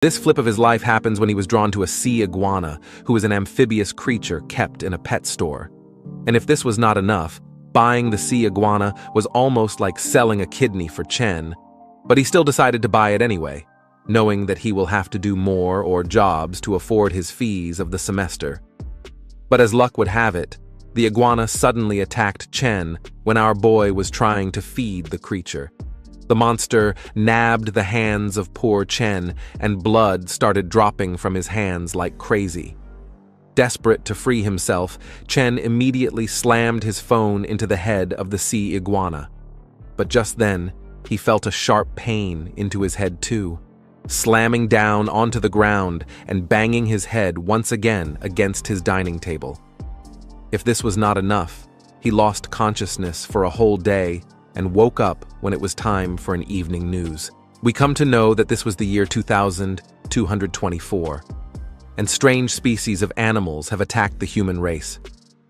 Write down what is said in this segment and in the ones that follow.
This flip of his life happens when he was drawn to a sea iguana, who is an amphibious creature kept in a pet store. And if this was not enough, buying the sea iguana was almost like selling a kidney for Chen, but he still decided to buy it anyway, knowing that he will have to do more or jobs to afford his fees of the semester. But as luck would have it, the iguana suddenly attacked Chen when our boy was trying to feed the creature. The monster nabbed the hands of poor Chen, and blood started dropping from his hands like crazy. Desperate to free himself, Chen immediately slammed his phone into the head of the sea iguana. But just then, he felt a sharp pain into his head too, slamming down onto the ground and banging his head once again against his dining table. If this was not enough, he lost consciousness for a whole day and woke up when it was time for an evening news. We come to know that this was the year 2224, and strange species of animals have attacked the human race.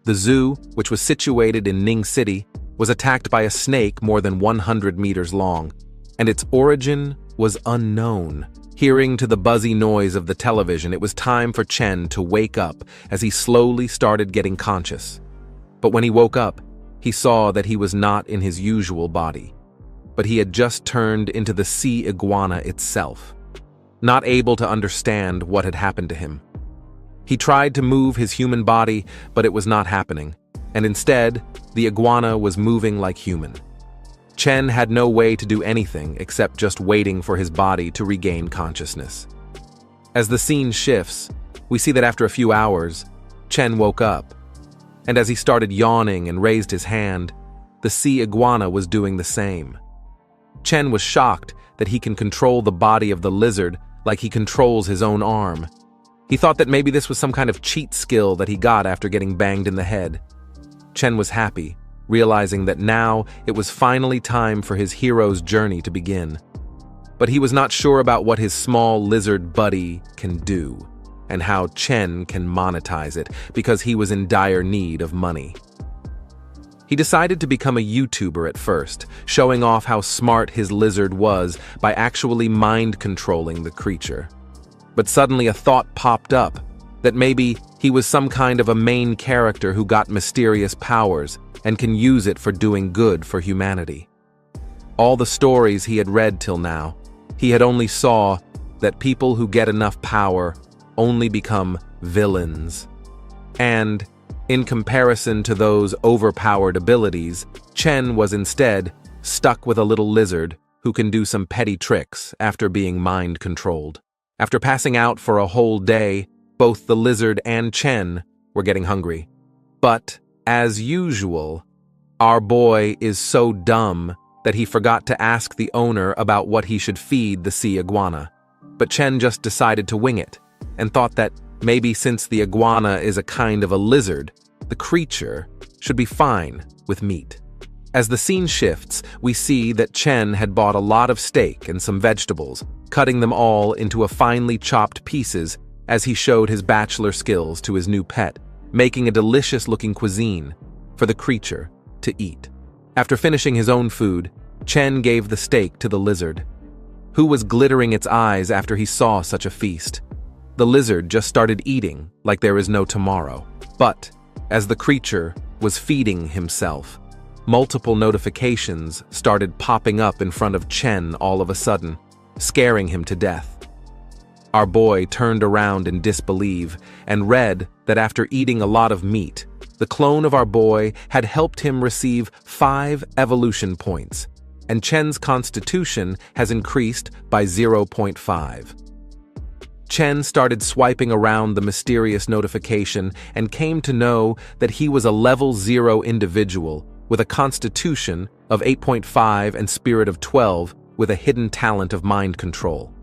The zoo, which was situated in Ning City, was attacked by a snake more than 100 meters long, and its origin was unknown. Hearing to the buzzy noise of the television, it was time for Chen to wake up as he slowly started getting conscious. But when he woke up, he saw that he was not in his usual body, but he had just turned into the sea iguana itself, not able to understand what had happened to him. He tried to move his human body, but it was not happening, and instead, the iguana was moving like human. Chen had no way to do anything except just waiting for his body to regain consciousness. As the scene shifts, we see that after a few hours, Chen woke up, and as he started yawning and raised his hand, the sea iguana was doing the same. Chen was shocked that he can control the body of the lizard like he controls his own arm. He thought that maybe this was some kind of cheat skill that he got after getting banged in the head. Chen was happy, realizing that now it was finally time for his hero's journey to begin. But he was not sure about what his small lizard buddy can do, and how Chen can monetize it, because he was in dire need of money. He decided to become a YouTuber at first, showing off how smart his lizard was by actually mind-controlling the creature. But suddenly a thought popped up, that maybe he was some kind of a main character who got mysterious powers and can use it for doing good for humanity. All the stories he had read till now, he had only saw that people who get enough power only become villains. And, in comparison to those overpowered abilities, Chen was instead stuck with a little lizard who can do some petty tricks after being mind-controlled. After passing out for a whole day, both the lizard and Chen were getting hungry. But, as usual, our boy is so dumb that he forgot to ask the owner about what he should feed the sea iguana. But Chen just decided to wing it, and thought that maybe since the iguana is a kind of a lizard, the creature should be fine with meat. As the scene shifts, we see that Chen had bought a lot of steak and some vegetables, cutting them all into a finely chopped pieces as he showed his bachelor skills to his new pet, making a delicious-looking cuisine for the creature to eat. After finishing his own food, Chen gave the steak to the lizard, who was glittering its eyes after he saw such a feast. The lizard just started eating like there is no tomorrow. But, as the creature was feeding himself, multiple notifications started popping up in front of Chen all of a sudden, scaring him to death. Our boy turned around in disbelief and read that after eating a lot of meat, the clone of our boy had helped him receive 5 evolution points, and Chen's constitution has increased by 0.5. Chen started swiping around the mysterious notification and came to know that he was a level 0 individual with a constitution of 8.5 and spirit of 12 with a hidden talent of mind control.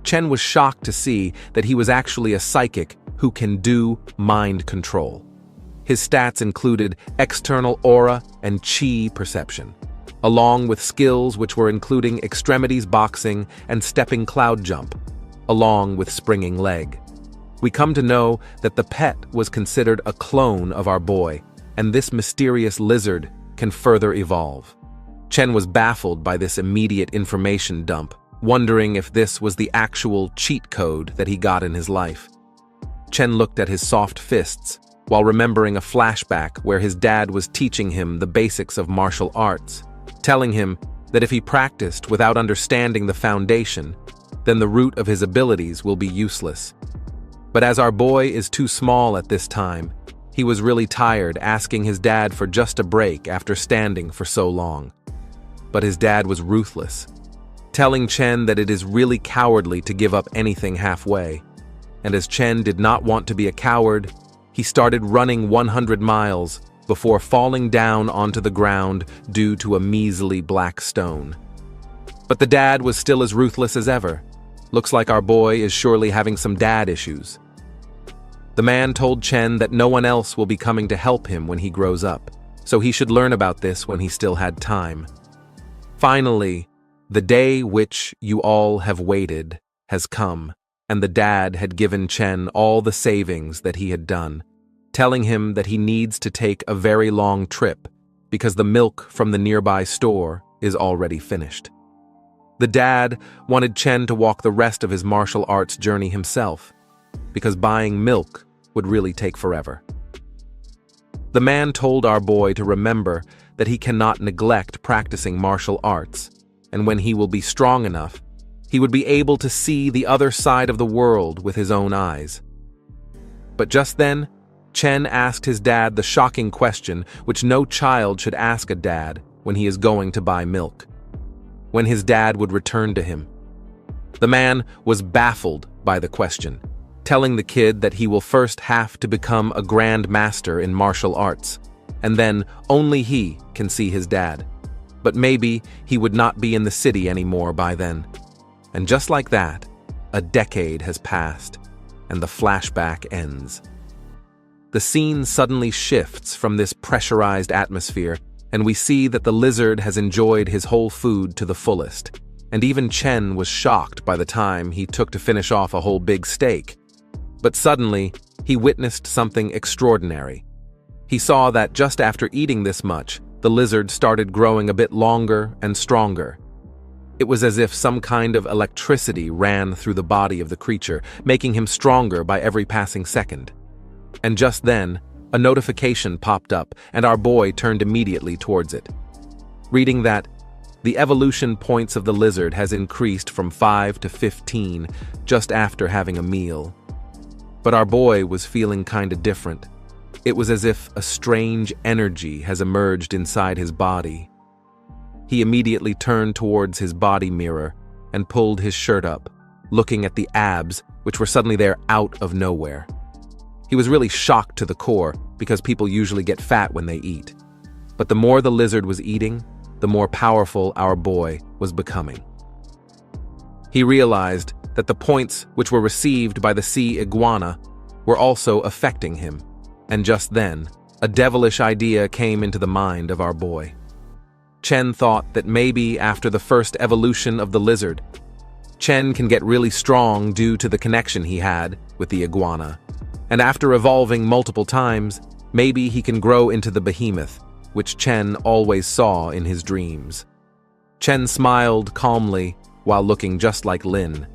Chen was shocked to see that he was actually a psychic who can do mind control. His stats included external aura and chi perception, along with skills which were including extremities boxing and stepping cloud jump, along with springing leg. We come to know that the pet was considered a clone of our boy, and this mysterious lizard can further evolve. Chen was baffled by this immediate information dump, wondering if this was the actual cheat code that he got in his life. Chen looked at his soft fists while remembering a flashback where his dad was teaching him the basics of martial arts, telling him that if he practiced without understanding the foundation, then the root of his abilities will be useless. But as our boy is too small at this time, he was really tired asking his dad for just a break after standing for so long. But his dad was ruthless, telling Chen that it is really cowardly to give up anything halfway. And as Chen did not want to be a coward, he started running 100 miles before falling down onto the ground due to a measly black stone. But the dad was still as ruthless as ever. Looks like our boy is surely having some dad issues. The man told Chen that no one else will be coming to help him when he grows up, so he should learn about this when he still had time. Finally, the day which you all have waited has come, and the dad had given Chen all the savings that he had done, telling him that he needs to take a very long trip because the milk from the nearby store is already finished. The dad wanted Chen to walk the rest of his martial arts journey himself, because buying milk would really take forever. The man told our boy to remember that he cannot neglect practicing martial arts, and when he will be strong enough, he would be able to see the other side of the world with his own eyes. But just then, Chen asked his dad the shocking question which no child should ask a dad when he is going to buy milk. When his dad would return to him. The man was baffled by the question, telling the kid that he will first have to become a grand master in martial arts, and then only he can see his dad. But maybe he would not be in the city anymore by then. And just like that, a decade has passed, and the flashback ends. The scene suddenly shifts from this pressurized atmosphere, and we see that the lizard has enjoyed his whole food to the fullest, and even Chen was shocked by the time he took to finish off a whole big steak. But suddenly, he witnessed something extraordinary. He saw that just after eating this much, the lizard started growing a bit longer and stronger. It was as if some kind of electricity ran through the body of the creature, making him stronger by every passing second. And just then, a notification popped up, and our boy turned immediately towards it. Reading that, the evolution points of the lizard has increased from 5 to 15 just after having a meal. But our boy was feeling kinda different. It was as if a strange energy has emerged inside his body. He immediately turned towards his body mirror and pulled his shirt up, looking at the abs, which were suddenly there out of nowhere. He was really shocked to the core because people usually get fat when they eat. But the more the lizard was eating, the more powerful our boy was becoming. He realized that the points which were received by the sea iguana were also affecting him, and just then, a devilish idea came into the mind of our boy. Chen thought that maybe after the first evolution of the lizard, Chen can get really strong due to the connection he had with the iguana, and after evolving multiple times, maybe he can grow into the behemoth, which Chen always saw in his dreams. Chen smiled calmly while looking just like Lin,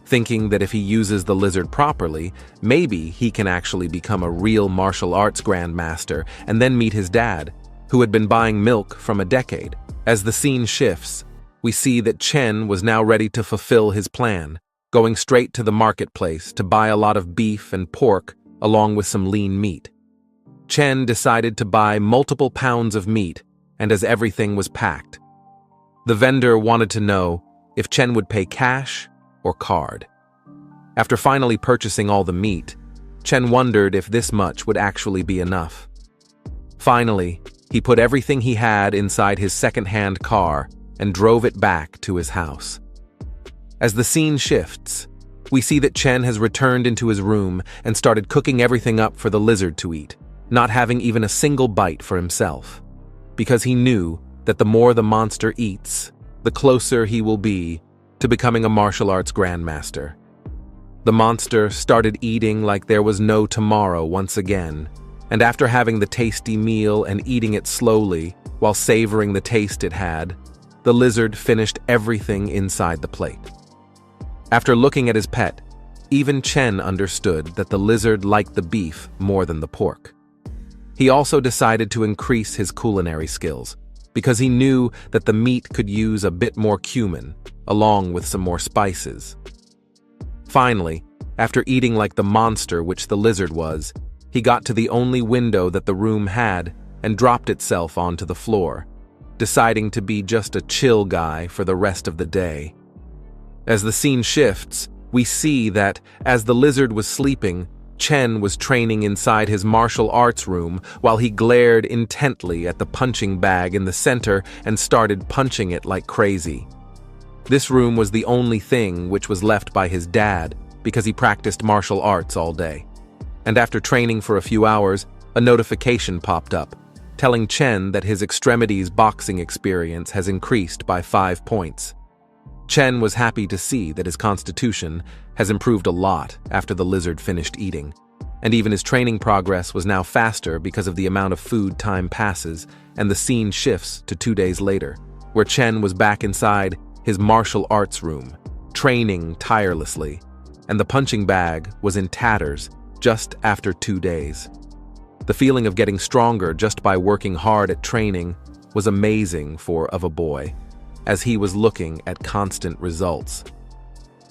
thinking that if he uses the lizard properly, maybe he can actually become a real martial arts grandmaster and then meet his dad, who had been buying milk from a decade. As the scene shifts, we see that Chen was now ready to fulfill his plan, going straight to the marketplace to buy a lot of beef and pork along with some lean meat. Chen decided to buy multiple pounds of meat, and as everything was packed. The vendor wanted to know if Chen would pay cash or card. After finally purchasing all the meat, Chen wondered if this much would actually be enough. Finally, he put everything he had inside his second-hand car and drove it back to his house. As the scene shifts, we see that Chen has returned into his room and started cooking everything up for the lizard to eat, not having even a single bite for himself, because he knew that the more the monster eats, the closer he will be to becoming a martial arts grandmaster. The monster started eating like there was no tomorrow once again, and after having the tasty meal and eating it slowly while savoring the taste it had, the lizard finished everything inside the plate. After looking at his pet, even Chen understood that the lizard liked the beef more than the pork. He also decided to increase his culinary skills, because he knew that the meat could use a bit more cumin, along with some more spices. Finally, after eating like the monster which the lizard was, he got to the only window that the room had and dropped itself onto the floor, deciding to be just a chill guy for the rest of the day. As the scene shifts, we see that, as the lizard was sleeping, Chen was training inside his martial arts room while he glared intently at the punching bag in the center and started punching it like crazy. This room was the only thing which was left by his dad because he practiced martial arts all day. And after training for a few hours, a notification popped up, telling Chen that his extremities boxing experience has increased by 5 points. Chen was happy to see that his constitution has improved a lot after the lizard finished eating, and even his training progress was now faster because of the amount of food time passes, and the scene shifts to 2 days later, where Chen was back inside his martial arts room, training tirelessly, and the punching bag was in tatters just after 2 days. The feeling of getting stronger just by working hard at training was amazing for a boy, as he was looking at constant results.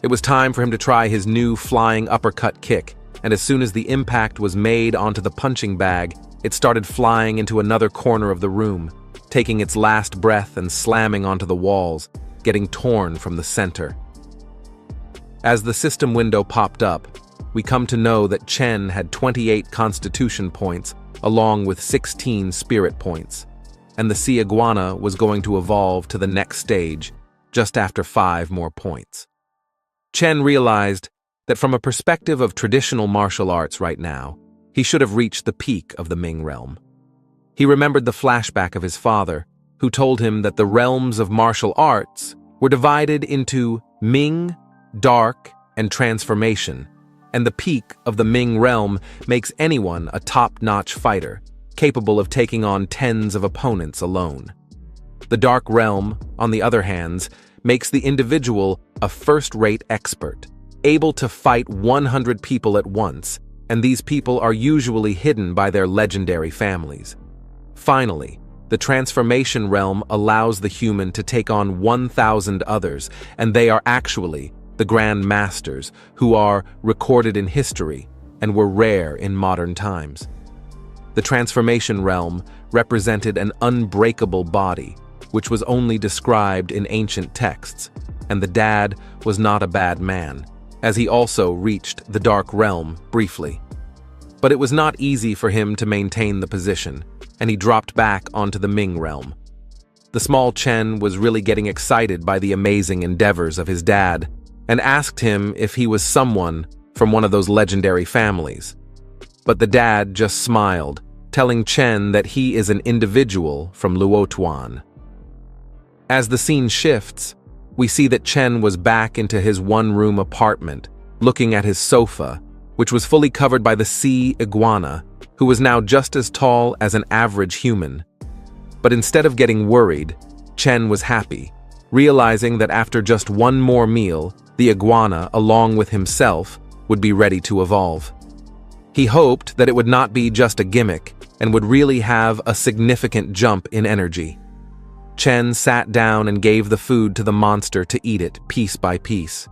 It was time for him to try his new flying uppercut kick, and as soon as the impact was made onto the punching bag, it started flying into another corner of the room, taking its last breath and slamming onto the walls, getting torn from the center. As the system window popped up, we come to know that Chen had 28 constitution points along with 16 spirit points, and the sea iguana was going to evolve to the next stage just after 5 more points. Chen realized that from a perspective of traditional martial arts right now, he should have reached the peak of the Ming realm. He remembered the flashback of his father, who told him that the realms of martial arts were divided into Ming, Dark, and Transformation, and the peak of the Ming realm makes anyone a top-notch fighter, capable of taking on tens of opponents alone. The Dark realm, on the other hand, makes the individual a first-rate expert, able to fight 100 people at once, and these people are usually hidden by their legendary families. Finally, the Transformation realm allows the human to take on 1,000 others, and they are actually the Grand Masters, who are recorded in history and were rare in modern times. The Transformation realm represented an unbreakable body, which was only described in ancient texts, and the dad was not a bad man, as he also reached the Dark realm briefly. But it was not easy for him to maintain the position, and he dropped back onto the Ming realm. The small Chen was really getting excited by the amazing endeavors of his dad, and asked him if he was someone from one of those legendary families. But the dad just smiled, telling Chen that he is an individual from Luotuan. As the scene shifts, we see that Chen was back into his one-room apartment, looking at his sofa, which was fully covered by the sea iguana, who was now just as tall as an average human. But instead of getting worried, Chen was happy, realizing that after just one more meal, the iguana, along with himself, would be ready to evolve. He hoped that it would not be just a gimmick and would really have a significant jump in energy. Chen sat down and gave the food to the monster to eat it piece by piece.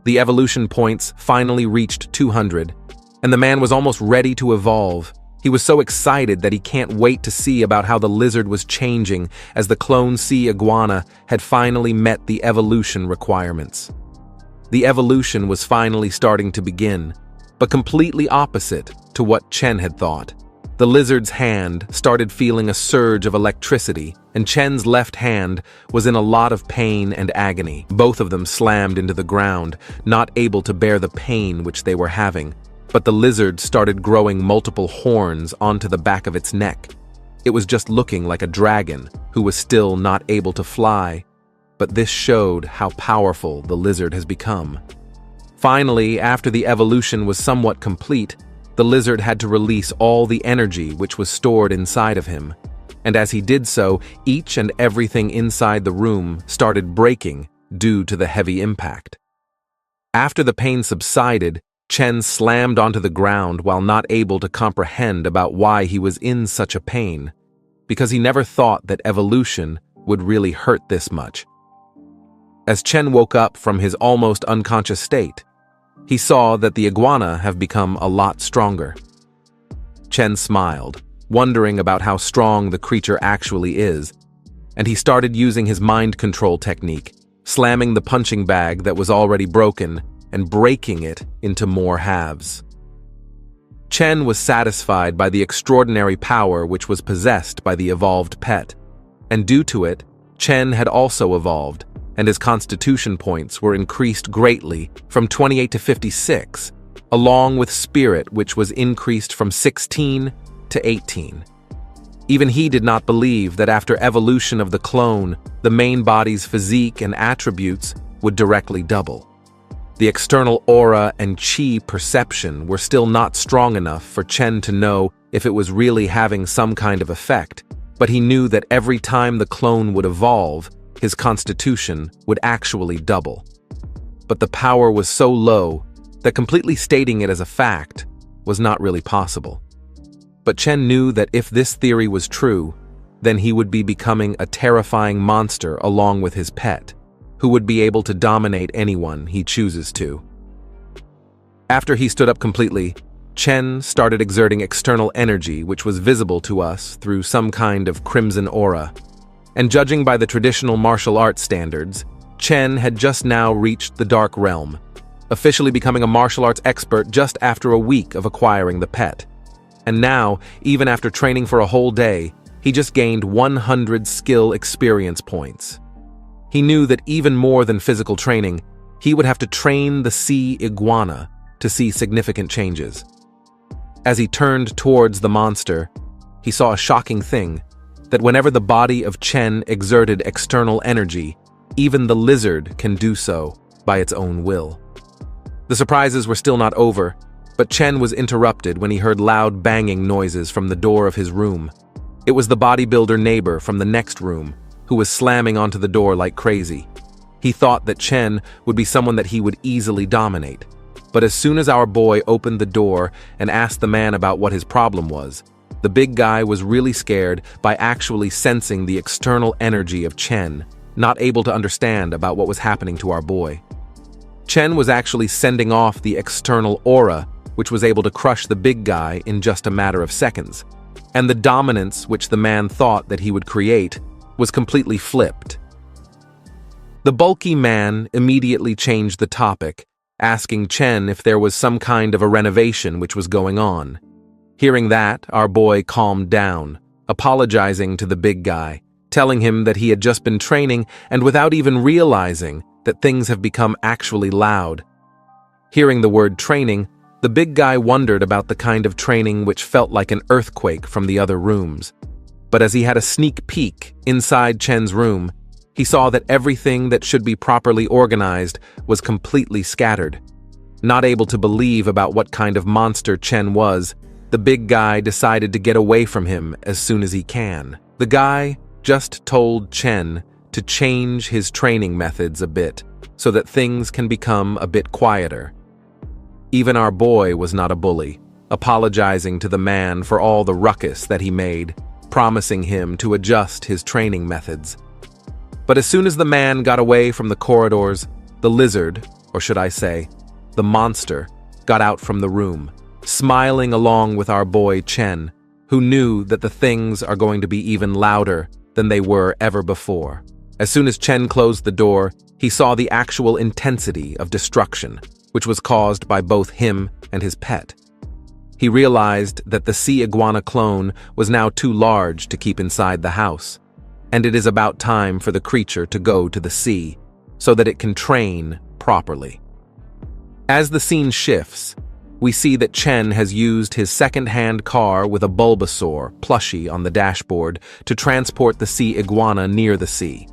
The evolution points finally reached 200, and the man was almost ready to evolve. He was so excited that he can't wait to see about how the lizard was changing as the clone sea iguana had finally met the evolution requirements. The evolution was finally starting to begin, but completely opposite to what Chen had thought. The lizard's hand started feeling a surge of electricity, and Chen's left hand was in a lot of pain and agony. Both of them slammed into the ground, not able to bear the pain which they were having. But the lizard started growing multiple horns onto the back of its neck. It was just looking like a dragon who was still not able to fly, but this showed how powerful the lizard has become. Finally, after the evolution was somewhat complete, the lizard had to release all the energy which was stored inside of him, and as he did so, each and everything inside the room started breaking due to the heavy impact. After the pain subsided, Chen slammed onto the ground while not able to comprehend about why he was in such a pain, because he never thought that evolution would really hurt this much. As Chen woke up from his almost unconscious state, he saw that the iguana have become a lot stronger. Chen smiled, wondering about how strong the creature actually is, and he started using his mind control technique, slamming the punching bag that was already broken and breaking it into more halves. Chen was satisfied by the extraordinary power which was possessed by the evolved pet, and due to it, Chen had also evolved, and his constitution points were increased greatly from 28 to 56, along with spirit which was increased from 16 to 18. Even he did not believe that after evolution of the clone, the main body's physique and attributes would directly double. The external aura and chi perception were still not strong enough for Chen to know if it was really having some kind of effect, but he knew that every time the clone would evolve, his constitution would actually double. But the power was so low that completely stating it as a fact was not really possible. But Chen knew that if this theory was true, then he would be becoming a terrifying monster along with his pet, who would be able to dominate anyone he chooses to. After he stood up completely, Chen started exerting external energy which was visible to us through some kind of crimson aura. And judging by the traditional martial arts standards, Chen had just now reached the Dark Realm, officially becoming a martial arts expert just after a week of acquiring the pet. And now, even after training for a whole day, he just gained 100 skill experience points. He knew that even more than physical training, he would have to train the sea iguana to see significant changes. As he turned towards the monster, he saw a shocking thing, that whenever the body of Chen exerted external energy, even the lizard can do so by its own will. The surprises were still not over, but Chen was interrupted when he heard loud banging noises from the door of his room. It was the bodybuilder neighbor from the next room, who was slamming onto the door like crazy. He thought that Chen would be someone that he would easily dominate. But as soon as our boy opened the door and asked the man about what his problem was, the big guy was really scared by actually sensing the external energy of Chen, not able to understand about what was happening to our boy. Chen was actually sending off the external aura, which was able to crush the big guy in just a matter of seconds. And the dominance which the man thought that he would create was completely flipped. The bulky man immediately changed the topic, asking Chen if there was some kind of a renovation which was going on. Hearing that, our boy calmed down, apologizing to the big guy, telling him that he had just been training and without even realizing that things have become actually loud. Hearing the word training, the big guy wondered about the kind of training which felt like an earthquake from the other rooms. But as he had a sneak peek inside Chen's room, he saw that everything that should be properly organized was completely scattered. Not able to believe about what kind of monster Chen was, the big guy decided to get away from him as soon as he can. The guy just told Chen to change his training methods a bit so that things can become a bit quieter. Even our boy was not a bully, apologizing to the man for all the ruckus that he made, promising him to adjust his training methods. But as soon as the man got away from the corridors, the lizard, or should I say, the monster, got out from the room, smiling along with our boy Chen, who knew that the things are going to be even louder than they were ever before. As soon as Chen closed the door, he saw the actual intensity of destruction, which was caused by both him and his pet. He realized that the sea iguana clone was now too large to keep inside the house, and it is about time for the creature to go to the sea, so that it can train properly. As the scene shifts, we see that Chen has used his second-hand car with a Bulbasaur plushie on the dashboard to transport the sea iguana near the sea.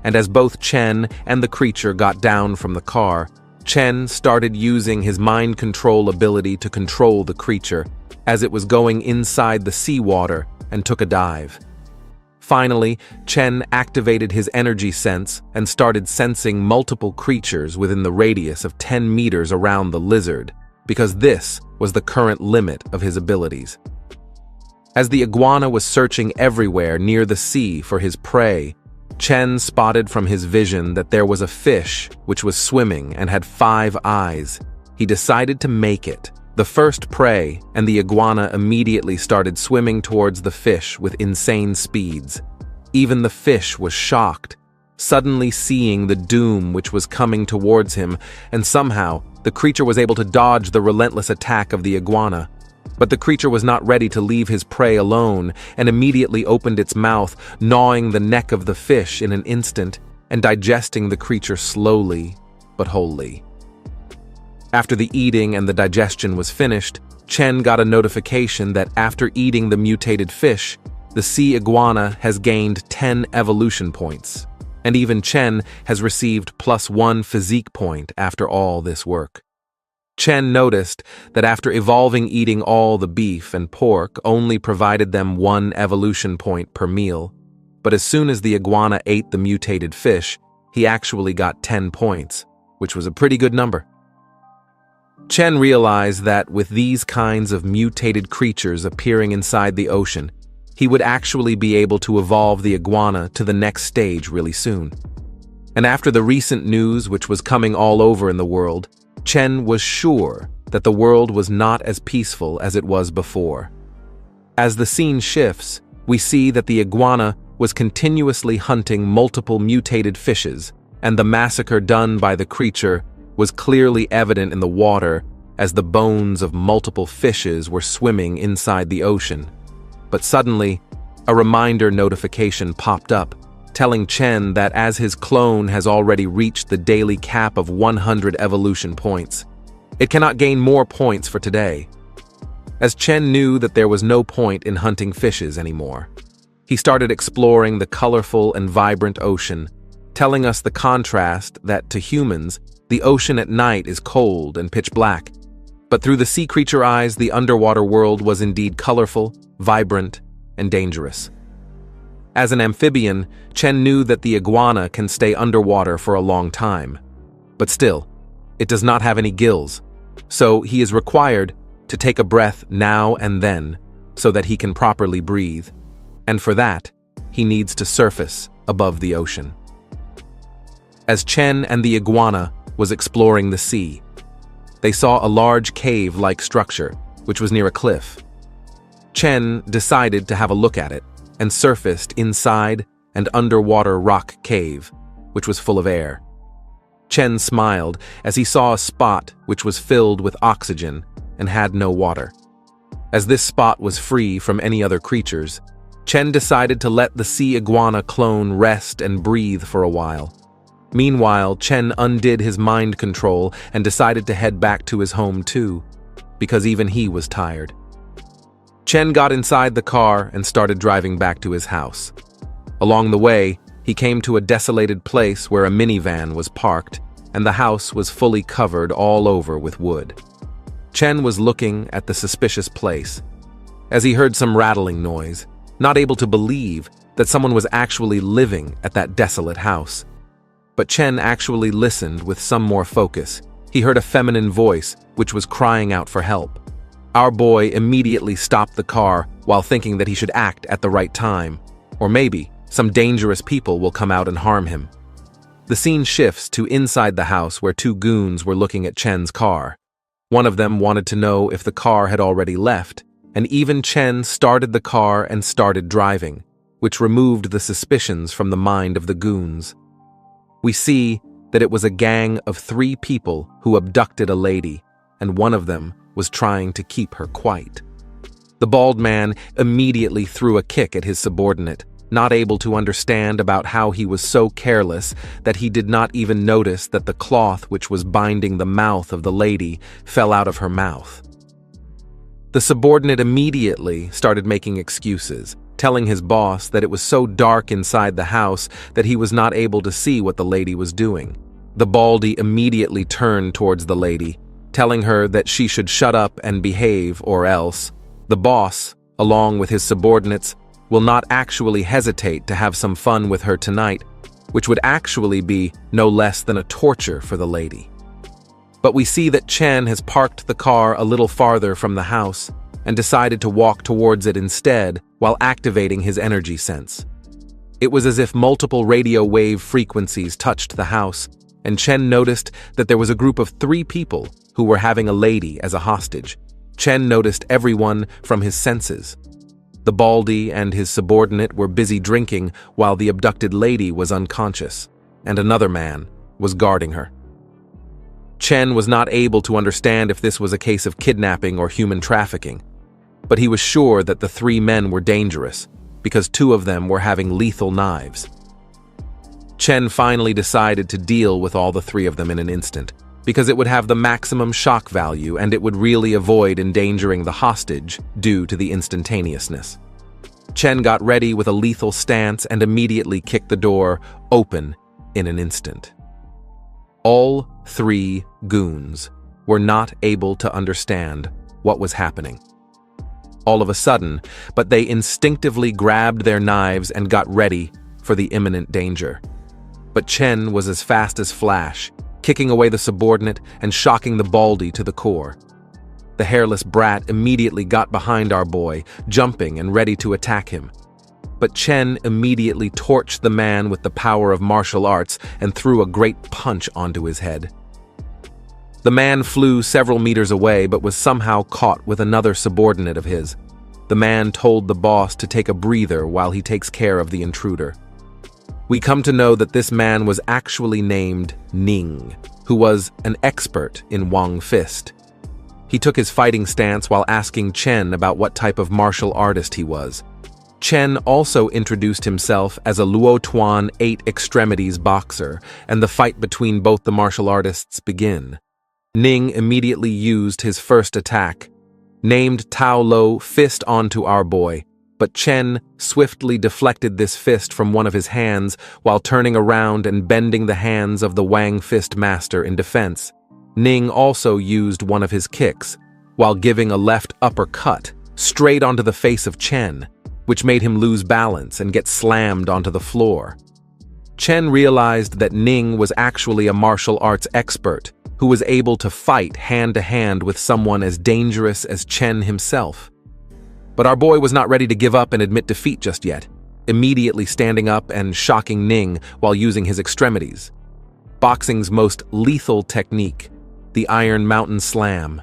And as both Chen and the creature got down from the car, Chen started using his mind control ability to control the creature as it was going inside the seawater and took a dive. Finally, Chen activated his energy sense and started sensing multiple creatures within the radius of 10 meters around the lizard, because this was the current limit of his abilities. As the iguana was searching everywhere near the sea for his prey, Chen spotted from his vision that there was a fish which was swimming and had 5 eyes. He decided to make it the first prey, and the iguana immediately started swimming towards the fish with insane speeds. Even the fish was shocked, suddenly seeing the doom which was coming towards him, and somehow the creature was able to dodge the relentless attack of the iguana. But the creature was not ready to leave his prey alone, and immediately opened its mouth, gnawing the neck of the fish in an instant, and digesting the creature slowly but wholly. After the eating and the digestion was finished, Chen got a notification that after eating the mutated fish, the sea iguana has gained 10 evolution points, and even Chen has received +1 physique point after all this work. Chen noticed that after evolving, eating all the beef and pork only provided them 1 evolution point per meal, but as soon as the iguana ate the mutated fish, he actually got 10 points, which was a pretty good number. Chen realized that with these kinds of mutated creatures appearing inside the ocean, he would actually be able to evolve the iguana to the next stage really soon. And after the recent news which was coming all over in the world, Chen was sure that the world was not as peaceful as it was before. As the scene shifts, we see that the iguana was continuously hunting multiple mutated fishes, and the massacre done by the creature was clearly evident in the water as the bones of multiple fishes were swimming inside the ocean. But suddenly, a reminder notification popped up, telling Chen that as his clone has already reached the daily cap of 100 evolution points, it cannot gain more points for today. As Chen knew that there was no point in hunting fishes anymore, he started exploring the colorful and vibrant ocean, telling us the contrast that to humans, the ocean at night is cold and pitch black, but through the sea creature eyes, the underwater world was indeed colorful, vibrant, and dangerous. As an amphibian, Chen knew that the iguana can stay underwater for a long time, but still, it does not have any gills, so he is required to take a breath now and then so that he can properly breathe, and for that, he needs to surface above the ocean. As Chen and the iguana was exploring the sea, they saw a large cave-like structure, which was near a cliff. Chen decided to have a look at it and surfaced inside an underwater rock cave, which was full of air. Chen smiled as he saw a spot which was filled with oxygen and had no water. As this spot was free from any other creatures, Chen decided to let the sea iguana clone rest and breathe for a while. Meanwhile, Chen undid his mind control and decided to head back to his home too, because even he was tired. Chen got inside the car and started driving back to his house. Along the way, he came to a desolated place where a minivan was parked, and the house was fully covered all over with wood. Chen was looking at the suspicious place, as he heard some rattling noise, not able to believe that someone was actually living at that desolate house. But Chen actually listened with some more focus. He heard a feminine voice which was crying out for help. Our boy immediately stopped the car while thinking that he should act at the right time, or maybe some dangerous people will come out and harm him. The scene shifts to inside the house where 2 goons were looking at Chen's car. One of them wanted to know if the car had already left, and even Chen started the car and started driving, which removed the suspicions from the mind of the goons. We see that it was a gang of 3 people who abducted a lady, and one of them was trying to keep her quiet. The bald man immediately threw a kick at his subordinate, not able to understand about how he was so careless that he did not even notice that the cloth which was binding the mouth of the lady fell out of her mouth. The subordinate immediately started making excuses, telling his boss that it was so dark inside the house that he was not able to see what the lady was doing. The baldy immediately turned towards the lady, telling her that she should shut up and behave or else. The boss, along with his subordinates, will not actually hesitate to have some fun with her tonight, which would actually be no less than a torture for the lady. But we see that Chen has parked the car a little farther from the house and decided to walk towards it instead while activating his energy sense. It was as if multiple radio wave frequencies touched the house, and Chen noticed that there was a group of 3 people who were having a lady as a hostage. Chen noticed everyone from his senses. The Baldy and his subordinate were busy drinking while the abducted lady was unconscious, and another man was guarding her. Chen was not able to understand if this was a case of kidnapping or human trafficking, but he was sure that the 3 men were dangerous because 2 of them were having lethal knives. Chen finally decided to deal with all the 3 of them in an instant, because it would have the maximum shock value and it would really avoid endangering the hostage due to the instantaneousness. Chen got ready with a lethal stance and immediately kicked the door open in an instant. All 3 goons were not able to understand what was happening. All of a sudden, but they instinctively grabbed their knives and got ready for the imminent danger. But Chen was as fast as flash, kicking away the subordinate and shocking the Baldy to the core. The hairless brat immediately got behind our boy, jumping and ready to attack him. But Chen immediately torched the man with the power of martial arts and threw a great punch onto his head. The man flew several meters away but was somehow caught with another subordinate of his. The man told the boss to take a breather while he takes care of the intruder. We come to know that this man was actually named Ning, who was an expert in Wang Fist. He took his fighting stance while asking Chen about what type of martial artist he was. Chen also introduced himself as a Luo Tuan 8 extremities boxer, and the fight between both the martial artists began. Ning immediately used his first attack, named Tao Lo fist onto our boy, but Chen swiftly deflected this fist from one of his hands while turning around and bending the hands of the Wang Fist master in defense. Ning also used one of his kicks, while giving a left uppercut straight onto the face of Chen, which made him lose balance and get slammed onto the floor. Chen realized that Ning was actually a martial arts expert who was able to fight hand-to-hand with someone as dangerous as Chen himself. But our boy was not ready to give up and admit defeat just yet, immediately standing up and shocking Ning while using his extremities. Boxing's most lethal technique, the Iron Mountain Slam.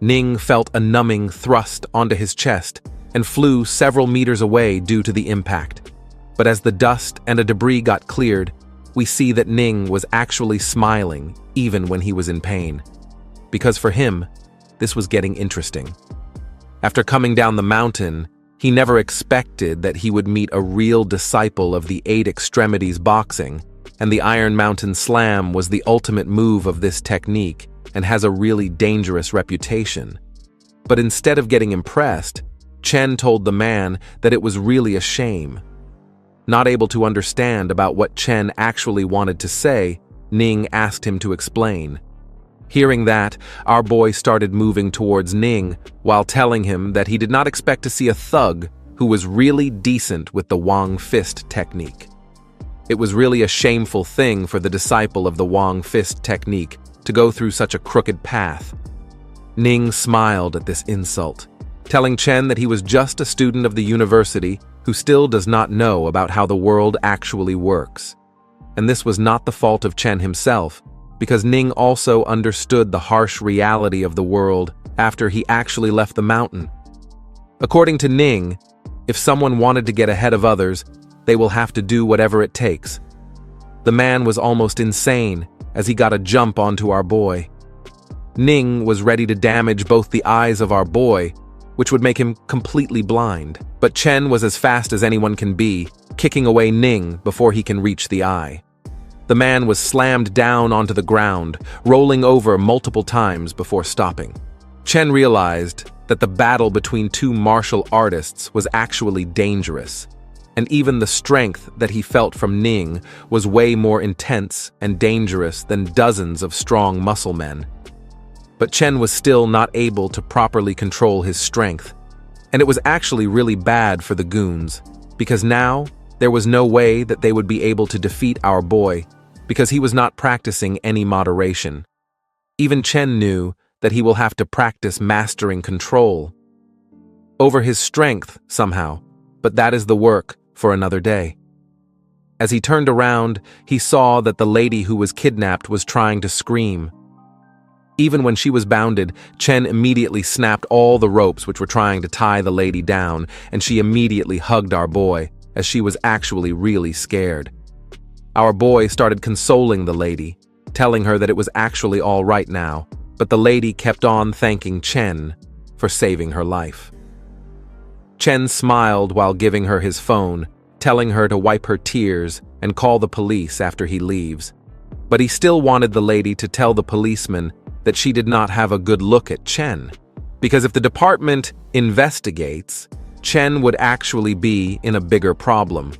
Ning felt a numbing thrust onto his chest and flew several meters away due to the impact. But as the dust and a debris got cleared, we see that Ning was actually smiling even when he was in pain. Because for him, this was getting interesting. After coming down the mountain, he never expected that he would meet a real disciple of the 8 extremities boxing, and the Iron Mountain Slam was the ultimate move of this technique and has a really dangerous reputation. But instead of getting impressed, Chen told the man that it was really a shame. Not able to understand about what Chen actually wanted to say, Ning asked him to explain. Hearing that, our boy started moving towards Ning while telling him that he did not expect to see a thug who was really decent with the Wang Fist technique. It was really a shameful thing for the disciple of the Wang Fist technique to go through such a crooked path. Ning smiled at this insult, telling Chen that he was just a student of the university who still does not know about how the world actually works. And this was not the fault of Chen himself, because Ning also understood the harsh reality of the world after he actually left the mountain. According to Ning, if someone wanted to get ahead of others, they will have to do whatever it takes. The man was almost insane as he got a jump onto our boy. Ning was ready to damage both the eyes of our boy, which would make him completely blind. But Chen was as fast as anyone can be, kicking away Ning before he can reach the eye. The man was slammed down onto the ground, rolling over multiple times before stopping. Chen realized that the battle between 2 martial artists was actually dangerous, and even the strength that he felt from Ning was way more intense and dangerous than dozens of strong muscle men. But Chen was still not able to properly control his strength. And it was actually really bad for the goons, because now there was no way that they would be able to defeat our boy, because he was not practicing any moderation. Even Chen knew that he will have to practice mastering control over his strength somehow, but that is the work for another day. As he turned around, he saw that the lady who was kidnapped was trying to scream. Even when she was bounded, Chen immediately snapped all the ropes which were trying to tie the lady down, and she immediately hugged our boy, as she was actually really scared. Our boy started consoling the lady, telling her that it was actually all right now, but the lady kept on thanking Chen for saving her life. Chen smiled while giving her his phone, telling her to wipe her tears and call the police after he leaves. But he still wanted the lady to tell the policeman that she did not have a good look at Chen, because if the department investigates, Chen would actually be in a bigger problem.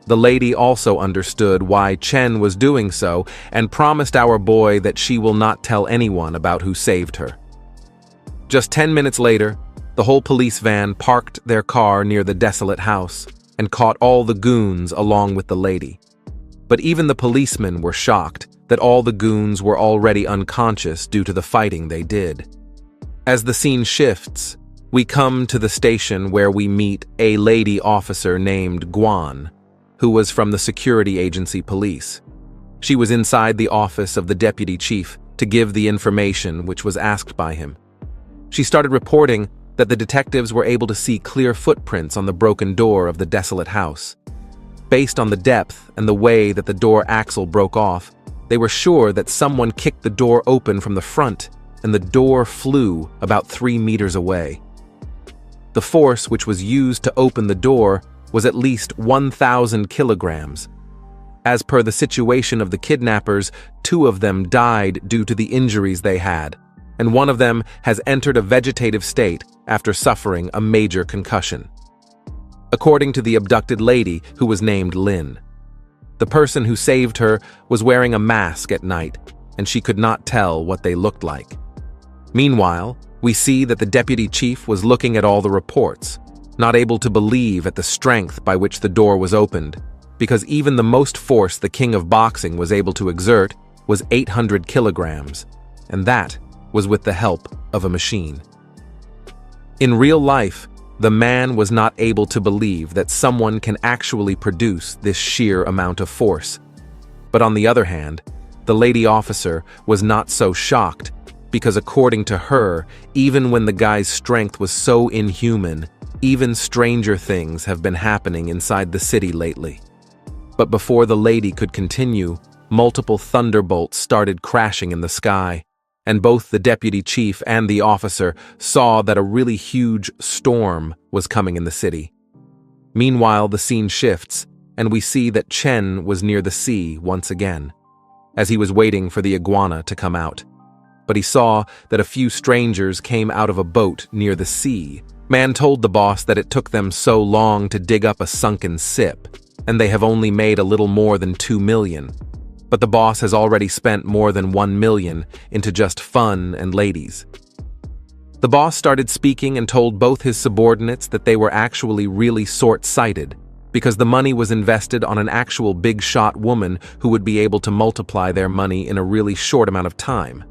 The lady also understood why Chen was doing so and promised our boy that she will not tell anyone about who saved her. Just 10 minutes later, the whole police van parked their car near the desolate house and caught all the goons along with the lady. But even the policemen were shocked that all the goons were already unconscious due to the fighting they did. As the scene shifts, we come to the station where we meet a lady officer named Guan, who was from the security agency police. She was inside the office of the deputy chief to give the information which was asked by him. She started reporting that the detectives were able to see clear footprints on the broken door of the desolate house. Based on the depth and the way that the door axle broke off, they were sure that someone kicked the door open from the front and the door flew about 3 meters away. The force which was used to open the door was at least 1,000 kilograms. As per the situation of the kidnappers, 2 of them died due to the injuries they had, and one of them has entered a vegetative state after suffering a major concussion. According to the abducted lady, who was named Lin, the person who saved her was wearing a mask at night, and she could not tell what they looked like. Meanwhile, we see that the deputy chief was looking at all the reports, not able to believe at the strength by which the door was opened, because even the most force the king of boxing was able to exert was 800 kilograms, and that was with the help of a machine. In real life, the man was not able to believe that someone can actually produce this sheer amount of force. But on the other hand, the lady officer was not so shocked, because according to her, even when the guy's strength was so inhuman, even stranger things have been happening inside the city lately. But before the lady could continue, multiple thunderbolts started crashing in the sky, and both the deputy chief and the officer saw that a really huge storm was coming in the city. Meanwhile, the scene shifts, and we see that Chen was near the sea once again, as he was waiting for the iguana to come out. But he saw that a few strangers came out of a boat near the sea. Man told the boss that it took them so long to dig up a sunken ship, and they have only made a little more than 2 million. But the boss has already spent more than 1 million into just fun and ladies. The boss started speaking and told both his subordinates that they were actually really short-sighted, because the money was invested on an actual big-shot woman who would be able to multiply their money in a really short amount of time.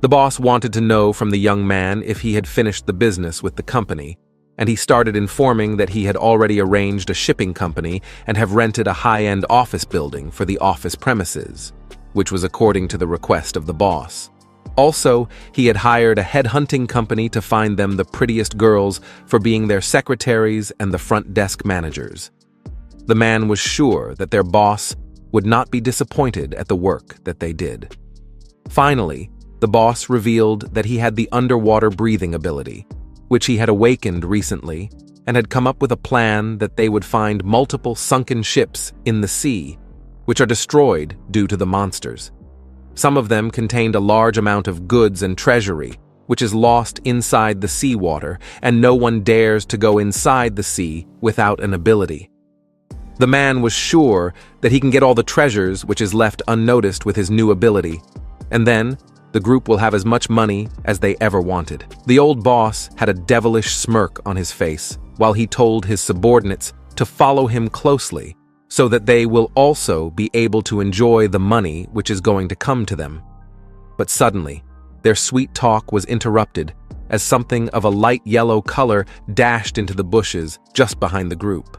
The boss wanted to know from the young man if he had finished the business with the company, and he started informing that he had already arranged a shipping company and have rented a high-end office building for the office premises, which was according to the request of the boss. Also, he had hired a headhunting company to find them the prettiest girls for being their secretaries and the front desk managers. The man was sure that their boss would not be disappointed at the work that they did. Finally, the boss revealed that he had the underwater breathing ability, which he had awakened recently, and had come up with a plan that they would find multiple sunken ships in the sea, which are destroyed due to the monsters. Some of them contained a large amount of goods and treasury, which is lost inside the seawater, and no one dares to go inside the sea without an ability. The man was sure that he can get all the treasures which is left unnoticed with his new ability, and then the group will have as much money as they ever wanted. The old boss had a devilish smirk on his face while he told his subordinates to follow him closely so that they will also be able to enjoy the money which is going to come to them. But suddenly, their sweet talk was interrupted as something of a light yellow color dashed into the bushes just behind the group.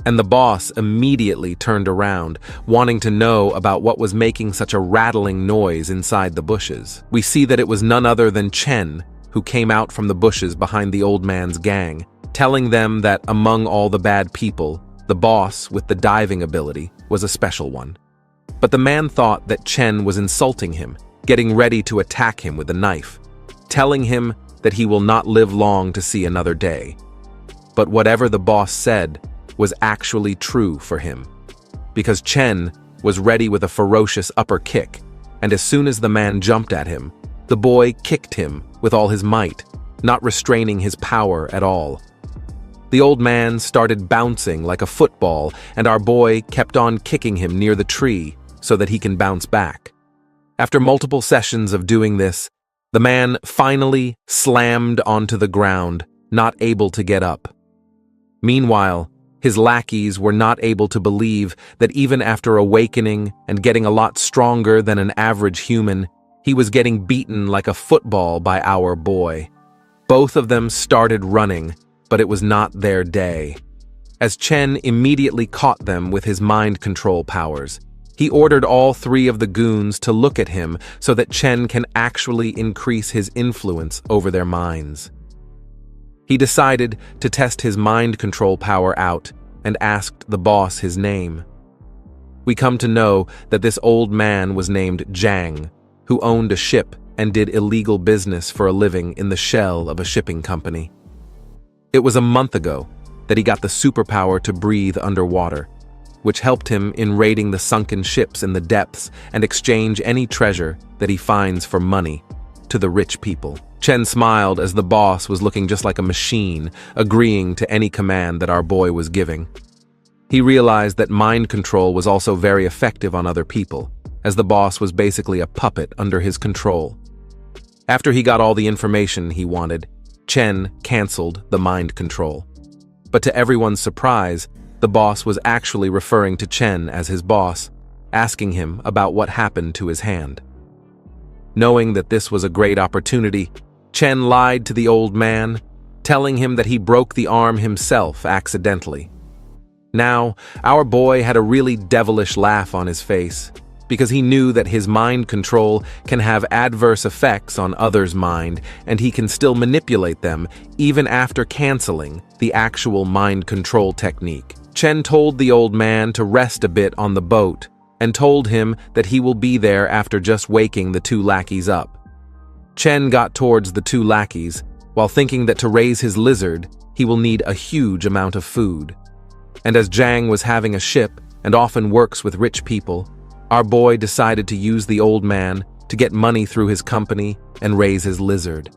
And the boss immediately turned around, wanting to know about what was making such a rattling noise inside the bushes. We see that it was none other than Chen, who came out from the bushes behind the old man's gang, telling them that among all the bad people, the boss with the diving ability was a special one. But the man thought that Chen was insulting him, getting ready to attack him with a knife, telling him that he will not live long to see another day. But whatever the boss said was actually true for him, because Chen was ready with a ferocious upper kick, and as soon as the man jumped at him, the boy kicked him with all his might, not restraining his power at all. The old man started bouncing like a football, and our boy kept on kicking him near the tree so that he can bounce back. After multiple sessions of doing this, the man finally slammed onto the ground, not able to get up. Meanwhile, his lackeys were not able to believe that even after awakening and getting a lot stronger than an average human, he was getting beaten like a football by our boy. Both of them started running, but it was not their day. As Chen immediately caught them with his mind control powers, he ordered all three of the goons to look at him so that Chen can actually increase his influence over their minds. He decided to test his mind control power out and asked the boss his name. We come to know that this old man was named Zhang, who owned a ship and did illegal business for a living in the shell of a shipping company. It was a month ago that he got the superpower to breathe underwater, which helped him in raiding the sunken ships in the depths and exchange any treasure that he finds for money to the rich people. Chen smiled as the boss was looking just like a machine, agreeing to any command that our boy was giving. He realized that mind control was also very effective on other people, as the boss was basically a puppet under his control. After he got all the information he wanted, Chen canceled the mind control. But to everyone's surprise, the boss was actually referring to Chen as his boss, asking him about what happened to his hand. Knowing that this was a great opportunity, Chen lied to the old man, telling him that he broke the arm himself accidentally. Now, our boy had a really devilish laugh on his face, because he knew that his mind control can have adverse effects on others' mind, and he can still manipulate them even after canceling the actual mind control technique. Chen told the old man to rest a bit on the boat, and told him that he will be there after just waking the two lackeys up. Chen got towards the two lackeys, while thinking that to raise his lizard, he will need a huge amount of food. And as Zhang was having a ship and often works with rich people, our boy decided to use the old man to get money through his company and raise his lizard.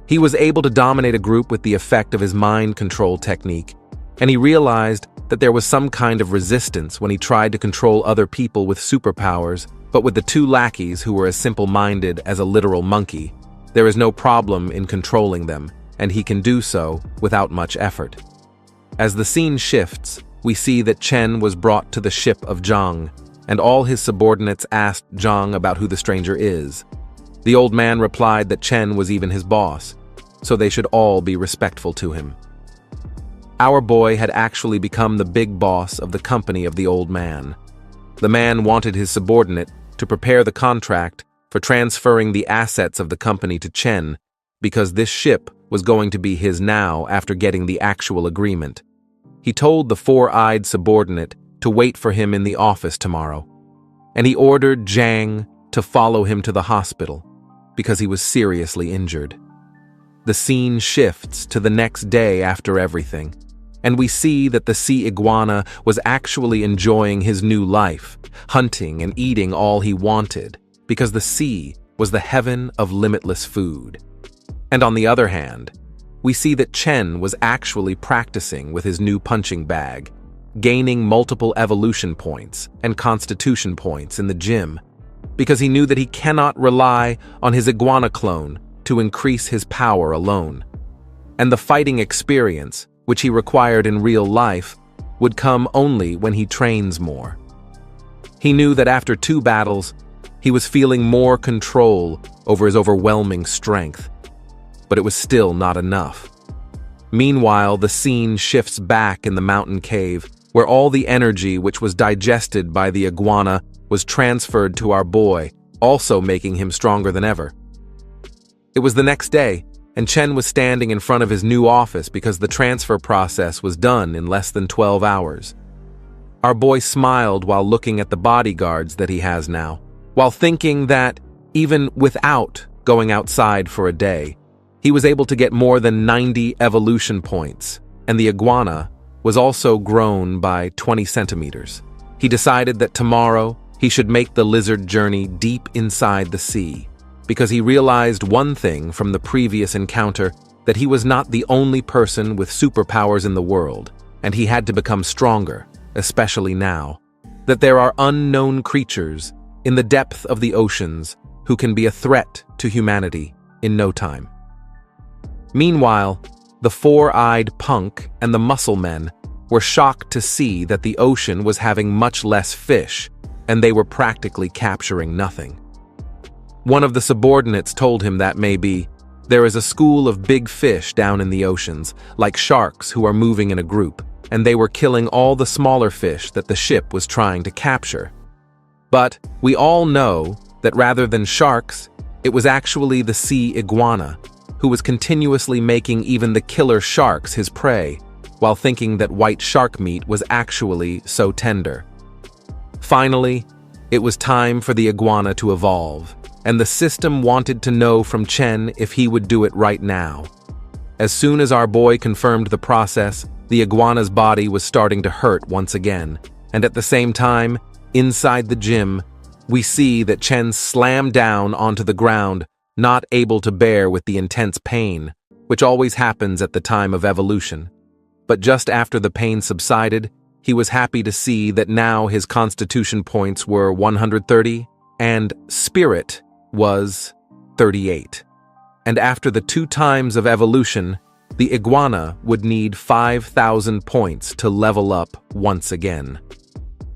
He was able to dominate a group with the effect of his mind control technique, and he realized that there was some kind of resistance when he tried to control other people with superpowers, but with the two lackeys who were as simple-minded as a literal monkey, there is no problem in controlling them, and he can do so without much effort. As the scene shifts, we see that Chen was brought to the ship of Zhang, and all his subordinates asked Zhang about who the stranger is. The old man replied that Chen was even his boss, so they should all be respectful to him. Our boy had actually become the big boss of the company of the old man. The man wanted his subordinate to prepare the contract for transferring the assets of the company to Chen, because this ship was going to be his now after getting the actual agreement. He told the four-eyed subordinate to wait for him in the office tomorrow, and he ordered Zhang to follow him to the hospital because he was seriously injured. The scene shifts to the next day after everything, and we see that the sea iguana was actually enjoying his new life, hunting and eating all he wanted, because the sea was the heaven of limitless food. And on the other hand, we see that Chen was actually practicing with his new punching bag, gaining multiple evolution points and constitution points in the gym, because he knew that he cannot rely on his iguana clone to increase his power alone. And the fighting experience, which he required in real life, would come only when he trains more. He knew that after 2 battles, he was feeling more control over his overwhelming strength, but it was still not enough. Meanwhile, the scene shifts back in the mountain cave, where all the energy which was digested by the iguana was transferred to our boy, also making him stronger than ever. It was the next day, and Chen was standing in front of his new office because the transfer process was done in less than 12 hours. Our boy smiled while looking at the bodyguards that he has now, while thinking that, even without going outside for a day, he was able to get more than 90 evolution points, and the iguana was also grown by 20 centimeters. He decided that tomorrow he should make the lizard journey deep inside the sea, because he realized one thing from the previous encounter, that he was not the only person with superpowers in the world, and he had to become stronger, especially now, that there are unknown creatures in the depth of the oceans who can be a threat to humanity in no time. Meanwhile, the 4-eyed punk and the muscle men were shocked to see that the ocean was having much less fish, and they were practically capturing nothing. One of the subordinates told him that maybe there is a school of big fish down in the oceans, like sharks who are moving in a group, and they were killing all the smaller fish that the ship was trying to capture. But we all know that rather than sharks, it was actually the sea iguana, who was continuously making even the killer sharks his prey, while thinking that white shark meat was actually so tender. Finally, it was time for the iguana to evolve, and the system wanted to know from Chen if he would do it right now. As soon as our boy confirmed the process, the iguana's body was starting to hurt once again, and at the same time, inside the gym, we see that Chen slammed down onto the ground, not able to bear with the intense pain, which always happens at the time of evolution. But just after the pain subsided, he was happy to see that now his constitution points were 130 and spirit was 38. And after the 2 times of evolution, the iguana would need 5,000 points to level up once again.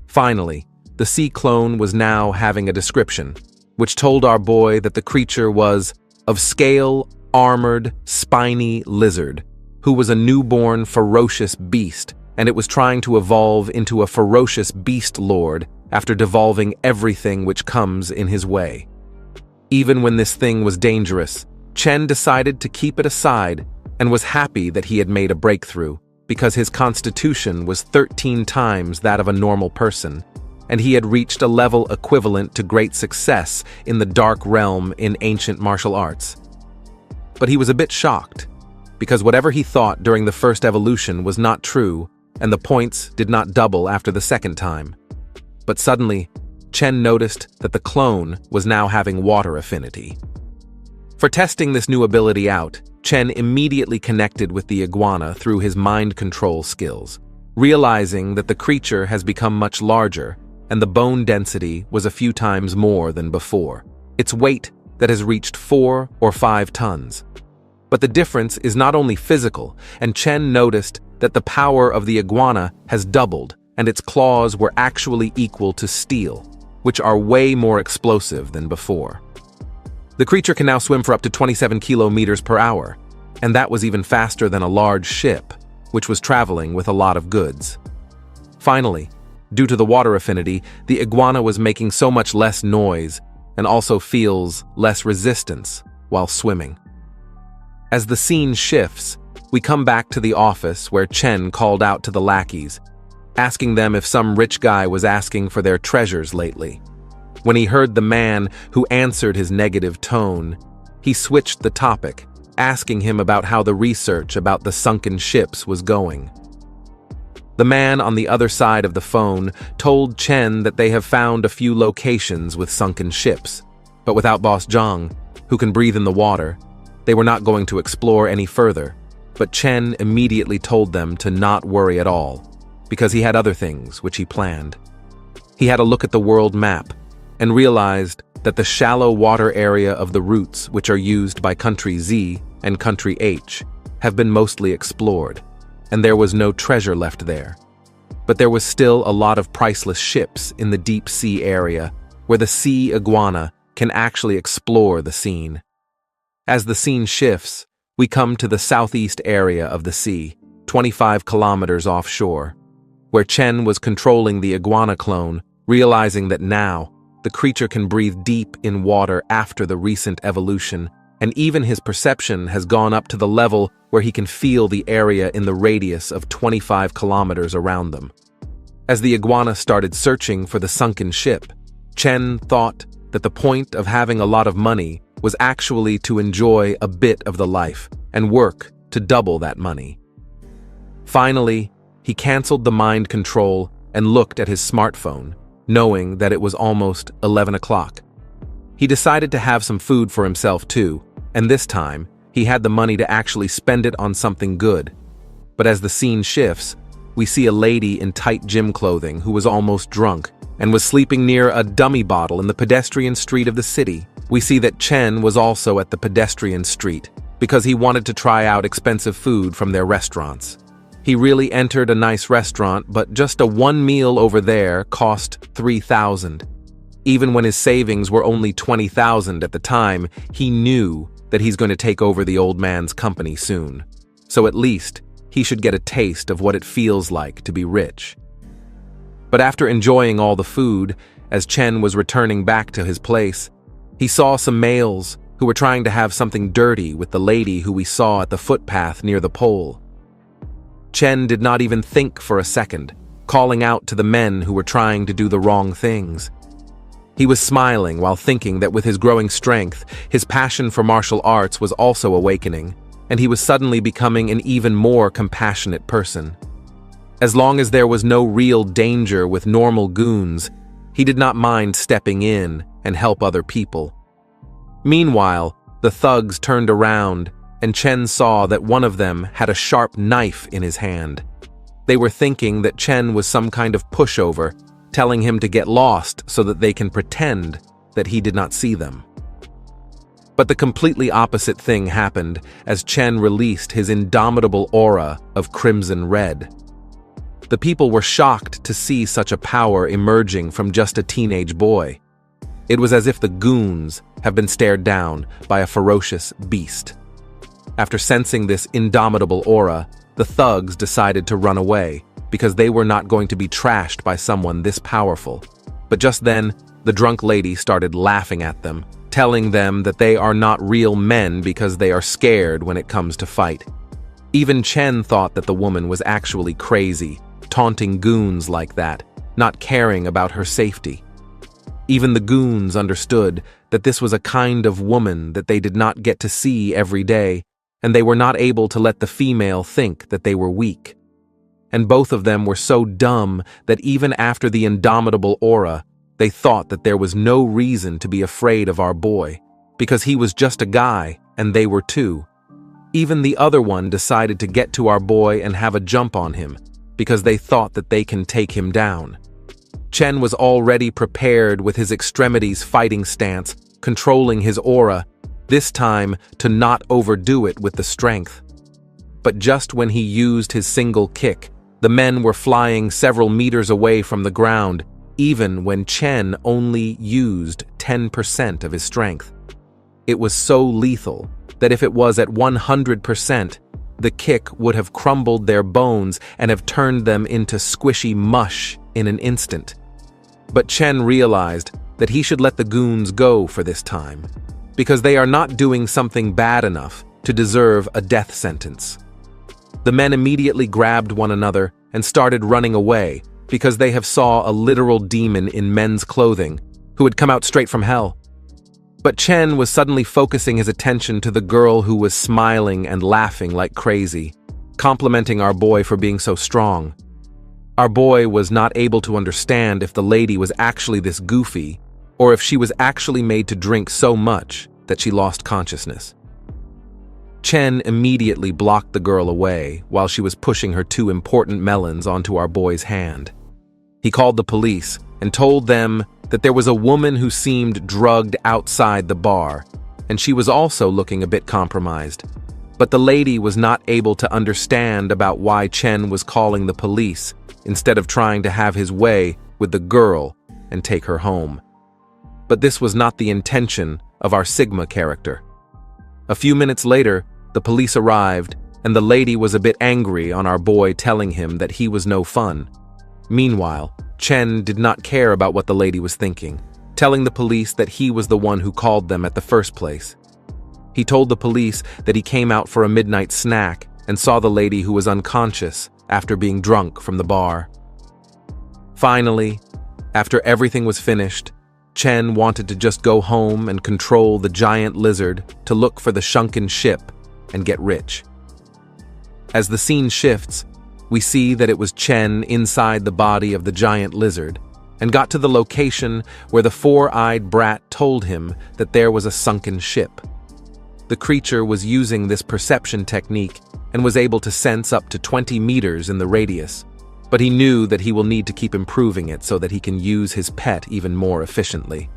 Finally, the sea clone was now having a description, which told our boy that the creature was of scale, armored, spiny lizard, who was a newborn ferocious beast, and it was trying to evolve into a ferocious beast lord after devolving everything which comes in his way. Even when this thing was dangerous, Chen decided to keep it aside and was happy that he had made a breakthrough, because his constitution was 13 times that of a normal person, and he had reached a level equivalent to great success in the dark realm in ancient martial arts. But he was a bit shocked, because whatever he thought during the first evolution was not true, and the points did not double after the second time. But suddenly, Chen noticed that the clone was now having water affinity. For testing this new ability out, Chen immediately connected with the iguana through his mind control skills, realizing that the creature has become much larger, and the bone density was a few times more than before. Its weight that has reached 4 or 5 tons. But the difference is not only physical, and Chen noticed that the power of the iguana has doubled, and its claws were actually equal to steel, which are way more explosive than before. The creature can now swim for up to 27 kilometers per hour, and that was even faster than a large ship, which was traveling with a lot of goods. Finally, due to the water affinity, the iguana was making so much less noise and also feels less resistance while swimming. As the scene shifts, we come back to the office where Chen called out to the lackeys, asking them if some rich guy was asking for their treasures lately. When he heard the man who answered his negative tone, he switched the topic, asking him about how the research about the sunken ships was going. The man on the other side of the phone told Chen that they have found a few locations with sunken ships, but without Boss Zhang, who can breathe in the water, they were not going to explore any further. But Chen immediately told them to not worry at all, because he had other things which he planned. He had a look at the world map, and realized that the shallow water area of the routes, which are used by Country Z and Country H, have been mostly explored, and there was no treasure left there. But there was still a lot of priceless ships in the deep sea area where the sea iguana can actually explore the scene. As the scene shifts, we come to the southeast area of the sea, 25 kilometers offshore, where Chen was controlling the iguana clone, realizing that now the creature can breathe deep in water after the recent evolution, and even his perception has gone up to the level where he can feel the area in the radius of 25 kilometers around them. As the iguana started searching for the sunken ship, Chen thought that the point of having a lot of money was actually to enjoy a bit of the life and work to double that money. Finally, he canceled the mind control and looked at his smartphone, knowing that it was almost 11 o'clock. He decided to have some food for himself too, and this time, he had the money to actually spend it on something good. But as the scene shifts, we see a lady in tight gym clothing who was almost drunk and was sleeping near a dummy bottle in the pedestrian street of the city. We see that Chen was also at the pedestrian street because he wanted to try out expensive food from their restaurants. He really entered a nice restaurant, but just a one meal over there cost 3,000. Even when his savings were only 20,000 at the time, he knew that he's going to take over the old man's company soon. So at least, he should get a taste of what it feels like to be rich. But after enjoying all the food, as Chen was returning back to his place, he saw some males who were trying to have something dirty with the lady who we saw at the footpath near the pole. Chen did not even think for a second, calling out to the men who were trying to do the wrong things. He was smiling while thinking that with his growing strength, his passion for martial arts was also awakening, and he was suddenly becoming an even more compassionate person. As long as there was no real danger with normal goons, he did not mind stepping in and help other people. Meanwhile, the thugs turned around, and Chen saw that one of them had a sharp knife in his hand. They were thinking that Chen was some kind of pushover, telling him to get lost so that they can pretend that he did not see them. But the completely opposite thing happened as Chen released his indomitable aura of crimson red. The people were shocked to see such a power emerging from just a teenage boy. It was as if the goons have been stared down by a ferocious beast. After sensing this indomitable aura, the thugs decided to run away because they were not going to be trashed by someone this powerful. But just then, the drunk lady started laughing at them, telling them that they are not real men because they are scared when it comes to fight. Even Chen thought that the woman was actually crazy, taunting goons like that, not caring about her safety. Even the goons understood that this was a kind of woman that they did not get to see every day, and they were not able to let the female think that they were weak. And both of them were so dumb that even after the indomitable aura, they thought that there was no reason to be afraid of our boy, because he was just a guy, and they were too. Even the other one decided to get to our boy and have a jump on him, because they thought that they can take him down. Chen was already prepared with his extremities fighting stance, controlling his aura, this time to not overdo it with the strength. But just when he used his single kick, the men were flying several meters away from the ground, even when Chen only used 10% of his strength. It was so lethal that if it was at 100%, the kick would have crumbled their bones and have turned them into squishy mush in an instant. But Chen realized that he should let the goons go for this time, because they are not doing something bad enough to deserve a death sentence. The men immediately grabbed one another and started running away because they have saw a literal demon in men's clothing who had come out straight from hell. But Chen was suddenly focusing his attention to the girl who was smiling and laughing like crazy, complimenting our boy for being so strong. Our boy was not able to understand if the lady was actually this goofy, or if she was actually made to drink so much that she lost consciousness. Chen immediately blocked the girl away while she was pushing her two important melons onto our boy's hand. He called the police and told them that there was a woman who seemed drugged outside the bar, and she was also looking a bit compromised. But the lady was not able to understand about why Chen was calling the police instead of trying to have his way with the girl and take her home. But this was not the intention of our Sigma character. A few minutes later, the police arrived, and the lady was a bit angry on our boy, telling him that he was no fun. Meanwhile, Chen did not care about what the lady was thinking, telling the police that he was the one who called them at the first place. He told the police that he came out for a midnight snack and saw the lady who was unconscious after being drunk from the bar. Finally, after everything was finished, Chen wanted to just go home and control the giant lizard to look for the sunken ship and get rich. As the scene shifts, we see that it was Chen inside the body of the giant lizard and got to the location where the four-eyed brat told him that there was a sunken ship. The creature was using this perception technique and was able to sense up to 20 meters in the radius, but he knew that he will need to keep improving it so that he can use his pet even more efficiently.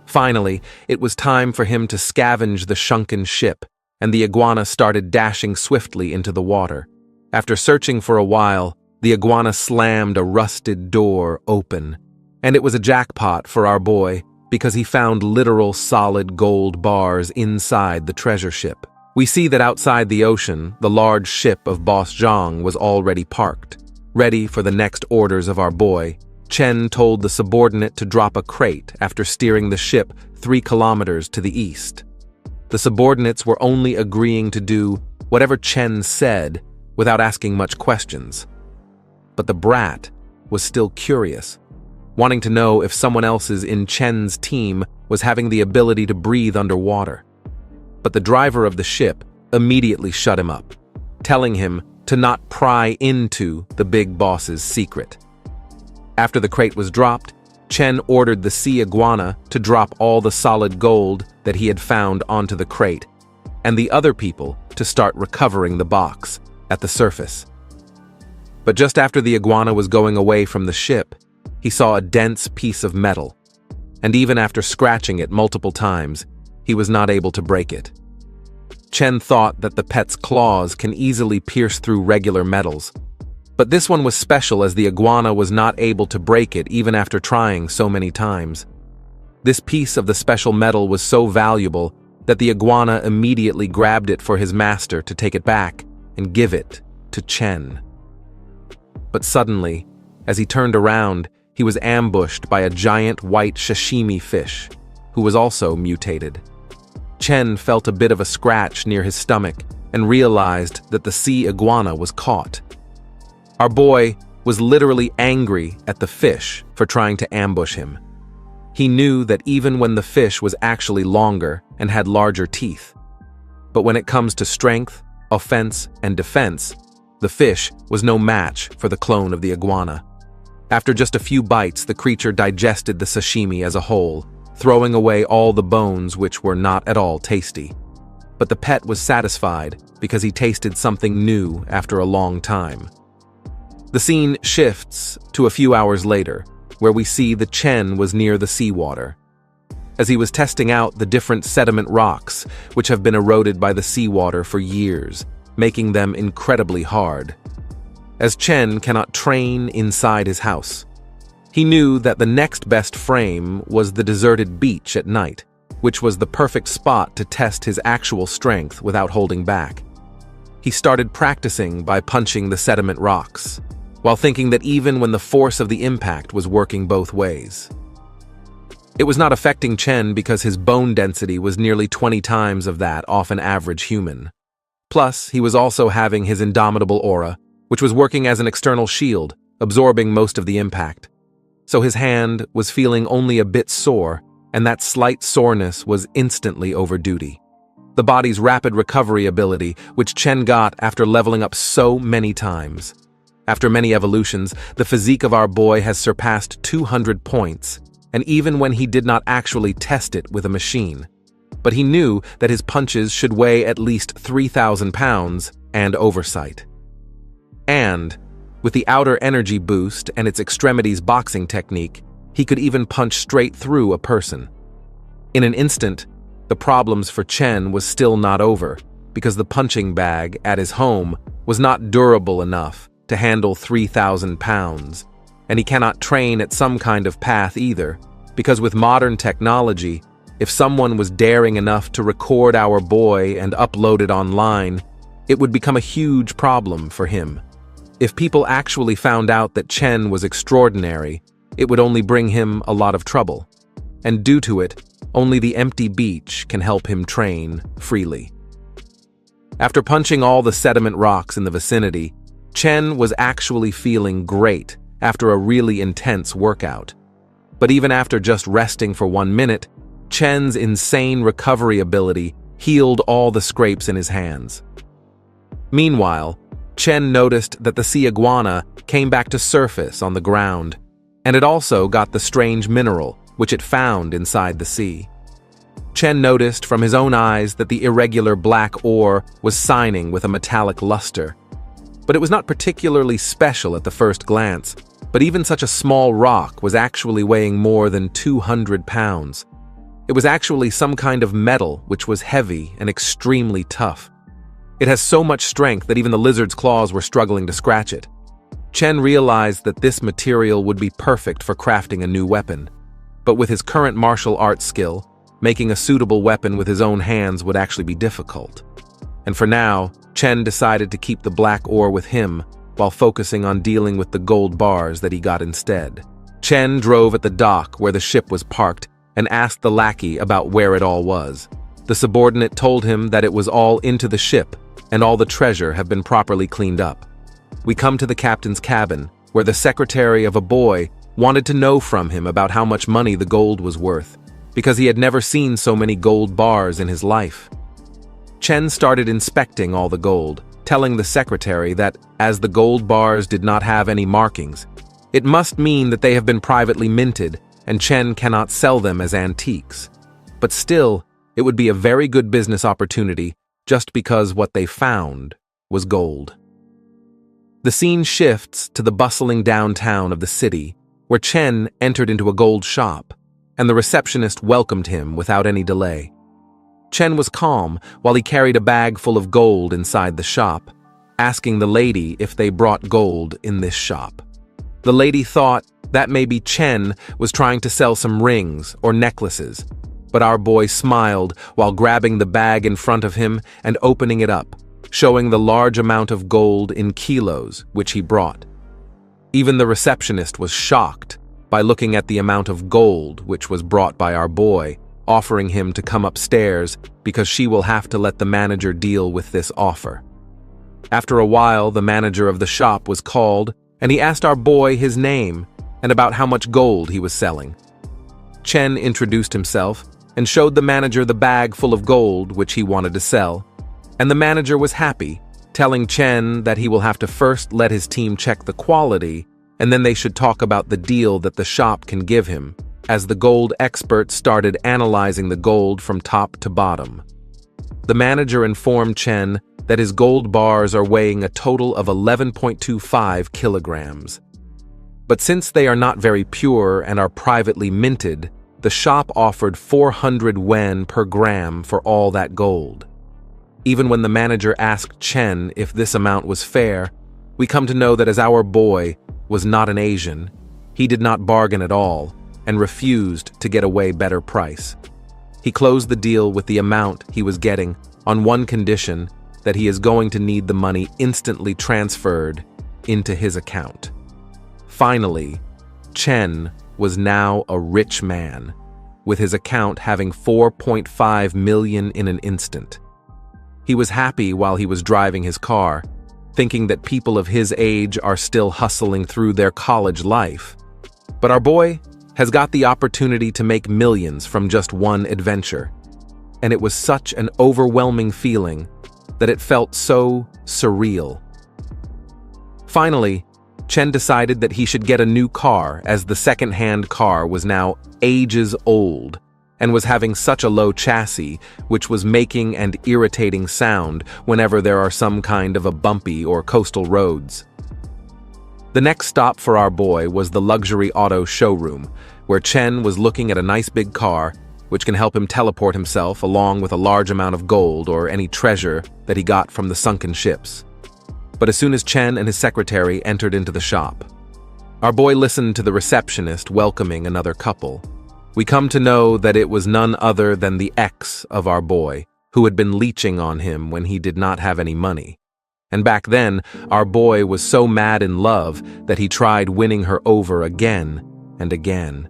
Finally, it was time for him to scavenge the sunken ship, and the iguana started dashing swiftly into the water. After searching for a while, the iguana slammed a rusted door open, and it was a jackpot for our boy because he found literal solid gold bars inside the treasure ship. We see that outside the ocean, the large ship of Boss Zhang was already parked. Ready for the next orders of our boy, Chen told the subordinate to drop a crate after steering the ship 3 kilometers to the east. The subordinates were only agreeing to do whatever Chen said without asking much questions. But the brat was still curious, wanting to know if someone else's in Chen's team was having the ability to breathe underwater. But the driver of the ship immediately shut him up, telling him to not pry into the big boss's secret. After the crate was dropped, Chen ordered the sea iguana to drop all the solid gold that he had found onto the crate, and the other people to start recovering the box at the surface. But just after the iguana was going away from the ship, he saw a dense piece of metal, and even after scratching it multiple times, he was not able to break it. Chen thought that the pet's claws can easily pierce through regular metals, but this one was special as the iguana was not able to break it even after trying so many times. This piece of the special metal was so valuable that the iguana immediately grabbed it for his master to take it back and give it to Chen. But suddenly, as he turned around, he was ambushed by a giant white sashimi fish, who was also mutated. Chen felt a bit of a scratch near his stomach and realized that the sea iguana was caught. Our boy was literally angry at the fish for trying to ambush him. He knew that even when the fish was actually longer and had larger teeth. But when it comes to strength, offense, and defense, the fish was no match for the clone of the iguana. After just a few bites, the creature digested the sashimi as a whole, throwing away all the bones which were not at all tasty. But the pet was satisfied because he tasted something new after a long time. The scene shifts to a few hours later, where we see that Chen was near the seawater. As he was testing out the different sediment rocks, which have been eroded by the seawater for years, making them incredibly hard. As Chen cannot train inside his house, he knew that the next best frame was the deserted beach at night, which was the perfect spot to test his actual strength without holding back. He started practicing by punching the sediment rocks, while thinking that even when the force of the impact was working both ways. It was not affecting Chen because his bone density was nearly 20 times of that of an average human. Plus, he was also having his indomitable aura, which was working as an external shield, absorbing most of the impact. So his hand was feeling only a bit sore, and that slight soreness was instantly over duty. The body's rapid recovery ability, which Chen got after leveling up so many times. After many evolutions, the physique of our boy has surpassed 200 points, and even when he did not actually test it with a machine. But he knew that his punches should weigh at least 3,000 pounds and oversight. And, with the outer energy boost and its extremities boxing technique, He could even punch straight through a person. In an instant, the problems for Chen was still not over, because the punching bag at his home was not durable enough to handle 3,000 pounds, and he cannot train at some kind of path either, because with modern technology, if someone was daring enough to record our boy and upload it online, it would become a huge problem for him. If people actually found out that Chen was extraordinary, it would only bring him a lot of trouble. And due to it, only the empty beach can help him train freely. After punching all the sediment rocks in the vicinity, Chen was actually feeling great after a really intense workout. But even after just resting for 1 minute, Chen's insane recovery ability healed all the scrapes in his hands. Meanwhile, Chen noticed that the sea iguana came back to surface on the ground, and it also got the strange mineral which it found inside the sea. Chen noticed from his own eyes that the irregular black ore was shining with a metallic luster. But it was not particularly special at the first glance, but even such a small rock was actually weighing more than 200 pounds. It was actually some kind of metal which was heavy and extremely tough. It has so much strength that even the lizard's claws were struggling to scratch it. Chen realized that this material would be perfect for crafting a new weapon. But with his current martial arts skill, making a suitable weapon with his own hands would actually be difficult. And for now, Chen decided to keep the black ore with him while focusing on dealing with the gold bars that he got instead. Chen drove at the dock where the ship was parked and asked the lackey about where it all was. The subordinate told him that it was all into the ship and all the treasure have been properly cleaned up. We come to the captain's cabin, where the secretary of a boy wanted to know from him about how much money the gold was worth, because he had never seen so many gold bars in his life. Chen started inspecting all the gold, telling the secretary that, as the gold bars did not have any markings, it must mean that they have been privately minted and Chen cannot sell them as antiques. But still, it would be a very good business opportunity just because what they found was gold. The scene shifts to the bustling downtown of the city, where Chen entered into a gold shop, and the receptionist welcomed him without any delay. Chen was calm while he carried a bag full of gold inside the shop, asking the lady if they brought gold in this shop. The lady thought that maybe Chen was trying to sell some rings or necklaces, but our boy smiled while grabbing the bag in front of him and opening it up, showing the large amount of gold in kilos which he brought. Even the receptionist was shocked by looking at the amount of gold which was brought by our boy, offering him to come upstairs because she will have to let the manager deal with this offer. After a while, the manager of the shop was called, and he asked our boy his name and about how much gold he was selling. Chen introduced himself and showed the manager the bag full of gold which he wanted to sell, and the manager was happy, telling Chen that he will have to first let his team check the quality, and then they should talk about the deal that the shop can give him, as the gold expert started analyzing the gold from top to bottom. The manager informed Chen that his gold bars are weighing a total of 11.25 kilograms. But since they are not very pure and are privately minted, the shop offered 400 yuan per gram for all that gold. Even when the manager asked Chen if this amount was fair, we come to know that as our boy was not an Asian, he did not bargain at all and refused to get a way better price. He closed the deal with the amount he was getting on one condition, that he is going to need the money instantly transferred into his account. Finally, Chen was now a rich man, with his account having 4.5 million in an instant. He was happy while he was driving his car, thinking that people of his age are still hustling through their college life. But our boy has got the opportunity to make millions from just one adventure, and it was such an overwhelming feeling that it felt so surreal. Finally, Chen decided that he should get a new car, as the second-hand car was now ages old and was having such a low chassis, which was making an irritating sound whenever there are some kind of a bumpy or coastal roads. The next stop for our boy was the luxury auto showroom, where Chen was looking at a nice big car, which can help him teleport himself along with a large amount of gold or any treasure that he got from the sunken ships. But as soon as Chen and his secretary entered into the shop, our boy listened to the receptionist welcoming another couple. We come to know that it was none other than the ex of our boy, who had been leeching on him when he did not have any money. And back then, our boy was so mad in love that he tried winning her over again and again.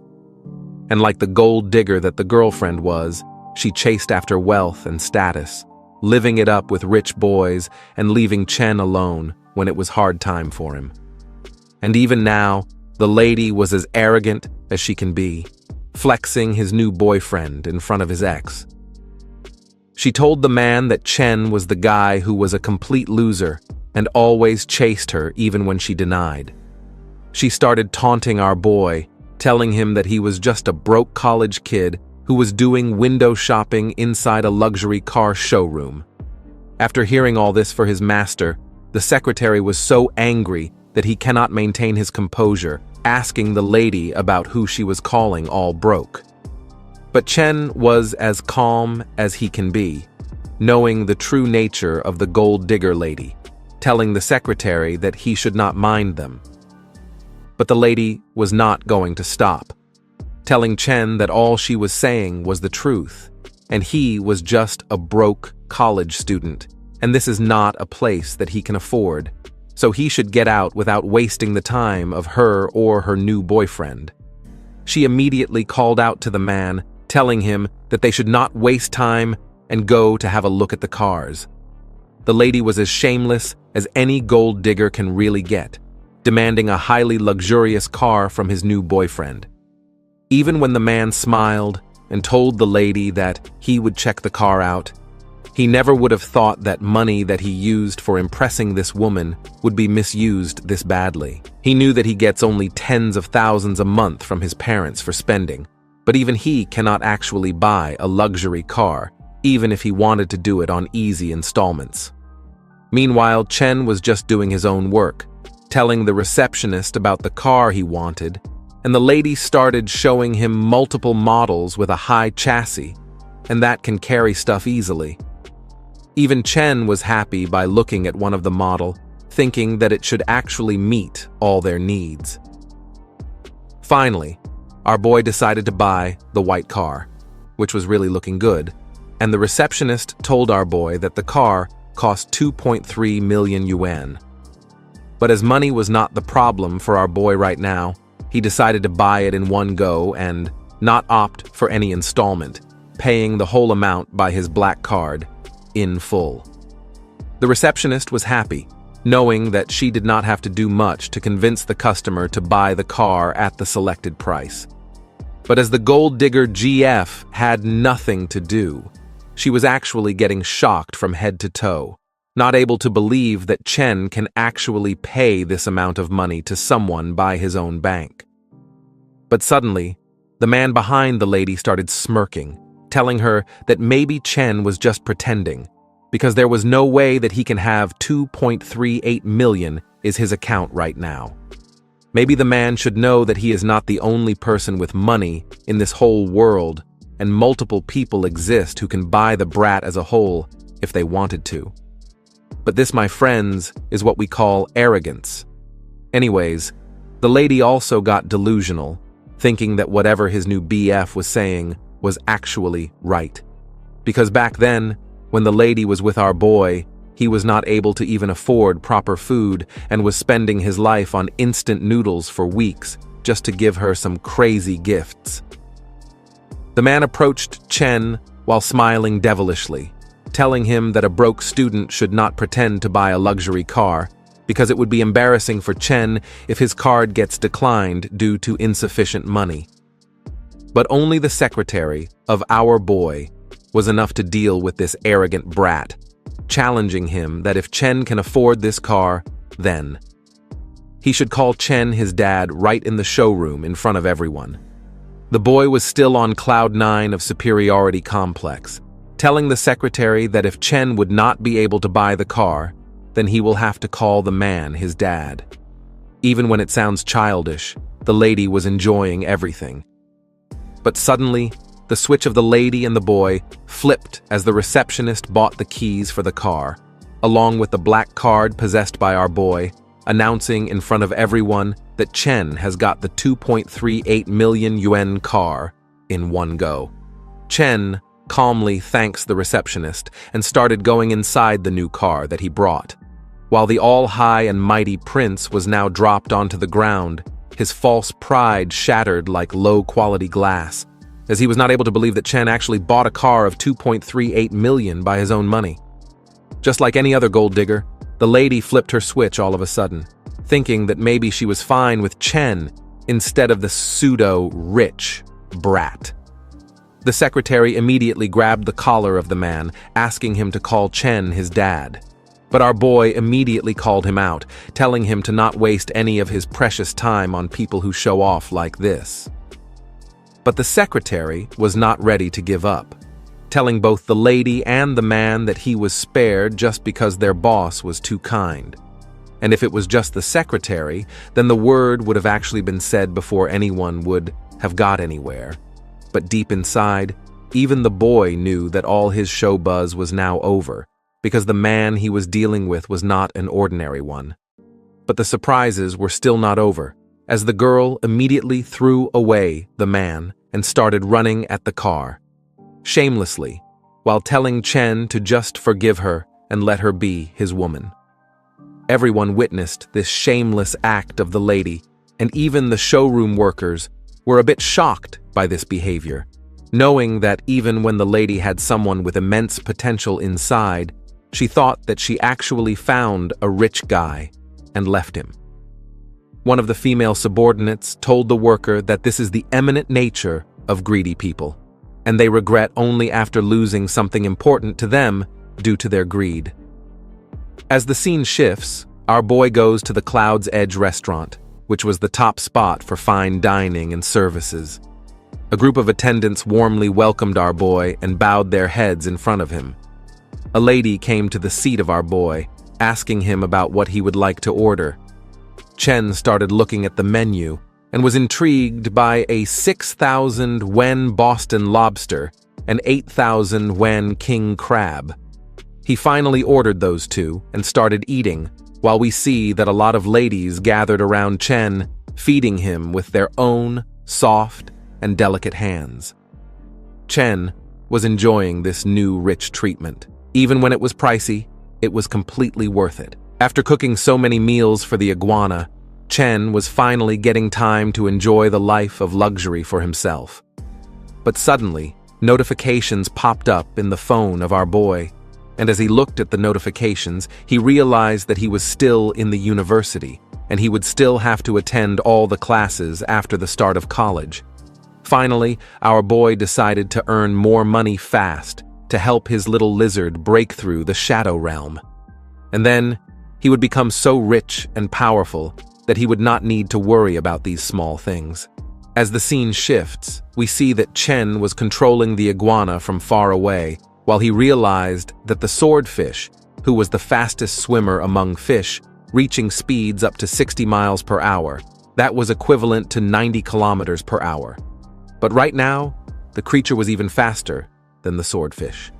And like the gold digger that the girlfriend was, she chased after wealth and status, living it up with rich boys and leaving Chen alone when it was hard time for him. And even now, the lady was as arrogant as she can be, flexing his new boyfriend in front of his ex. She told the man that Chen was the guy who was a complete loser and always chased her even when she denied. She started taunting our boy, telling him that he was just a broke college kid who was doing window shopping inside a luxury car showroom. After hearing all this for his master, the secretary was so angry that he cannot maintain his composure, asking the lady about who she was calling all broke. But Chen was as calm as he can be, knowing the true nature of the gold digger lady, telling the secretary that he should not mind them. But the lady was not going to stop, telling Chen that all she was saying was the truth, and he was just a broke college student, and this is not a place that he can afford, so he should get out without wasting the time of her or her new boyfriend. She immediately called out to the man, telling him that they should not waste time and go to have a look at the cars. The lady was as shameless as any gold digger can really get, demanding a highly luxurious car from his new boyfriend. Even when the man smiled and told the lady that he would check the car out, he never would have thought that money that he used for impressing this woman would be misused this badly. He knew that he gets only tens of thousands a month from his parents for spending, but even he cannot actually buy a luxury car, even if he wanted to do it on easy installments. Meanwhile, Chen was just doing his own work, telling the receptionist about the car he wanted, and the lady started showing him multiple models with a high chassis, and that can carry stuff easily. Even Chen was happy by looking at one of the model, thinking that it should actually meet all their needs. Finally, our boy decided to buy the white car, which was really looking good, and the receptionist told our boy that the car cost 2.3 million yuan. But as money was not the problem for our boy right now, he decided to buy it in one go and not opt for any installment, paying the whole amount by his black card, in full. The receptionist was happy, knowing that she did not have to do much to convince the customer to buy the car at the selected price. But as the gold digger GF had nothing to do, she was actually getting shocked from head to toe, not able to believe that Chen can actually pay this amount of money to someone by his own bank. But suddenly, the man behind the lady started smirking, telling her that maybe Chen was just pretending, because there was no way that he can have 2.38 million is his account right now. Maybe the man should know that he is not the only person with money in this whole world, and multiple people exist who can buy the brat as a whole if they wanted to. But this, my friends, is what we call arrogance. Anyways, the lady also got delusional, thinking that whatever his new BF was saying was actually right. Because back then, when the lady was with our boy, he was not able to even afford proper food and was spending his life on instant noodles for weeks just to give her some crazy gifts. The man approached Chen while smiling devilishly, telling him that a broke student should not pretend to buy a luxury car because it would be embarrassing for Chen if his card gets declined due to insufficient money. But only the secretary of our boy was enough to deal with this arrogant brat, challenging him that if Chen can afford this car, then he should call Chen his dad right in the showroom in front of everyone. The boy was still on cloud 9 of superiority complex, telling the secretary that if Chen would not be able to buy the car, then he will have to call the man his dad. Even when it sounds childish, the lady was enjoying everything, But suddenly, the switch of the lady and the boy flipped as the receptionist bought the keys for the car, along with the black card possessed by our boy, announcing in front of everyone that Chen has got the 2.38 million yuan car in one go. Chen calmly thanks the receptionist and started going inside the new car that he brought. While the all-high and mighty prince was now dropped onto the ground, his false pride shattered like low-quality glass, as he was not able to believe that Chen actually bought a car of 2.38 million by his own money. Just like any other gold digger, the lady flipped her switch all of a sudden, thinking that maybe she was fine with Chen instead of the pseudo-rich brat. The secretary immediately grabbed the collar of the man, asking him to call Chen his dad. But our boy immediately called him out, telling him to not waste any of his precious time on people who show off like this. But the secretary was not ready to give up, telling both the lady and the man that he was spared just because their boss was too kind. And if it was just the secretary, then the word would have actually been said before anyone would have got anywhere. But deep inside, even the boy knew that all his show buzz was now over, because the man he was dealing with was not an ordinary one. But the surprises were still not over, as the girl immediately threw away the man and started running at the car, shamelessly, while telling Chen to just forgive her and let her be his woman. Everyone witnessed this shameless act of the lady, and even the showroom workers were a bit shocked by this behavior, knowing that even when the lady had someone with immense potential inside, she thought that she actually found a rich guy and left him. One of the female subordinates told the worker that this is the eminent nature of greedy people, and they regret only after losing something important to them due to their greed. As the scene shifts, our boy goes to the Cloud's Edge restaurant, which was the top spot for fine dining and services. A group of attendants warmly welcomed our boy and bowed their heads in front of him. A lady came to the seat of our boy, asking him about what he would like to order. Chen started looking at the menu and was intrigued by a 6,000 wen Boston lobster and 8,000 wen king crab. He finally ordered those two and started eating, while we see that a lot of ladies gathered around Chen, feeding him with their own soft and delicate hands. Chen was enjoying this new rich treatment. Even when it was pricey, it was completely worth it. After cooking so many meals for the iguana, Chen was finally getting time to enjoy the life of luxury for himself. But suddenly, notifications popped up in the phone of our boy, and as he looked at the notifications, he realized that he was still in the university, and he would still have to attend all the classes after the start of college. Finally, our boy decided to earn more money fast to help his little lizard break through the shadow realm. And then, he would become so rich and powerful that he would not need to worry about these small things. As the scene shifts, we see that Chen was controlling the iguana from far away, while he realized that the swordfish, who was the fastest swimmer among fish, reaching speeds up to 60 miles per hour, that was equivalent to 90 kilometers per hour. But right now, the creature was even faster than the swordfish.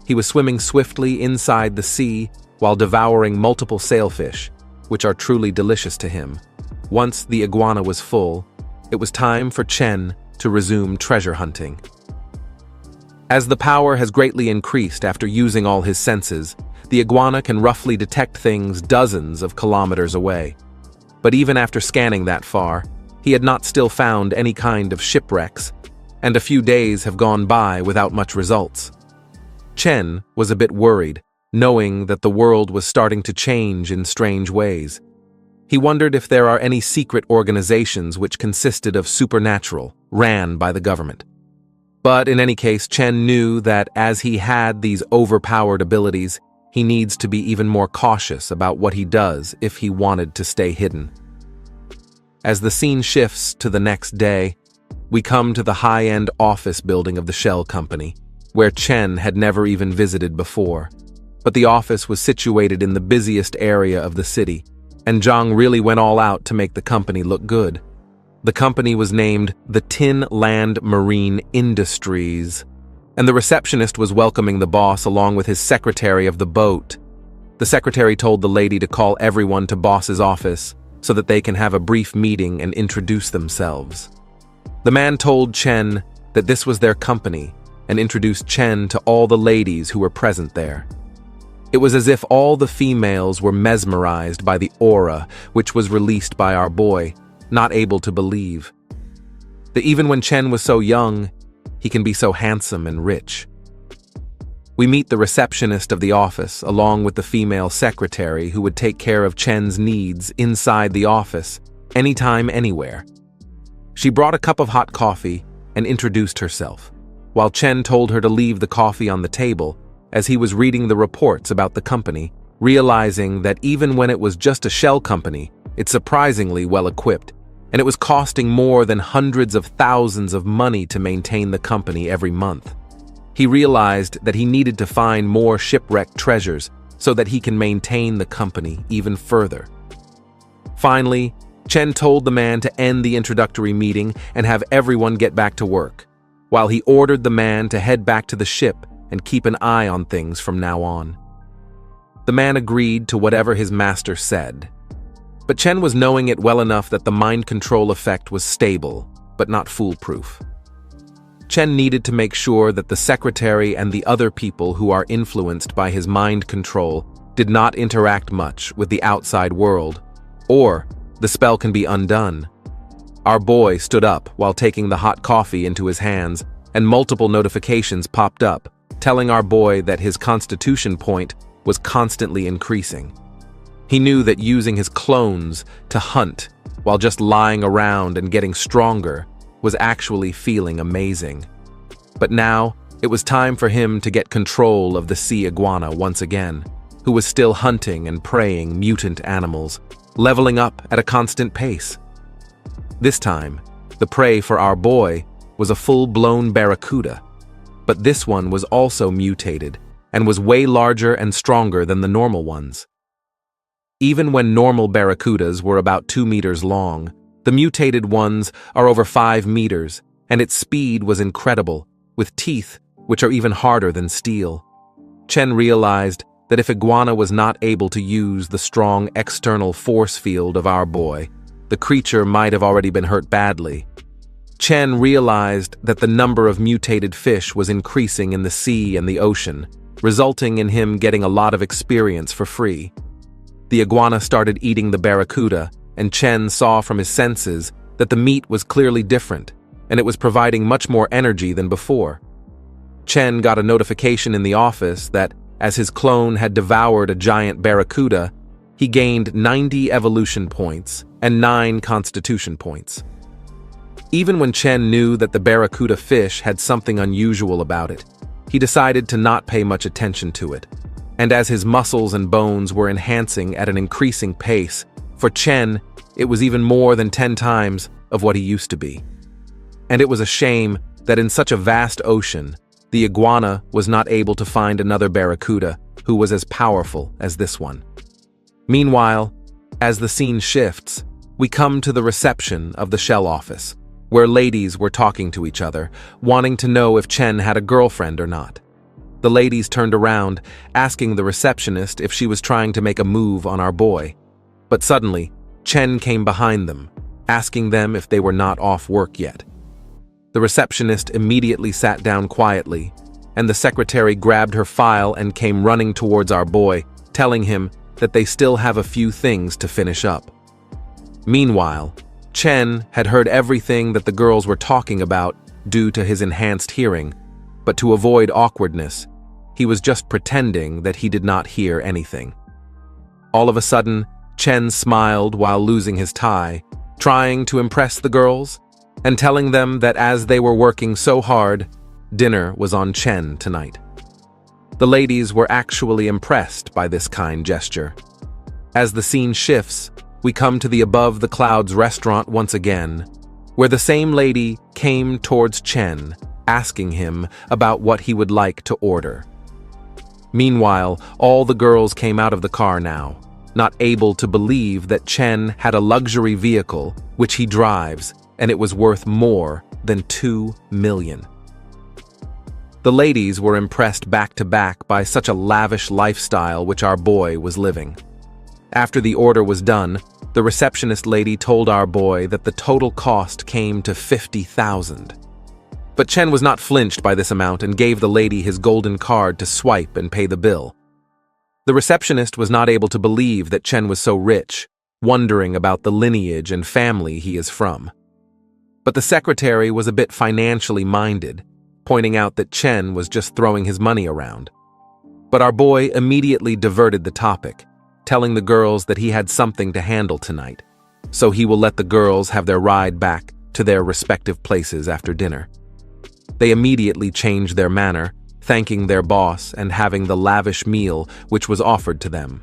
He was swimming swiftly inside the sea while devouring multiple sailfish, which are truly delicious to him. Once the iguana was full, it was time for Chen to resume treasure hunting. As the power has greatly increased after using all his senses, the iguana can roughly detect things dozens of kilometers away. But even after scanning that far, he had not still found any kind of shipwrecks, and a few days have gone by without much results. Chen was a bit worried, knowing that the world was starting to change in strange ways. He wondered if there are any secret organizations which consisted of supernatural, ran by the government. But in any case, Chen knew that as he had these overpowered abilities, he needs to be even more cautious about what he does if he wanted to stay hidden. As the scene shifts to the next day, we come to the high-end office building of the shell company, where Chen had never even visited before. But the office was situated in the busiest area of the city, and Zhang really went all out to make the company look good. The company was named the Tin Land Marine Industries, and the receptionist was welcoming the boss along with his secretary of the boat. The secretary told the lady to call everyone to boss's office so that they can have a brief meeting and introduce themselves. The man told Chen that this was their company and introduced Chen to all the ladies who were present there. It was as if all the females were mesmerized by the aura which was released by our boy, not able to believe that even when Chen was so young, he can be so handsome and rich. We meet the receptionist of the office along with the female secretary who would take care of Chen's needs inside the office, anytime, anywhere. She brought a cup of hot coffee and introduced herself, while Chen told her to leave the coffee on the table as he was reading the reports about the company, realizing that even when it was just a shell company, it's surprisingly well equipped, and it was costing more than hundreds of thousands of money to maintain the company every month. He realized that he needed to find more shipwrecked treasures so that he can maintain the company even further. Finally, Chen told the man to end the introductory meeting and have everyone get back to work, while he ordered the man to head back to the ship and keep an eye on things from now on. The man agreed to whatever his master said, but Chen was knowing it well enough that the mind control effect was stable, but not foolproof. Chen needed to make sure that the secretary and the other people who are influenced by his mind control did not interact much with the outside world, or the spell can be undone. Our boy stood up while taking the hot coffee into his hands, and multiple notifications popped up, telling our boy that his constitution point was constantly increasing. He knew that using his clones to hunt while just lying around and getting stronger was actually feeling amazing. But now, it was time for him to get control of the sea iguana once again, who was still hunting and preying mutant animals, leveling up at a constant pace. This time, the prey for our boy was a full-blown barracuda, but this one was also mutated and was way larger and stronger than the normal ones. Even when normal barracudas were about 2 meters long, the mutated ones are over 5 meters, and its speed was incredible, with teeth which are even harder than steel. Chen realized that if Iguana was not able to use the strong external force field of our boy, the creature might have already been hurt badly. Chen realized that the number of mutated fish was increasing in the sea and the ocean, resulting in him getting a lot of experience for free. The iguana started eating the barracuda, and Chen saw from his senses that the meat was clearly different, and it was providing much more energy than before. Chen got a notification in the office that, as his clone had devoured a giant barracuda, he gained 90 evolution points and 9 constitution points. Even when Chen knew that the barracuda fish had something unusual about it, he decided to not pay much attention to it. And as his muscles and bones were enhancing at an increasing pace, for Chen, it was even more than 10 times of what he used to be. And it was a shame that in such a vast ocean, the iguana was not able to find another barracuda who was as powerful as this one. Meanwhile, as the scene shifts, we come to the reception of the shell office, where ladies were talking to each other, wanting to know if Chen had a girlfriend or not. The ladies turned around, asking the receptionist if she was trying to make a move on our boy. But suddenly, Chen came behind them, asking them if they were not off work yet. The receptionist immediately sat down quietly, and the secretary grabbed her file and came running towards our boy, telling him that they still have a few things to finish up. Meanwhile, Chen had heard everything that the girls were talking about due to his enhanced hearing, but to avoid awkwardness, he was just pretending that he did not hear anything. All of a sudden, Chen smiled while losing his tie, trying to impress the girls, and telling them that as they were working so hard, dinner was on Chen tonight. The ladies were actually impressed by this kind gesture. As the scene shifts, we come to the Above the Clouds restaurant once again, where the same lady came towards Chen, asking him about what he would like to order. Meanwhile, all the girls came out of the car now, not able to believe that Chen had a luxury vehicle which he drives, and it was worth more than 2 million. The ladies were impressed back to back by such a lavish lifestyle which our boy was living. After the order was done, the receptionist lady told our boy that the total cost came to 50,000. But Chen was not flinched by this amount and gave the lady his golden card to swipe and pay the bill. The receptionist was not able to believe that Chen was so rich, wondering about the lineage and family he is from. But the secretary was a bit financially minded, pointing out that Chen was just throwing his money around. But our boy immediately diverted the topic, telling the girls that he had something to handle tonight, so he will let the girls have their ride back to their respective places after dinner. They immediately changed their manner, thanking their boss and having the lavish meal which was offered to them.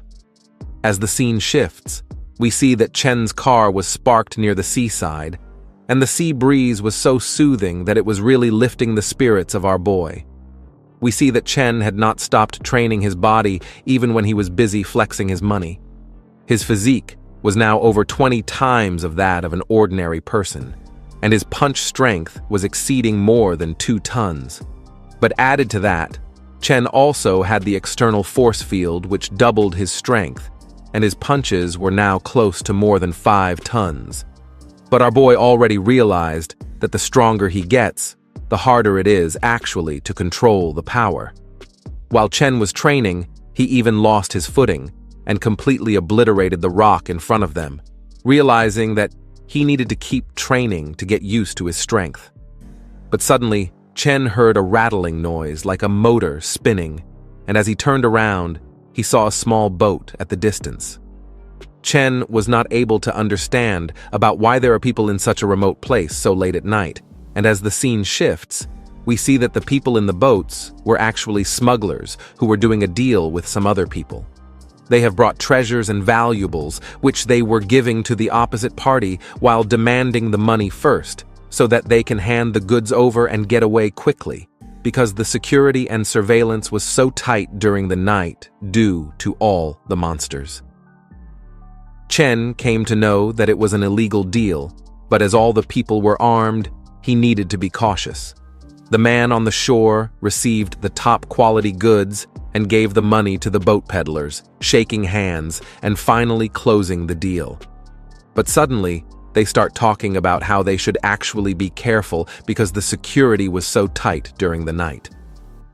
As the scene shifts, we see that Chen's car was parked near the seaside, and the sea breeze was so soothing that it was really lifting the spirits of our boy. We see that Chen had not stopped training his body even when he was busy flexing his money. His physique was now over 20 times of that of an ordinary person, and his punch strength was exceeding more than 2 tons. But added to that, Chen also had the external force field which doubled his strength, and his punches were now close to more than 5 tons. But our boy already realized that the stronger he gets, the harder it is actually to control the power. While Chen was training, he even lost his footing and completely obliterated the rock in front of them, realizing that he needed to keep training to get used to his strength. But suddenly, Chen heard a rattling noise like a motor spinning, and as he turned around, he saw a small boat at the distance. Chen was not able to understand about why there are people in such a remote place so late at night, and as the scene shifts, we see that the people in the boats were actually smugglers who were doing a deal with some other people. They have brought treasures and valuables which they were giving to the opposite party while demanding the money first, so that they can hand the goods over and get away quickly, because the security and surveillance was so tight during the night due to all the monsters. Chen came to know that it was an illegal deal, but as all the people were armed, he needed to be cautious. The man on the shore received the top-quality goods and gave the money to the boat peddlers, shaking hands and finally closing the deal. But suddenly, they start talking about how they should actually be careful because the security was so tight during the night.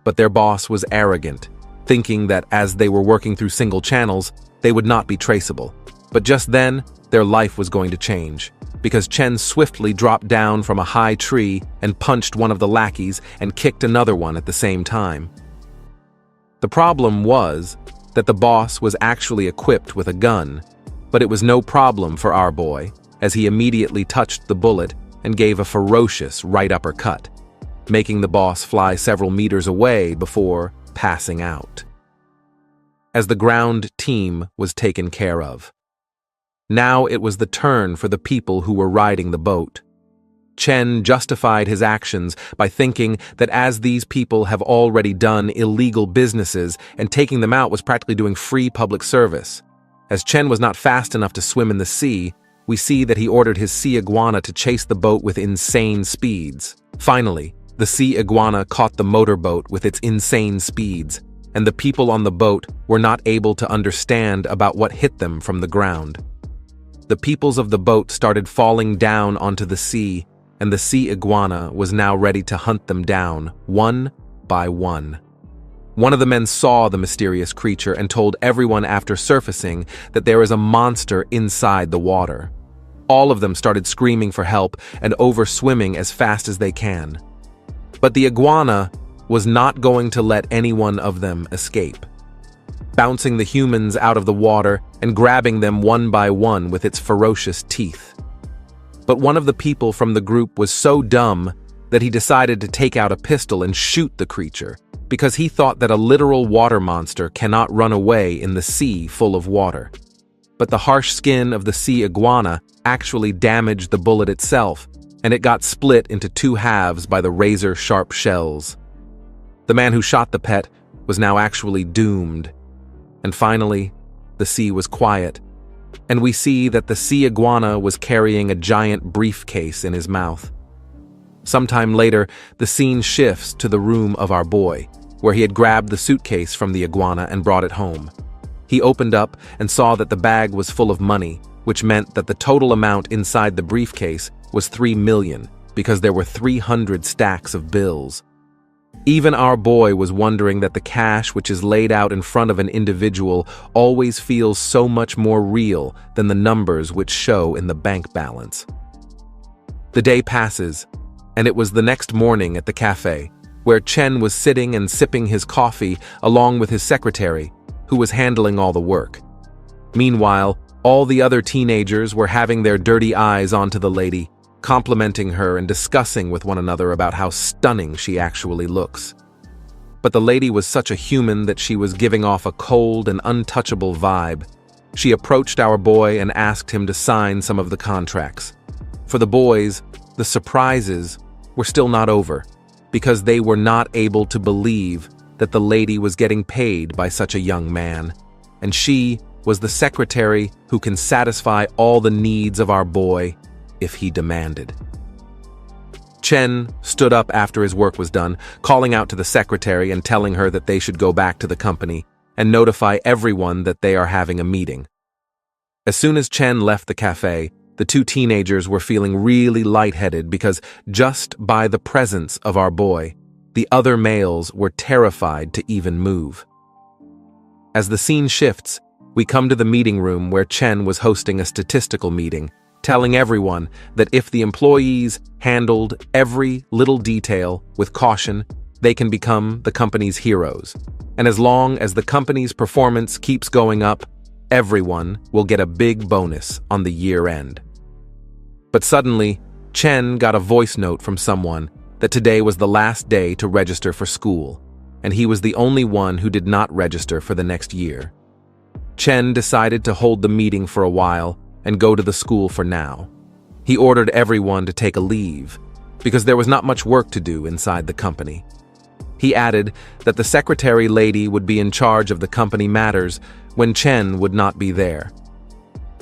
But their boss was arrogant, thinking that as they were working through single channels, they would not be traceable. But just then, their life was going to change, because Chen swiftly dropped down from a high tree and punched one of the lackeys and kicked another one at the same time. The problem was that the boss was actually equipped with a gun, but it was no problem for our boy, as he immediately touched the bullet and gave a ferocious right uppercut, making the boss fly several meters away before passing out. As the ground team was taken care of, now it was the turn for the people who were riding the boat. Chen justified his actions by thinking that as these people have already done illegal businesses and taking them out was practically doing free public service. As Chen was not fast enough to swim in the sea, we see that he ordered his sea iguana to chase the boat with insane speeds. Finally, the sea iguana caught the motorboat with its insane speeds, and the people on the boat were not able to understand about what hit them from the ground. The peoples of the boat started falling down onto the sea, and the sea iguana was now ready to hunt them down, one by one. One of the men saw the mysterious creature and told everyone after surfacing that there is a monster inside the water. All of them started screaming for help and over-swimming as fast as they can. But the iguana was not going to let any one of them escape, bouncing the humans out of the water and grabbing them one by one with its ferocious teeth. But one of the people from the group was so dumb that he decided to take out a pistol and shoot the creature, because he thought that a literal water monster cannot run away in the sea full of water. But the harsh skin of the sea iguana actually damaged the bullet itself, and it got split into 2 halves by the razor-sharp shells. The man who shot the pet was now actually doomed. And finally, the sea was quiet, and we see that the sea iguana was carrying a giant briefcase in his mouth. Sometime later, the scene shifts to the room of our boy, where he had grabbed the suitcase from the iguana and brought it home. He opened up and saw that the bag was full of money, which meant that the total amount inside the briefcase was 3 million, because there were 300 stacks of bills. Even our boy was wondering that the cash which is laid out in front of an individual always feels so much more real than the numbers which show in the bank balance. The day passes, and it was the next morning at the cafe, where Chen was sitting and sipping his coffee along with his secretary, who was handling all the work. Meanwhile, all the other teenagers were having their dirty eyes onto the lady, complimenting her and discussing with one another about how stunning she actually looks. But the lady was such a human that she was giving off a cold and untouchable vibe. She approached our boy and asked him to sign some of the contracts. For the boys, the surprises were still not over, because they were not able to believe that the lady was getting paid by such a young man, and she was the secretary who can satisfy all the needs of our boy if he demanded. Chen stood up after his work was done, calling out to the secretary and telling her that they should go back to the company and notify everyone that they are having a meeting. As soon as Chen left the cafe, the two teenagers were feeling really lightheaded because just by the presence of our boy, the other males were terrified to even move. As the scene shifts, we come to the meeting room where Chen was hosting a statistical meeting, telling everyone that if the employees handled every little detail with caution, they can become the company's heroes. And as long as the company's performance keeps going up, everyone will get a big bonus on the year end. But suddenly, Chen got a voice note from someone that today was the last day to register for school, and he was the only one who did not register for the next year. Chen decided to hold the meeting for a while and go to the school for now. He ordered everyone to take a leave, because there was not much work to do inside the company. He added that the secretary lady would be in charge of the company matters when Chen would not be there.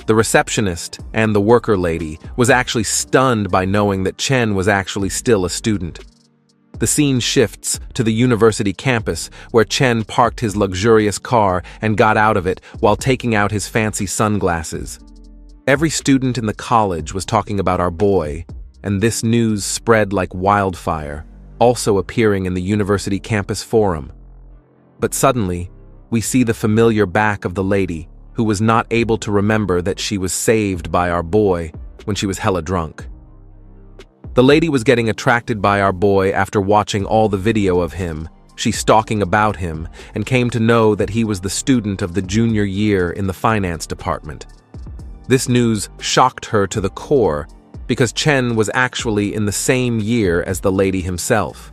The receptionist and the worker lady was actually stunned by knowing that Chen was actually still a student. The scene shifts to the university campus where Chen parked his luxurious car and got out of it while taking out his fancy sunglasses. Every student in the college was talking about our boy, and this news spread like wildfire, also appearing in the university campus forum. But suddenly, we see the familiar back of the lady who was not able to remember that she was saved by our boy when she was hella drunk. The lady was getting attracted by our boy after watching all the video of him. She stalking about him and came to know that he was the student of the junior year in the finance department. This news shocked her to the core because Chen was actually in the same year as the lady himself.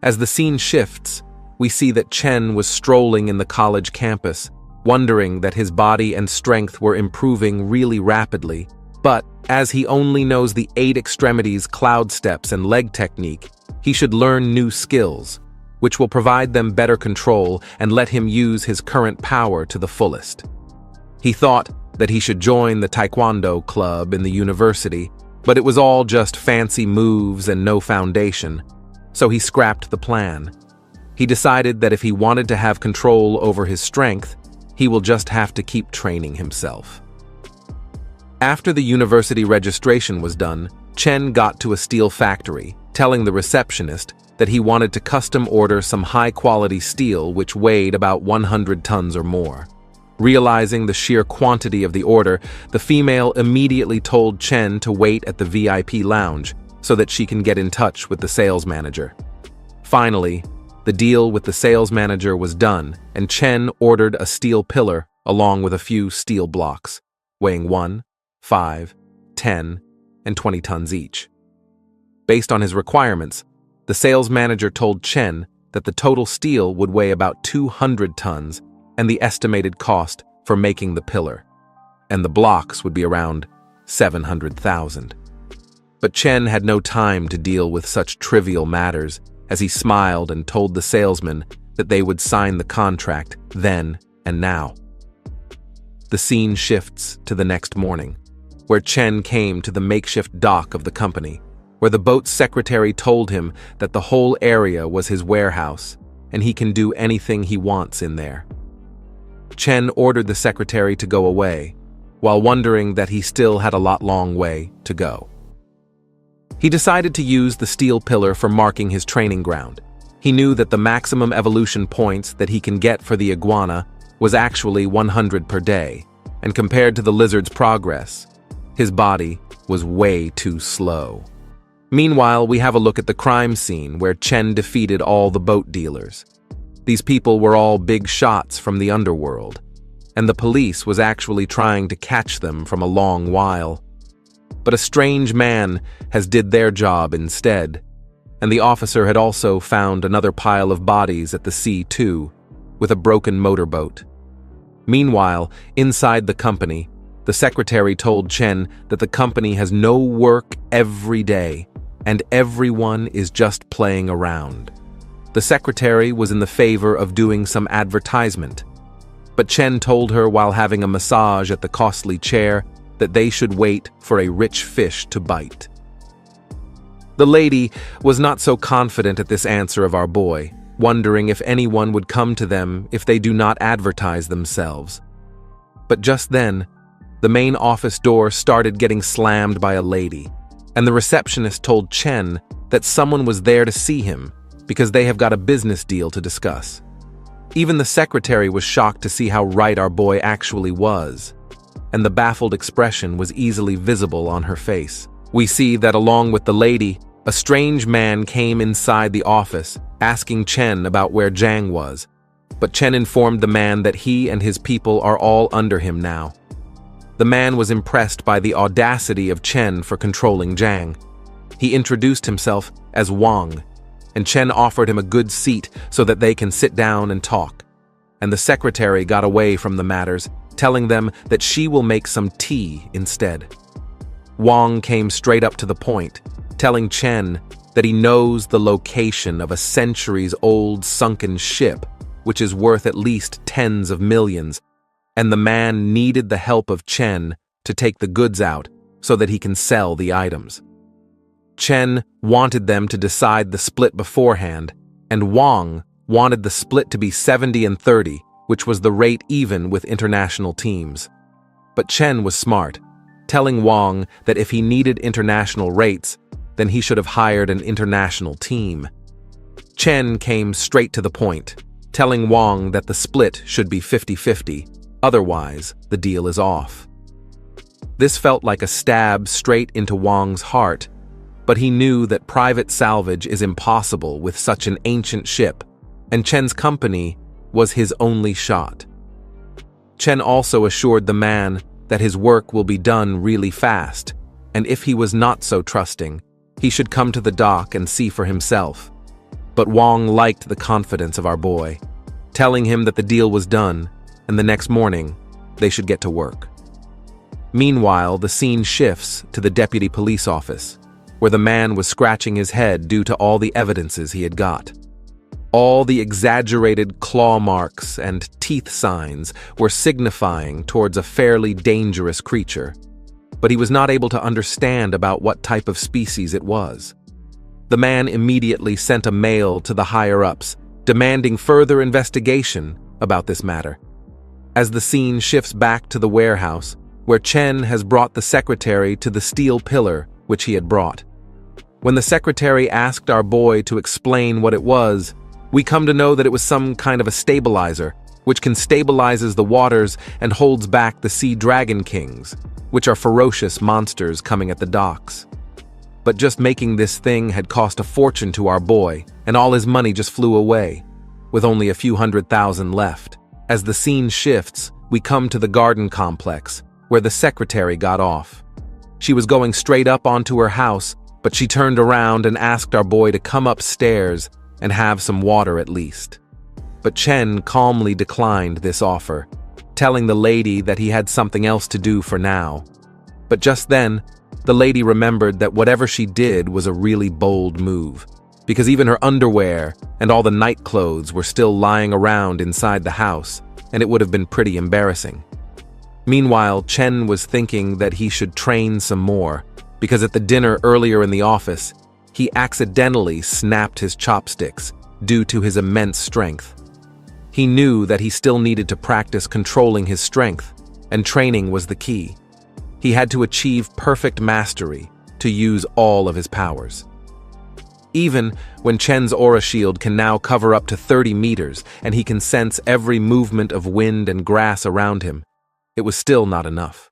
As the scene shifts, we see that Chen was strolling in the college campus, wondering that his body and strength were improving really rapidly, but as he only knows the 8 extremities cloud steps and leg technique, he should learn new skills, which will provide them better control and let him use his current power to the fullest. He thought that he should join the Taekwondo club in the university, but it was all just fancy moves and no foundation, so he scrapped the plan. He decided that if he wanted to have control over his strength, he will just have to keep training himself. After the university registration was done, Chen got to a steel factory, telling the receptionist that he wanted to custom order some high-quality steel which weighed about 100 tons or more. Realizing the sheer quantity of the order, the female immediately told Chen to wait at the VIP lounge so that she can get in touch with the sales manager. Finally, the deal with the sales manager was done, and Chen ordered a steel pillar along with a few steel blocks, weighing 1, 5, 10, and 20 tons each. Based on his requirements, the sales manager told Chen that the total steel would weigh about 200 tons and the estimated cost for making the pillar, and the blocks would be around 700,000. But Chen had no time to deal with such trivial matters, as he smiled and told the salesman that they would sign the contract then and now. the scene shifts to the next morning, where Chen came to the makeshift dock of the company, where the boat's secretary told him that the whole area was his warehouse, and he can do anything he wants in there. Chen ordered the secretary to go away, while wondering that he still had a long way to go. He decided to use the steel pillar for marking his training ground. He knew that the maximum evolution points that he can get for the iguana was actually 100 per day, and compared to the lizard's progress, his body was way too slow. Meanwhile, we have a look at the crime scene where Chen defeated all the boat dealers. These people were all big shots from the underworld, and the police was actually trying to catch them from a long while. But a strange man has did their job instead, and the officer had also found another pile of bodies at the sea too, with a broken motorboat. Meanwhile, inside the company, the secretary told Chen that the company has no work every day, and everyone is just playing around. The secretary was in the favor of doing some advertisement, but Chen told her while having a massage at the costly chair that they should wait for a rich fish to bite. The lady was not so confident at this answer of our boy, wondering if anyone would come to them if they do not advertise themselves. But just then, the main office door started getting slammed by a lady, and the receptionist told Chen that someone was there to see him because they have got a business deal to discuss. Even the secretary was shocked to see how right our boy actually was, and the baffled expression was easily visible on her face. We see that along with the lady, a strange man came inside the office asking Chen about where Zhang was, but Chen informed the man that he and his people are all under him now. The man was impressed by the audacity of Chen for controlling Zhang. He introduced himself as Wang, and Chen offered him a good seat so that they can sit down and talk. And the secretary got away from the matters, telling them that she will make some tea instead. Wang came straight up to the point, telling Chen that he knows the location of a centuries-old sunken ship, which is worth at least tens of millions, and the man needed the help of Chen to take the goods out so that he can sell the items. Chen wanted them to decide the split beforehand, and Wang wanted the split to be 70 and 30, which was the rate even with international teams. But Chen was smart, telling Wang that if he needed international rates, then he should have hired an international team. Chen came straight to the point, telling Wang that the split should be 50-50, otherwise the deal is off. This felt like a stab straight into Wang's heart, but he knew that private salvage is impossible with such an ancient ship, and Chen's company was his only shot. Chen also assured the man that his work will be done really fast, and if he was not so trusting, he should come to the dock and see for himself. But Wang liked the confidence of our boy, telling him that the deal was done, and the next morning, they should get to work. Meanwhile, the scene shifts to the deputy police office, where the man was scratching his head due to all the evidences he had got. All the exaggerated claw marks and teeth signs were signifying towards a fairly dangerous creature, but he was not able to understand about what type of species it was. The man immediately sent a mail to the higher-ups, demanding further investigation about this matter. As the scene shifts back to the warehouse, where Chen has brought the secretary to the steel pillar which he had brought. When the secretary asked our boy to explain what it was, we come to know that it was some kind of a stabilizer, which can stabilizes the waters and holds back the sea dragon kings, which are ferocious monsters coming at the docks. But just making this thing had cost a fortune to our boy, and all his money just flew away, with only a few $100,000 left. As the scene shifts, we come to the garden complex, where the secretary got off. She was going straight up onto her house, but she turned around and asked our boy to come upstairs and have some water at least. But Chen calmly declined this offer, telling the lady that he had something else to do for now. But just then, the lady remembered that whatever she did was a really bold move, because even her underwear and all the night clothes were still lying around inside the house, and it would have been pretty embarrassing. Meanwhile, Chen was thinking that he should train some more, because at the dinner earlier in the office, he accidentally snapped his chopsticks due to his immense strength. He knew that he still needed to practice controlling his strength, and training was the key. He had to achieve perfect mastery to use all of his powers. Even when Chen's aura shield can now cover up to 30 meters and he can sense every movement of wind and grass around him, it was still not enough.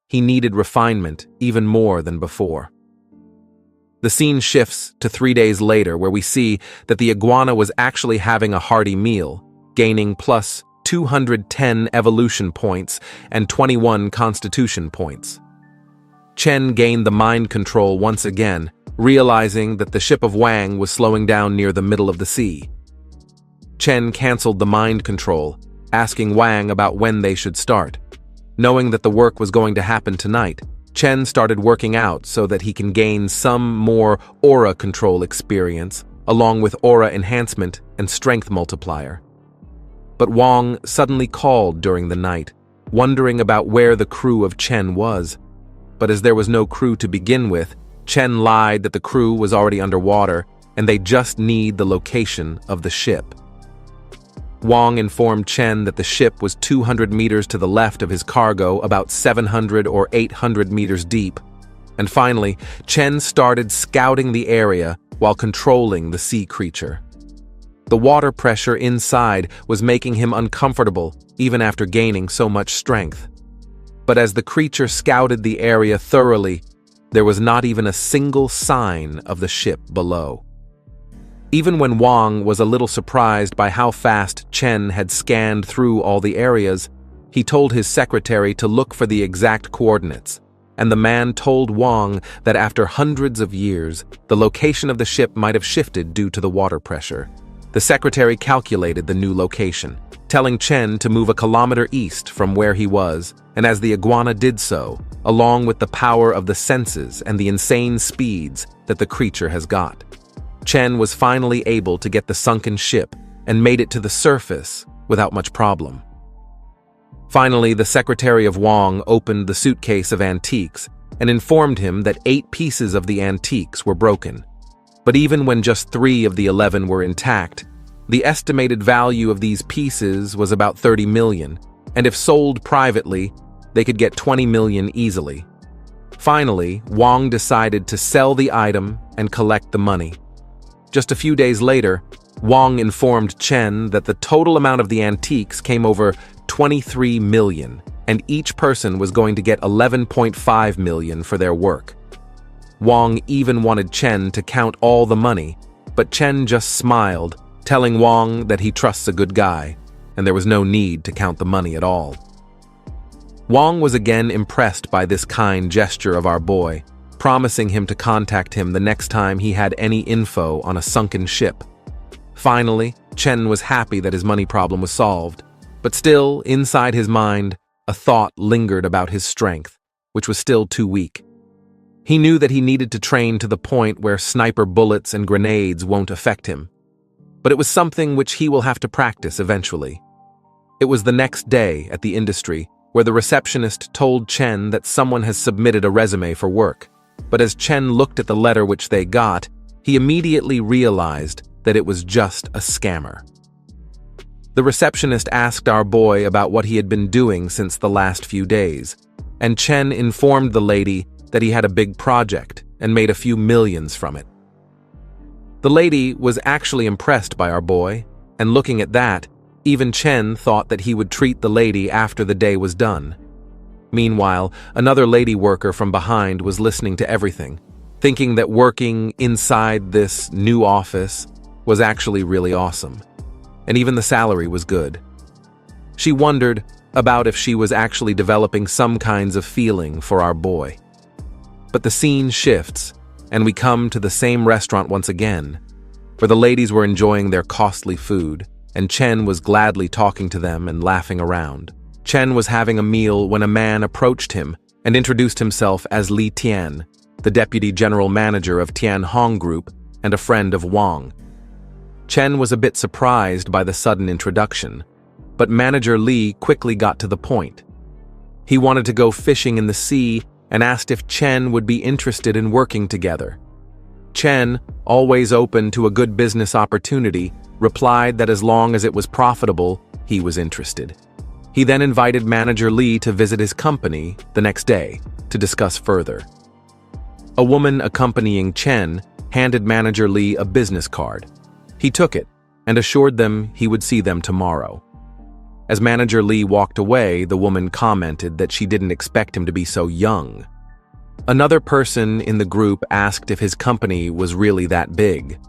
He needed refinement even more than before. The scene shifts to 3 days later, where we see that the iguana was actually having a hearty meal, gaining plus 210 evolution points and 21 constitution points. Chen gained the mind control once again, realizing that the ship of Wang was slowing down near the middle of the sea. Chen canceled the mind control, asking Wang about when they should start. Knowing that the work was going to happen tonight, Chen started working out so that he can gain some more aura control experience, along with aura enhancement and strength multiplier. But Wang suddenly called during the night, wondering about where the crew of Chen was. But as there was no crew to begin with, Chen lied that the crew was already underwater and they just need the location of the ship. Wang informed Chen that the ship was 200 meters to the left of his cargo, about 700 or 800 meters deep. And finally, Chen started scouting the area while controlling the sea creature. The water pressure inside was making him uncomfortable even after gaining so much strength. But as the creature scouted the area thoroughly, there was not even a single sign of the ship below. Even when Wang was a little surprised by how fast Chen had scanned through all the areas, he told his secretary to look for the exact coordinates, and the man told Wang that after hundreds of years, the location of the ship might have shifted due to the water pressure. The secretary calculated the new location, telling Chen to move a kilometer east from where he was, and as the iguana did so, along with the power of the senses and the insane speeds that the creature has got, Chen was finally able to get the sunken ship and made it to the surface without much problem. Finally, the secretary of Wang opened the suitcase of antiques and informed him that 8 pieces of the antiques were broken. But even when just 3 of the 11 were intact, the estimated value of these pieces was about 30 million, and if sold privately, they could get 20 million easily. Finally, Wang decided to sell the item and collect the money. Just a few days later, Wang informed Chen that the total amount of the antiques came over 23 million, and each person was going to get 11.5 million for their work. Wang even wanted Chen to count all the money, but Chen just smiled, telling Wang that he trusts a good guy, and there was no need to count the money at all. Wang was again impressed by this kind gesture of our boy, promising him to contact him the next time he had any info on a sunken ship. Finally, Chen was happy that his money problem was solved, but still, inside his mind, a thought lingered about his strength, which was still too weak. He knew that he needed to train to the point where sniper bullets and grenades won't affect him. But it was something which he will have to practice eventually. It was the next day at the industry where the receptionist told Chen that someone has submitted a resume for work. But as Chen looked at the letter which they got, he immediately realized that it was just a scammer. The receptionist asked our boy about what he had been doing since the last few days, and Chen informed the lady that he had a big project and made a few millions from it. The lady was actually impressed by our boy, and looking at that, even Chen thought that he would treat the lady after the day was done. Meanwhile, another lady worker from behind was listening to everything, thinking that working inside this new office was actually really awesome, and even the salary was good. She wondered about if she was actually developing some kinds of feeling for our boy. But the scene shifts, and we come to the same restaurant once again, where the ladies were enjoying their costly food, and Chen was gladly talking to them and laughing around. Chen was having a meal when a man approached him and introduced himself as Li Tian, the deputy general manager of Tian Hong Group and a friend of Wang. Chen was a bit surprised by the sudden introduction, but manager Li quickly got to the point. He wanted to go fishing in the sea and asked if Chen would be interested in working together. Chen, always open to a good business opportunity, replied that as long as it was profitable, he was interested. He then invited Manager Lee to visit his company the next day to discuss further. A woman accompanying Chen handed Manager Lee a business card. He took it and assured them he would see them tomorrow. As Manager Lee walked away, the woman commented that she didn't expect him to be so young. Another person in the group asked if his company was really that big.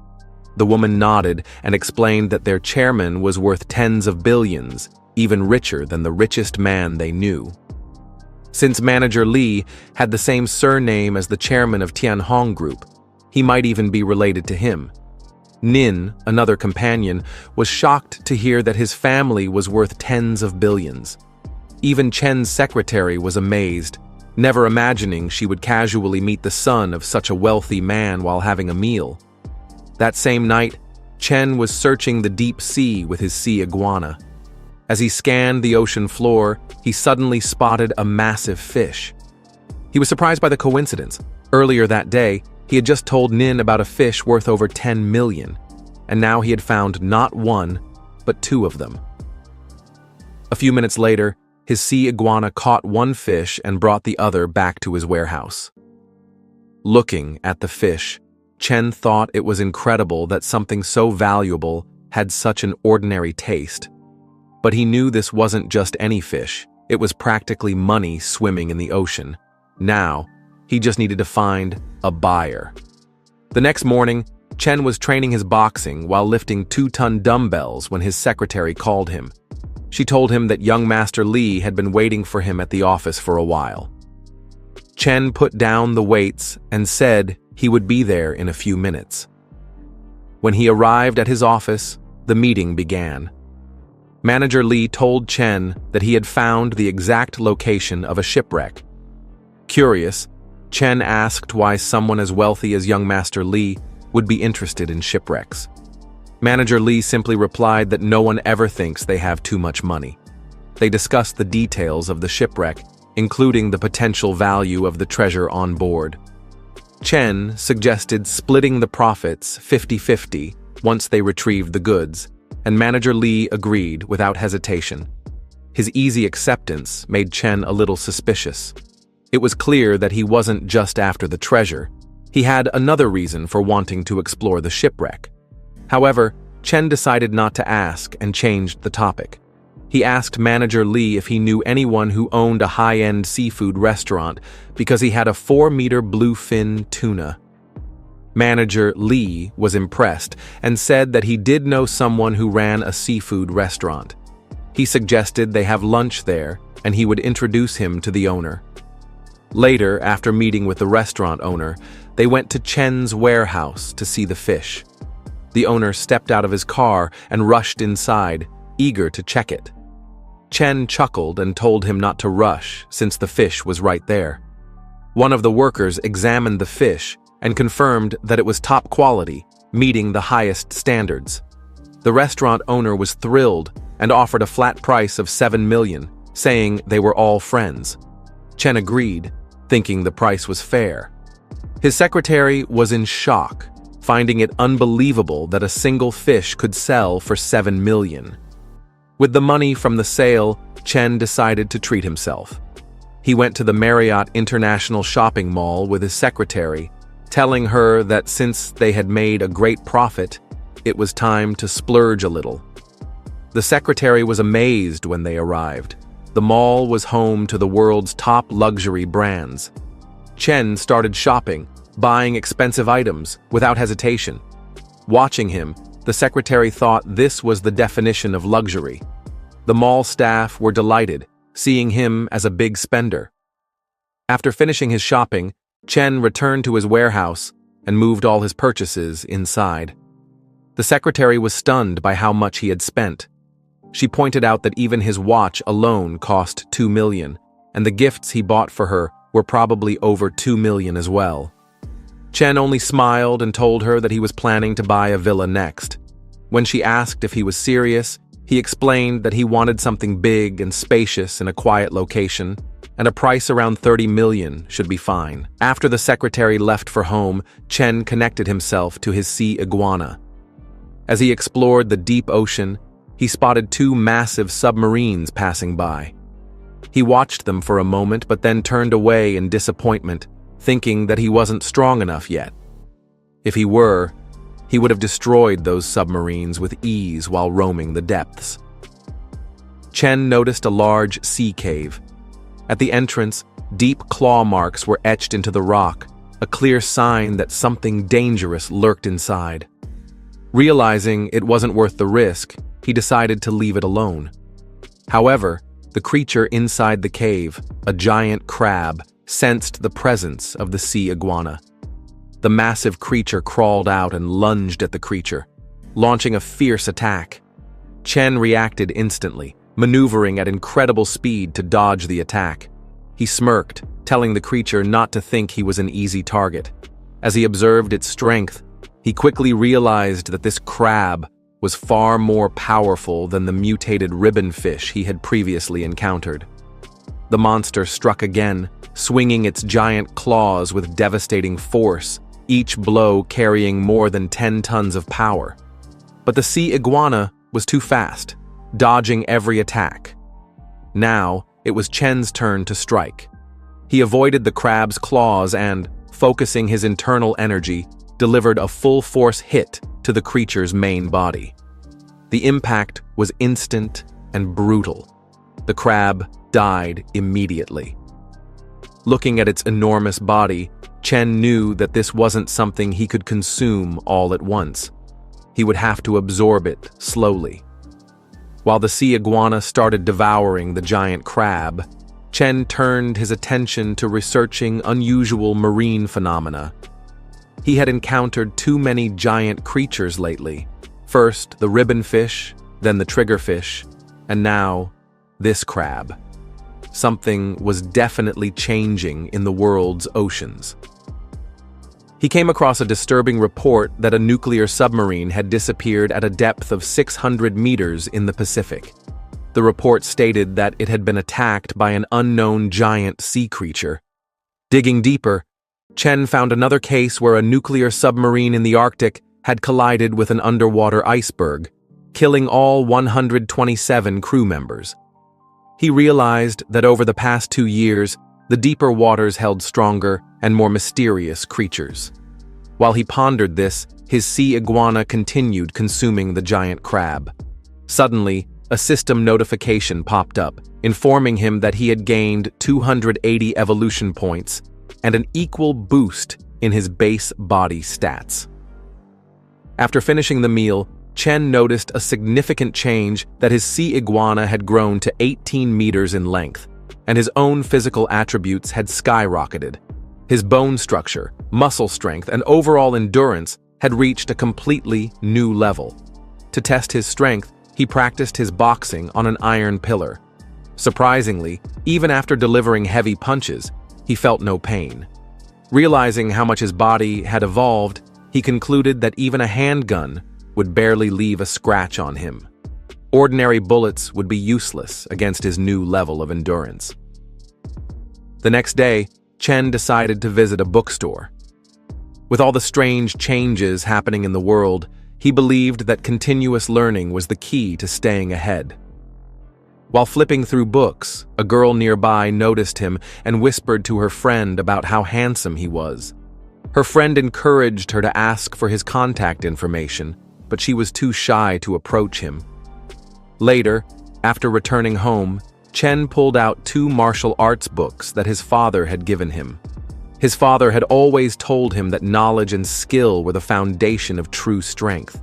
The woman nodded and explained that their chairman was worth tens of billions, even richer than the richest man they knew. Since Manager Lee had the same surname as the chairman of Tianhong Group, he might even be related to him. Nin, another companion, was shocked to hear that his family was worth tens of billions. Even Chen's secretary was amazed, never imagining she would casually meet the son of such a wealthy man while having a meal. That same night, Chen was searching the deep sea with his sea iguana. As he scanned the ocean floor, he suddenly spotted a massive fish. He was surprised by the coincidence. Earlier that day, he had just told Nin about a fish worth over 10 million, and now he had found not one, but two of them. A few minutes later, his sea iguana caught one fish and brought the other back to his warehouse. Looking at the fish, Chen thought it was incredible that something so valuable had such an ordinary taste. But he knew this wasn't just any fish. It was practically money swimming in the ocean. Now, he just needed to find a buyer. The next morning, Chen was training his boxing while lifting 2-ton dumbbells when his secretary called him. She told him that young Master Lee had been waiting for him at the office for a while. Chen put down the weights and said he would be there in a few minutes. When he arrived at his office, the meeting began. Manager Lee told Chen that he had found the exact location of a shipwreck. Curious, Chen asked why someone as wealthy as young Master Lee would be interested in shipwrecks. Manager Lee simply replied that no one ever thinks they have too much money. They discussed the details of the shipwreck, including the potential value of the treasure on board. Chen suggested splitting the profits 50-50 once they retrieved the goods, and Manager Lee agreed without hesitation. His easy acceptance made Chen a little suspicious. It was clear that he wasn't just after the treasure. He had another reason for wanting to explore the shipwreck. However, Chen decided not to ask and changed the topic. He asked Manager Lee if he knew anyone who owned a high-end seafood restaurant because he had a 4-meter bluefin tuna. Manager Lee was impressed and said that he did know someone who ran a seafood restaurant. He suggested they have lunch there and he would introduce him to the owner. Later, after meeting with the restaurant owner, they went to Chen's warehouse to see the fish. The owner stepped out of his car and rushed inside, eager to check it. Chen chuckled and told him not to rush since the fish was right there. One of the workers examined the fish and confirmed that it was top quality, meeting the highest standards. The restaurant owner was thrilled and offered a flat price of 7 million, saying they were all friends. Chen agreed, thinking the price was fair. His secretary was in shock, finding it unbelievable that a single fish could sell for 7 million. With the money from the sale, Chen decided to treat himself. He went to the Marriott International Shopping Mall with his secretary, telling her that since they had made a great profit, it was time to splurge a little. The secretary was amazed when they arrived. The mall was home to the world's top luxury brands. Chen started shopping, buying expensive items without hesitation. Watching him, the secretary thought this was the definition of luxury. The mall staff were delighted, seeing him as a big spender. After finishing his shopping, Chen returned to his warehouse and moved all his purchases inside. The secretary was stunned by how much he had spent. She pointed out that even his watch alone cost 2 million, and the gifts he bought for her were probably over 2 million as well. Chen only smiled and told her that he was planning to buy a villa next. When she asked if he was serious, he explained that he wanted something big and spacious in a quiet location. and a price around 30 million should be fine. After the secretary left for home, Chen connected himself to his sea iguana. As he explored the deep ocean, he spotted two massive submarines passing by. He watched them for a moment but then turned away in disappointment, thinking that he wasn't strong enough yet. If he were, he would have destroyed those submarines with ease while roaming the depths. Chen noticed a large sea cave. At the entrance, deep claw marks were etched into the rock, a clear sign that something dangerous lurked inside. Realizing it wasn't worth the risk, he decided to leave it alone. However, the creature inside the cave, a giant crab, sensed the presence of the sea iguana. The massive creature crawled out and lunged at the creature, launching a fierce attack. Chen reacted instantly, maneuvering at incredible speed to dodge the attack. He smirked, telling the creature not to think he was an easy target. As he observed its strength, he quickly realized that this crab was far more powerful than the mutated ribbon fish he had previously encountered. The monster struck again, swinging its giant claws with devastating force, each blow carrying more than 10 tons of power. But the sea iguana was too fast, dodging every attack. Now, it was Chen's turn to strike. He avoided the crab's claws and, focusing his internal energy, delivered a full-force hit to the creature's main body. The impact was instant and brutal. The crab died immediately. Looking at its enormous body, Chen knew that this wasn't something he could consume all at once. He would have to absorb it slowly. While the sea iguana started devouring the giant crab, Chen turned his attention to researching unusual marine phenomena. He had encountered too many giant creatures lately. First the ribbon fish, then the triggerfish, and now this crab. Something was definitely changing in the world's oceans. He came across a disturbing report that a nuclear submarine had disappeared at a depth of 600 meters in the Pacific. The report stated that it had been attacked by an unknown giant sea creature. Digging deeper, Chen found another case where a nuclear submarine in the Arctic had collided with an underwater iceberg, killing all 127 crew members. He realized that over the past 2 years, the deeper waters held stronger and more mysterious creatures. While he pondered this, his sea iguana continued consuming the giant crab. Suddenly, a system notification popped up, informing him that he had gained 280 evolution points and an equal boost in his base body stats. After finishing the meal, Chen noticed a significant change that his sea iguana had grown to 18 meters in length, and his own physical attributes had skyrocketed. His bone structure, muscle strength, and overall endurance had reached a completely new level. To test his strength, he practiced his boxing on an iron pillar. Surprisingly, even after delivering heavy punches, he felt no pain. Realizing how much his body had evolved, he concluded that even a handgun would barely leave a scratch on him. Ordinary bullets would be useless against his new level of endurance. The next day, Chen decided to visit a bookstore. With all the strange changes happening in the world, he believed that continuous learning was the key to staying ahead. While flipping through books, a girl nearby noticed him and whispered to her friend about how handsome he was. Her friend encouraged her to ask for his contact information, but she was too shy to approach him. Later, after returning home, Chen pulled out 2 martial arts books that his father had given him. His father had always told him that knowledge and skill were the foundation of true strength.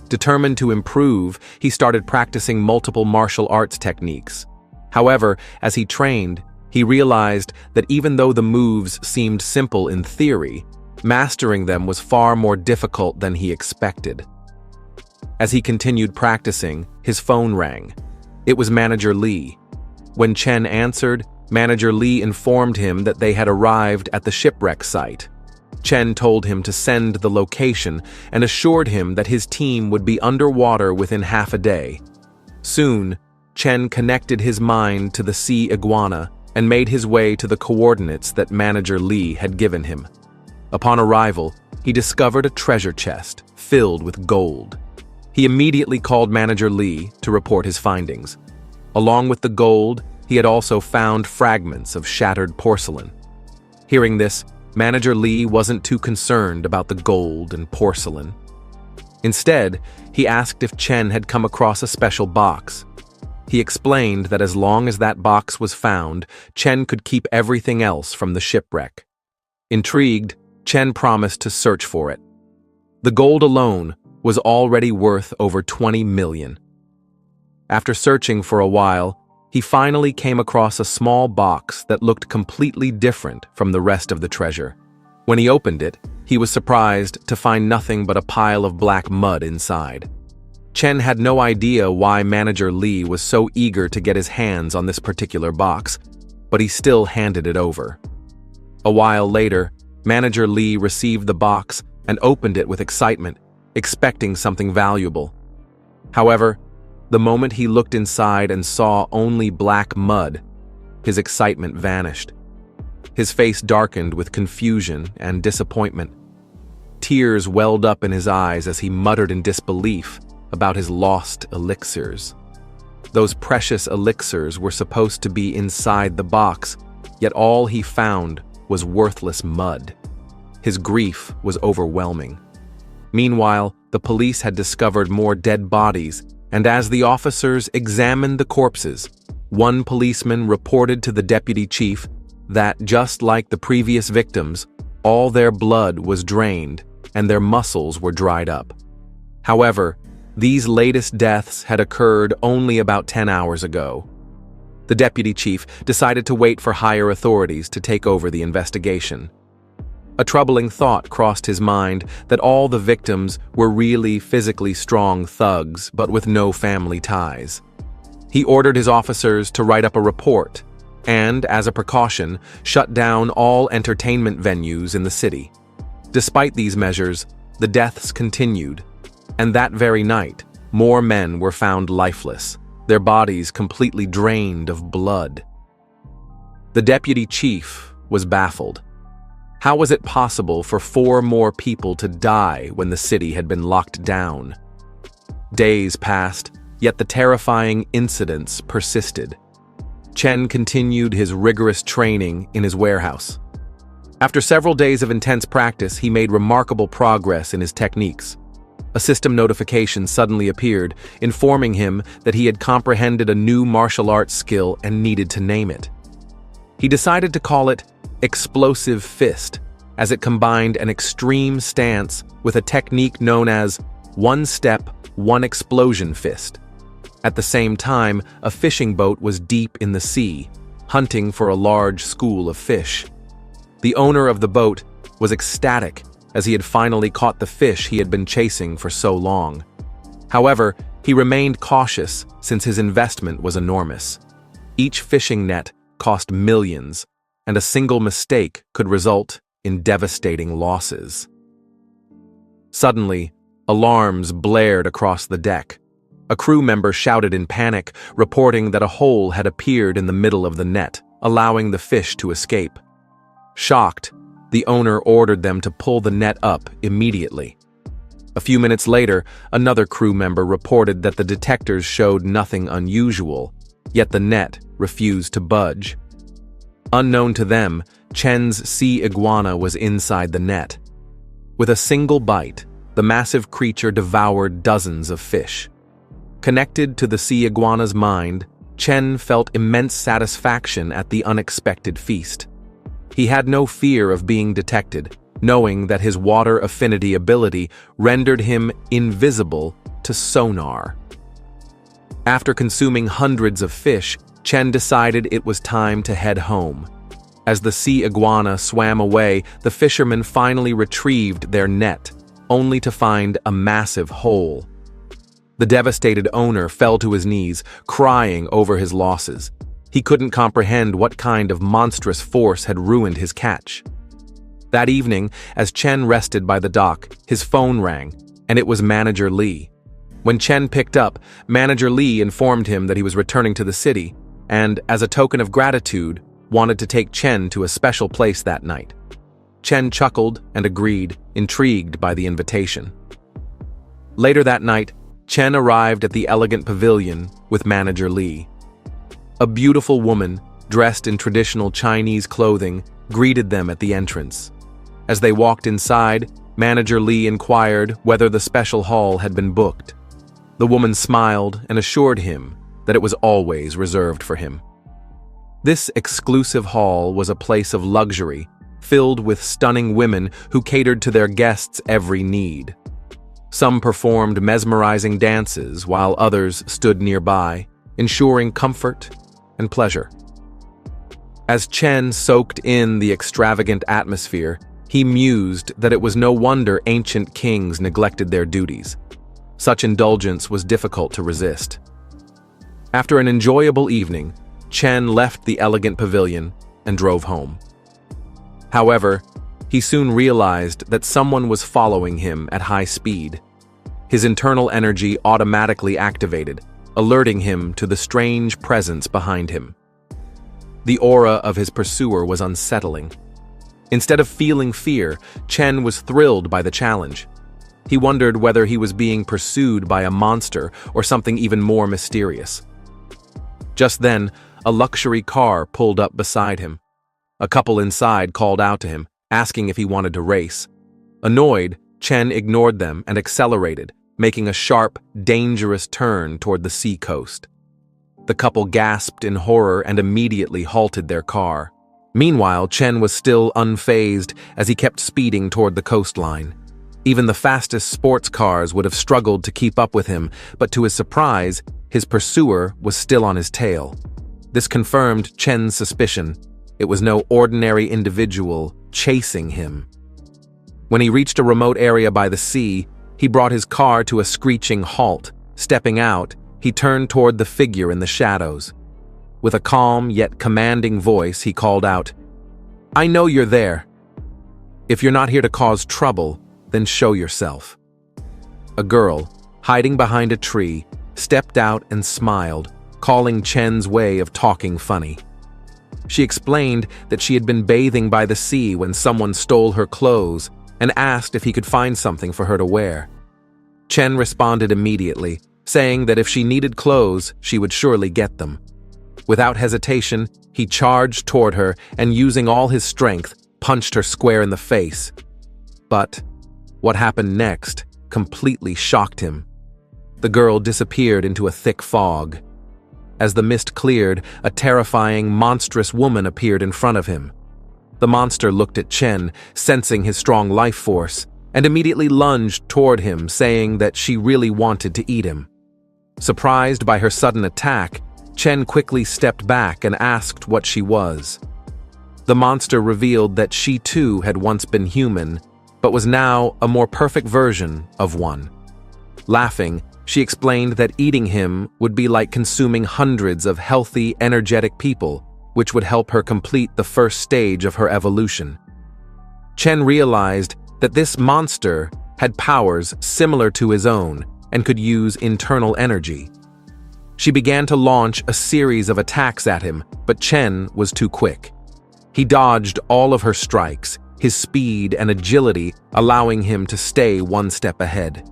Determined to improve, he started practicing multiple martial arts techniques. However, as he trained, he realized that even though the moves seemed simple in theory, mastering them was far more difficult than he expected. As he continued practicing, his phone rang. It was Manager Lee. When Chen answered, Manager Lee informed him that they had arrived at the shipwreck site. Chen told him to send the location and assured him that his team would be underwater within half a day. Soon, Chen connected his mind to the sea iguana and made his way to the coordinates that Manager Lee had given him. Upon arrival, he discovered a treasure chest filled with gold. He immediately called Manager Lee to report his findings. Along with the gold, he had also found fragments of shattered porcelain. Hearing this, Manager Lee wasn't too concerned about the gold and porcelain. Instead, he asked if Chen had come across a special box. He explained that as long as that box was found, Chen could keep everything else from the shipwreck. Intrigued, Chen promised to search for it. The gold alone was already worth over 20 million. After searching for a while, he finally came across a small box that looked completely different from the rest of the treasure. When he opened it, he was surprised to find nothing but a pile of black mud inside. Chen had no idea why Manager Lee was so eager to get his hands on this particular box, but he still handed it over. A while later, Manager Lee received the box and opened it with excitement, expecting something valuable. However, the moment he looked inside and saw only black mud, his excitement vanished. His face darkened with confusion and disappointment. Tears welled up in his eyes as he muttered in disbelief about his lost elixirs. Those precious elixirs were supposed to be inside the box, yet all he found was worthless mud. His grief was overwhelming. Meanwhile, the police had discovered more dead bodies, and as the officers examined the corpses, one policeman reported to the deputy chief that, just like the previous victims, all their blood was drained and their muscles were dried up. However, these latest deaths had occurred only about 10 hours ago. The deputy chief decided to wait for higher authorities to take over the investigation. A troubling thought crossed his mind that all the victims were really physically strong thugs, but with no family ties. He ordered his officers to write up a report and, as a precaution, shut down all entertainment venues in the city. Despite these measures, the deaths continued, and that very night, more men were found lifeless, their bodies completely drained of blood. The deputy chief was baffled. How was it possible for 4 more people to die when the city had been locked down? Days passed, yet the terrifying incidents persisted. Chen continued his rigorous training in his warehouse. After several days of intense practice, he made remarkable progress in his techniques. A system notification suddenly appeared, informing him that he had comprehended a new martial arts skill and needed to name it. He decided to call it Explosive Fist, as it combined an extreme stance with a technique known as One Step, One Explosion Fist. At the same time, a fishing boat was deep in the sea, hunting for a large school of fish. The owner of the boat was ecstatic as he had finally caught the fish he had been chasing for so long. However, he remained cautious since his investment was enormous. Each fishing net cost millions, and a single mistake could result in devastating losses. Suddenly, alarms blared across the deck. A crew member shouted in panic, reporting that a hole had appeared in the middle of the net, allowing the fish to escape. Shocked, the owner ordered them to pull the net up immediately. A few minutes later, another crew member reported that the detectors showed nothing unusual, yet the net refused to budge. Unknown to them, Chen's sea iguana was inside the net. With a single bite, the massive creature devoured dozens of fish. Connected to the sea iguana's mind, Chen felt immense satisfaction at the unexpected feast. He had no fear of being detected, knowing that his water affinity ability rendered him invisible to sonar. After consuming hundreds of fish, Chen decided it was time to head home. As the sea iguana swam away, the fishermen finally retrieved their net, only to find a massive hole. The devastated owner fell to his knees, crying over his losses. He couldn't comprehend what kind of monstrous force had ruined his catch. That evening, as Chen rested by the dock, his phone rang, and it was Manager Lee. When Chen picked up, Manager Lee informed him that he was returning to the city, and, as a token of gratitude, wanted to take Chen to a special place that night. Chen chuckled and agreed, intrigued by the invitation. Later that night, Chen arrived at the elegant pavilion with manager Li. A beautiful woman, dressed in traditional Chinese clothing, greeted them at the entrance. As they walked inside, manager Li inquired whether the special hall had been booked. The woman smiled and assured him that it was always reserved for him. This exclusive hall was a place of luxury, filled with stunning women who catered to their guests' every need. Some performed mesmerizing dances while others stood nearby, ensuring comfort and pleasure. As Chen soaked in the extravagant atmosphere, he mused that it was no wonder ancient kings neglected their duties. Such indulgence was difficult to resist. After an enjoyable evening, Chen left the elegant pavilion and drove home. However, he soon realized that someone was following him at high speed. His internal energy automatically activated, alerting him to the strange presence behind him. The aura of his pursuer was unsettling. Instead of feeling fear, Chen was thrilled by the challenge. He wondered whether he was being pursued by a monster or something even more mysterious. Just then, a luxury car pulled up beside him. A couple inside called out to him, asking if he wanted to race. Annoyed, Chen ignored them and accelerated, making a sharp, dangerous turn toward the sea coast. The couple gasped in horror and immediately halted their car. Meanwhile, Chen was still unfazed as he kept speeding toward the coastline. Even the fastest sports cars would have struggled to keep up with him, but to his surprise, his pursuer was still on his tail. This confirmed Chen's suspicion. It was no ordinary individual chasing him. When he reached a remote area by the sea, he brought his car to a screeching halt. Stepping out, he turned toward the figure in the shadows. With a calm yet commanding voice, he called out, "I know you're there. If you're not here to cause trouble, then show yourself." A girl, hiding behind a tree, stepped out and smiled, calling Chen's way of talking funny. She explained that she had been bathing by the sea when someone stole her clothes and asked if he could find something for her to wear. Chen responded immediately, saying that if she needed clothes, she would surely get them. Without hesitation, he charged toward her and, using all his strength, punched her square in the face. But what happened next completely shocked him. The girl disappeared into a thick fog. As the mist cleared, a terrifying, monstrous woman appeared in front of him. The monster looked at Chen, sensing his strong life force, and immediately lunged toward him, saying that she really wanted to eat him. Surprised by her sudden attack, Chen quickly stepped back and asked what she was. The monster revealed that she too had once been human, but was now a more perfect version of one. Laughing, she explained that eating him would be like consuming hundreds of healthy, energetic people, which would help her complete the first stage of her evolution. Chen realized that this monster had powers similar to his own and could use internal energy. She began to launch a series of attacks at him, but Chen was too quick. He dodged all of her strikes, his speed and agility allowing him to stay one step ahead.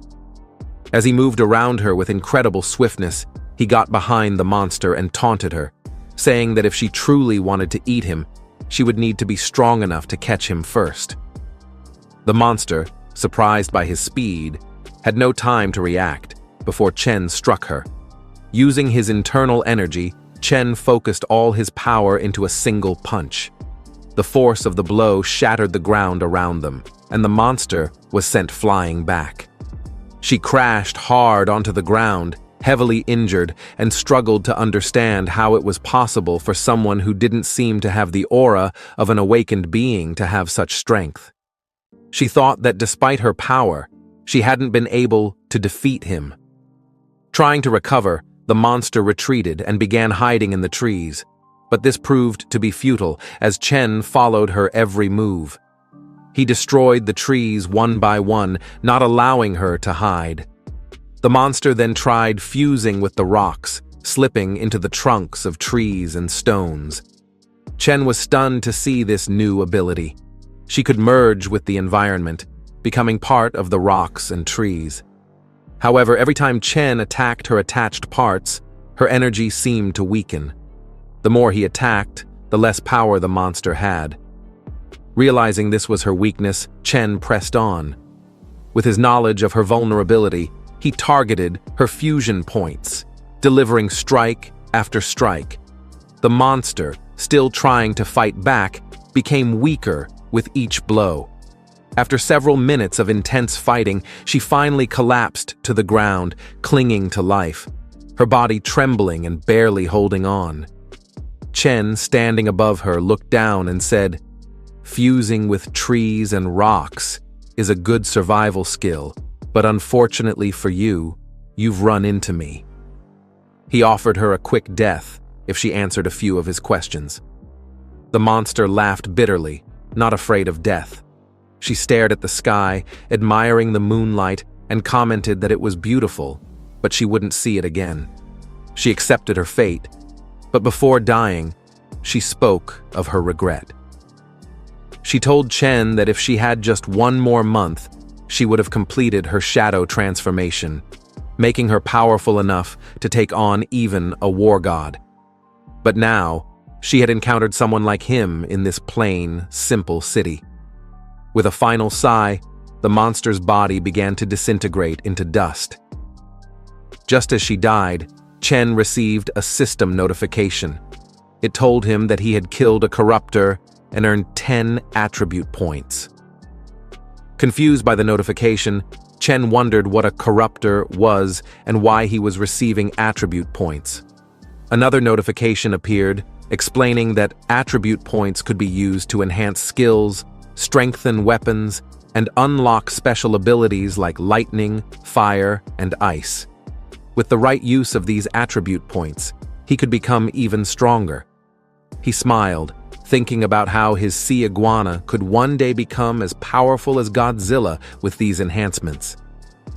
As he moved around her with incredible swiftness, he got behind the monster and taunted her, saying that if she truly wanted to eat him, she would need to be strong enough to catch him first. The monster, surprised by his speed, had no time to react before Chen struck her. Using his internal energy, Chen focused all his power into a single punch. The force of the blow shattered the ground around them, and the monster was sent flying back. She crashed hard onto the ground, heavily injured, and struggled to understand how it was possible for someone who didn't seem to have the aura of an awakened being to have such strength. She thought that despite her power, she hadn't been able to defeat him. Trying to recover, the monster retreated and began hiding in the trees, but this proved to be futile as Chen followed her every move. He destroyed the trees one by one, not allowing her to hide. The monster then tried fusing with the rocks, slipping into the trunks of trees and stones. Chen was stunned to see this new ability. She could merge with the environment, becoming part of the rocks and trees. However, every time Chen attacked her attached parts, her energy seemed to weaken. The more he attacked, the less power the monster had. Realizing this was her weakness, Chen pressed on. With his knowledge of her vulnerability, he targeted her fusion points, delivering strike after strike. The monster, still trying to fight back, became weaker with each blow. After several minutes of intense fighting, she finally collapsed to the ground, clinging to life, her body trembling and barely holding on. Chen, standing above her, looked down and said, "Fusing with trees and rocks is a good survival skill, but unfortunately for you, you've run into me." He offered her a quick death if she answered a few of his questions. The monster laughed bitterly, not afraid of death. She stared at the sky, admiring the moonlight, and commented that it was beautiful, but she wouldn't see it again. She accepted her fate, but before dying, she spoke of her regret. She told Chen that if she had just one more month, she would have completed her shadow transformation, making her powerful enough to take on even a war god. But now, she had encountered someone like him in this plain, simple city. With a final sigh, the monster's body began to disintegrate into dust. Just as she died, Chen received a system notification. It told him that he had killed a corruptor and earned 10 attribute points. Confused by the notification, Chen wondered what a corruptor was and why he was receiving attribute points. Another notification appeared, explaining that attribute points could be used to enhance skills, strengthen weapons, and unlock special abilities like lightning, fire, and ice. With the right use of these attribute points, he could become even stronger. He smiled, thinking about how his sea iguana could one day become as powerful as Godzilla with these enhancements.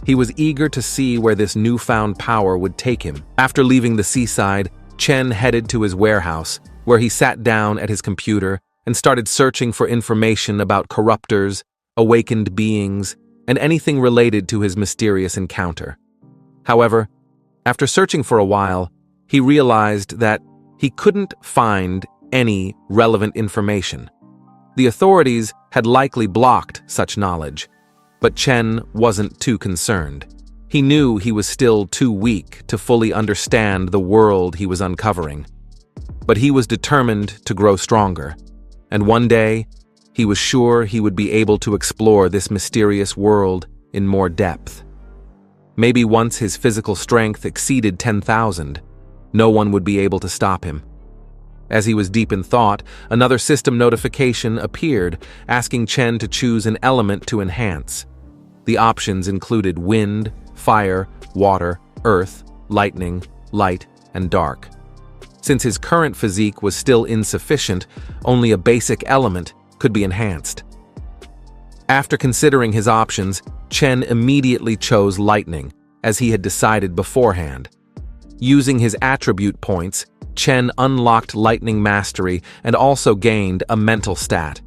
He was eager to see where this newfound power would take him. After leaving the seaside, Chen headed to his warehouse, where he sat down at his computer and started searching for information about corruptors, awakened beings, and anything related to his mysterious encounter. However, after searching for a while, he realized that he couldn't find any relevant information. The authorities had likely blocked such knowledge, but Chen wasn't too concerned. He knew he was still too weak to fully understand the world he was uncovering. But he was determined to grow stronger, and one day, he was sure he would be able to explore this mysterious world in more depth. Maybe once his physical strength exceeded 10,000, no one would be able to stop him. As he was deep in thought, another system notification appeared, asking Chen to choose an element to enhance. The options included wind, fire, water, earth, lightning, light, and dark. Since his current physique was still insufficient, only a basic element could be enhanced. After considering his options, Chen immediately chose lightning, as he had decided beforehand. Using his attribute points, Chen unlocked lightning mastery and also gained a mental stat.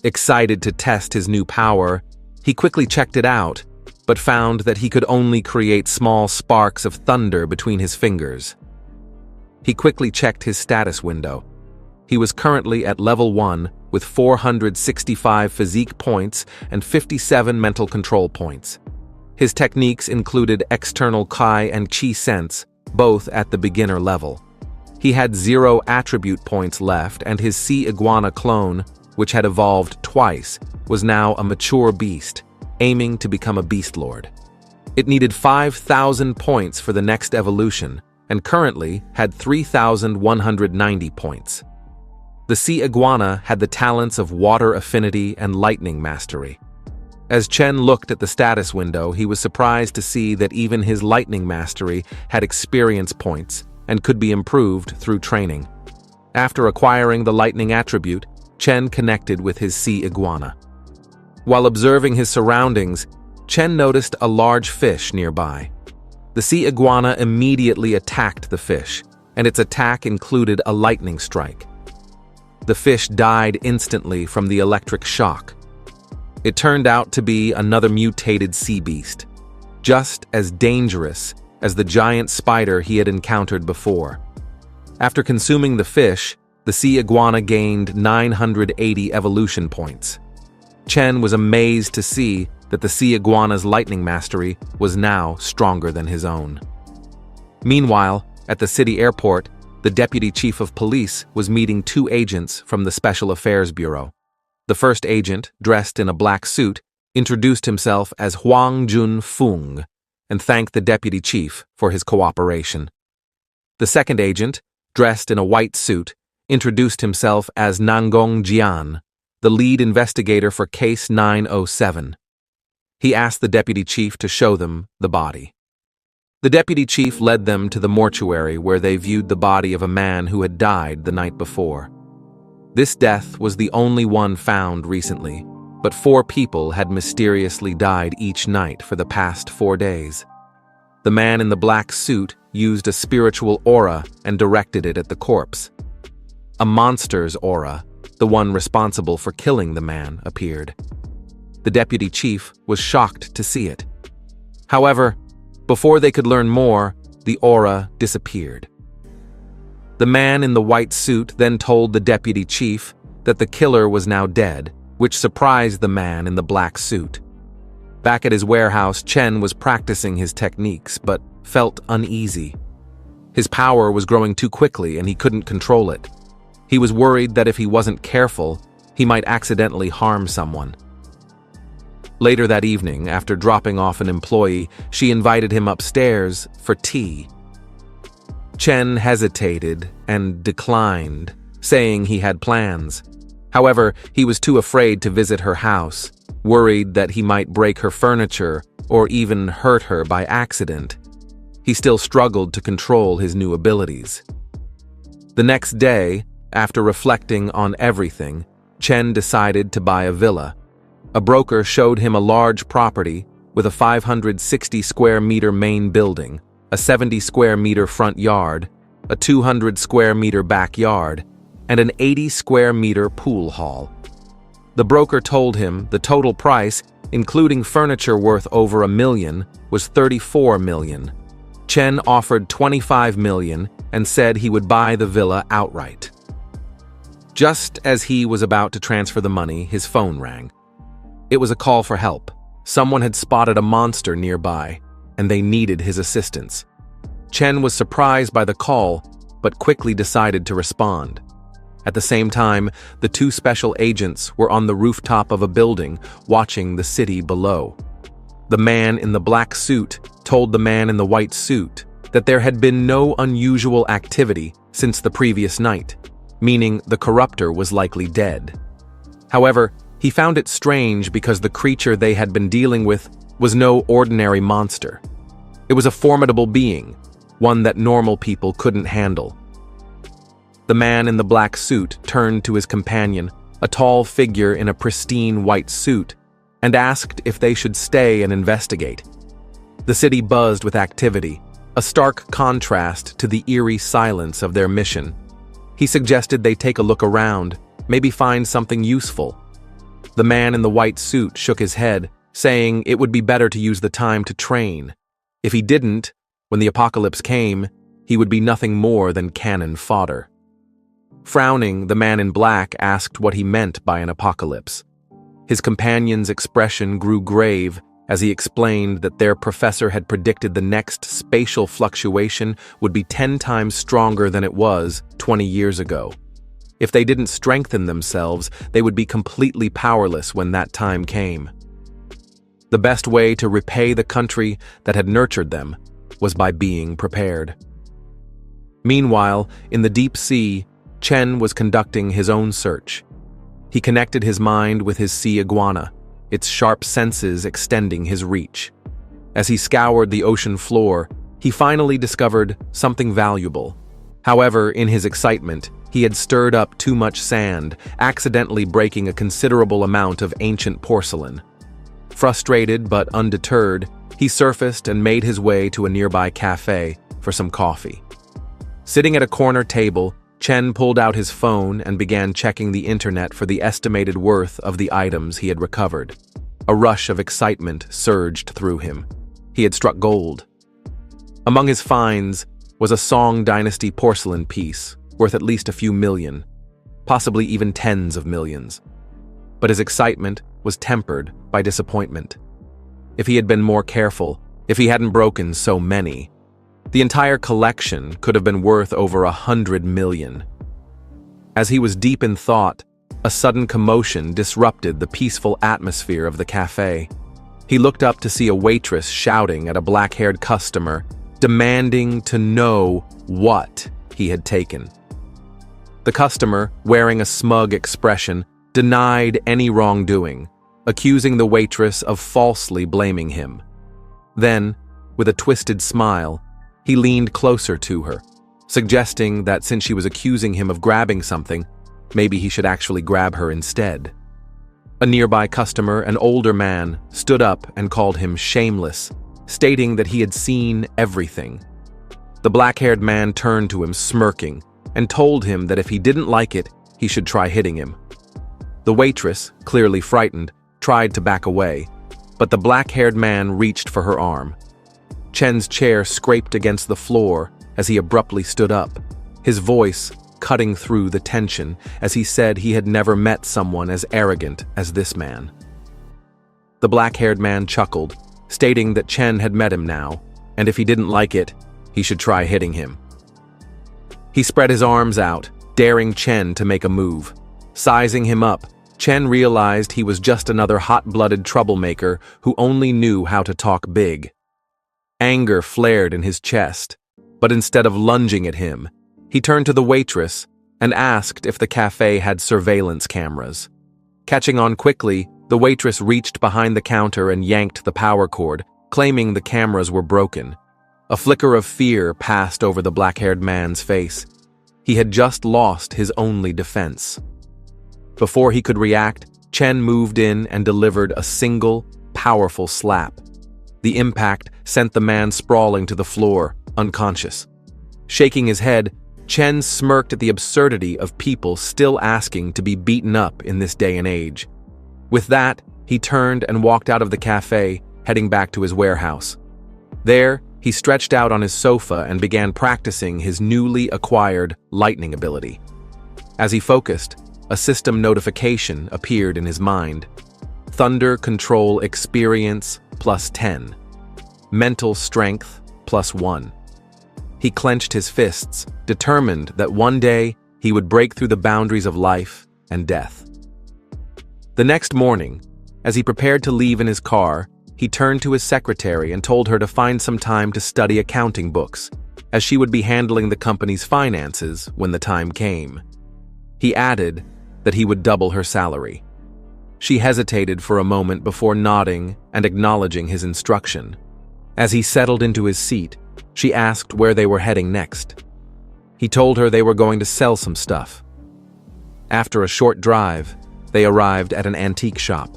Excited to test his new power, he quickly checked it out, but found that he could only create small sparks of thunder between his fingers. He quickly checked his status window. He was currently at level 1 with 465 physique points and 57 mental control points. His techniques included external Kai and Chi sense, both at the beginner level. He had 0 attribute points left, and his sea iguana clone, which had evolved twice, was now a mature beast, aiming to become a beast lord. It needed 5,000 points for the next evolution, and currently had 3,190 points. The sea iguana had the talents of water affinity and lightning mastery. As Chen looked at the status window, he was surprised to see that even his lightning mastery had experience points and could be improved through training. After acquiring the lightning attribute, Chen connected with his sea iguana. While observing his surroundings, Chen noticed a large fish nearby. The sea iguana immediately attacked the fish, and its attack included a lightning strike. the fish died instantly from the electric shock. It turned out to be another mutated sea beast, just as dangerous as the giant spider he had encountered before. After consuming the fish, the sea iguana gained 980 evolution points. Chen was amazed to see that the sea iguana's lightning mastery was now stronger than his own. Meanwhile, at the city airport, the deputy chief of police was meeting two agents from the Special Affairs Bureau. The first agent, dressed in a black suit, introduced himself as Huang Junfeng and thanked the deputy chief for his cooperation. The second agent, dressed in a white suit, introduced himself as Nangong Jian, the lead investigator for Case 907. He asked the deputy chief to show them the body. The deputy chief led them to the mortuary where they viewed the body of a man who had died the night before. This death was the only one found recently, but 4 people had mysteriously died each night for the past 4 days. The man in the black suit used a spiritual aura and directed it at the corpse. A monster's aura, the one responsible for killing the man, appeared. The deputy chief was shocked to see it. However, before they could learn more, the aura disappeared. The man in the white suit then told the deputy chief that the killer was now dead, which surprised the man in the black suit. Back at his warehouse, Chen was practicing his techniques, but felt uneasy. His power was growing too quickly and he couldn't control it. He was worried that if he wasn't careful, he might accidentally harm someone. Later that evening, after dropping off an employee, she invited him upstairs for tea. Chen hesitated and declined, saying he had plans. However, he was too afraid to visit her house, worried that he might break her furniture or even hurt her by accident. He still struggled to control his new abilities. The next day, after reflecting on everything, Chen decided to buy a villa. A broker showed him a large property with a 560 square meter main building, a 70 square meter front yard, a 200 square meter backyard, and an 80 square meter pool hall. The broker told him the total price, including furniture worth over $1 million, was $34 million. Chen offered $25 million and said he would buy the villa outright. Just as he was about to transfer the money, his phone rang. It was a call for help. Someone had spotted a monster nearby, and they needed his assistance. Chen was surprised by the call, but quickly decided to respond. At the same time, the 2 special agents were on the rooftop of a building, watching the city below. The man in the black suit told the man in the white suit that there had been no unusual activity since the previous night, meaning the corruptor was likely dead. However, he found it strange because the creature they had been dealing with was no ordinary monster. It was a formidable being, one that normal people couldn't handle. The man in the black suit turned to his companion, a tall figure in a pristine white suit, and asked if they should stay and investigate. The city buzzed with activity, a stark contrast to the eerie silence of their mission. He suggested they take a look around, maybe find something useful. The man in the white suit shook his head, saying it would be better to use the time to train. If he didn't, when the apocalypse came, he would be nothing more than cannon fodder. Frowning, the man in black asked what he meant by an apocalypse. His companion's expression grew grave as he explained that their professor had predicted the next spatial fluctuation would be 10 times stronger than it was 20 years ago. If they didn't strengthen themselves, they would be completely powerless when that time came. The best way to repay the country that had nurtured them was by being prepared. Meanwhile, in the deep sea, Chen was conducting his own search. He connected his mind with his sea iguana, its sharp senses extending his reach. As he scoured the ocean floor, he finally discovered something valuable. However, in his excitement, he had stirred up too much sand, accidentally breaking a considerable amount of ancient porcelain. Frustrated but undeterred, he surfaced and made his way to a nearby cafe for some coffee. Sitting at a corner table, Chen pulled out his phone and began checking the internet for the estimated worth of the items he had recovered. A rush of excitement surged through him. He had struck gold. Among his finds was a Song Dynasty porcelain piece worth at least a few million, possibly even tens of millions. But his excitement was tempered by disappointment. If he had been more careful, if he hadn't broken so many, the entire collection could have been worth over 100 million. As he was deep in thought, a sudden commotion disrupted the peaceful atmosphere of the cafe. He looked up to see a waitress shouting at a black-haired customer, demanding to know what he had taken. The customer, wearing a smug expression, denied any wrongdoing, accusing the waitress of falsely blaming him. Then, with a twisted smile, he leaned closer to her, suggesting that since she was accusing him of grabbing something, maybe he should actually grab her instead. A nearby customer, an older man, stood up and called him shameless, stating that he had seen everything. The black-haired man turned to him smirking and told him that if he didn't like it, he should try hitting him. The waitress, clearly frightened, tried to back away, but the black-haired man reached for her arm. Chen's chair scraped against the floor as he abruptly stood up, his voice cutting through the tension as he said he had never met someone as arrogant as this man. The black-haired man chuckled, stating that Chen had met him now, and if he didn't like it, he should try hitting him. He spread his arms out, daring Chen to make a move. Sizing him up, Chen realized he was just another hot-blooded troublemaker who only knew how to talk big. Anger flared in his chest, but instead of lunging at him, he turned to the waitress and asked if the cafe had surveillance cameras. Catching on quickly, the waitress reached behind the counter and yanked the power cord, claiming the cameras were broken. A flicker of fear passed over the black-haired man's face. He had just lost his only defense. Before he could react, Chen moved in and delivered a single, powerful slap. The impact sent the man sprawling to the floor, unconscious. Shaking his head, Chen smirked at the absurdity of people still asking to be beaten up in this day and age. With that, he turned and walked out of the cafe, heading back to his warehouse. There, he stretched out on his sofa and began practicing his newly acquired lightning ability. As he focused, a system notification appeared in his mind. Thunder Control Experience +10. Mental Strength +1. He clenched his fists, determined that one day he would break through the boundaries of life and death. The next morning, as he prepared to leave in his car, he turned to his secretary and told her to find some time to study accounting books, as she would be handling the company's finances when the time came. He added that he would double her salary. She hesitated for a moment before nodding and acknowledging his instruction. As he settled into his seat, she asked where they were heading next. He told her they were going to sell some stuff. After a short drive, they arrived at an antique shop.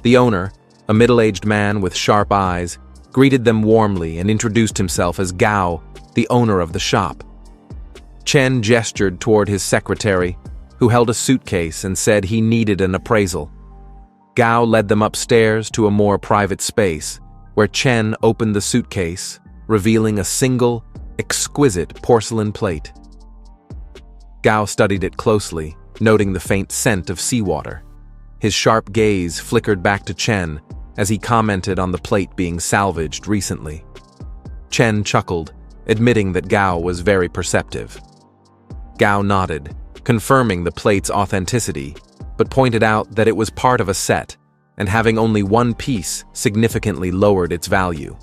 The owner, a middle-aged man with sharp eyes, greeted them warmly and introduced himself as Gao, the owner of the shop. Chen gestured toward his secretary, who held a suitcase and said he needed an appraisal. Gao led them upstairs to a more private space, where Chen opened the suitcase, revealing a single, exquisite porcelain plate. Gao studied it closely, noting the faint scent of seawater. His sharp gaze flickered back to Chen as he commented on the plate being salvaged recently. Chen chuckled, admitting that Gao was very perceptive. Gao nodded, confirming the plate's authenticity, but pointed out that it was part of a set, and having only one piece significantly lowered its value.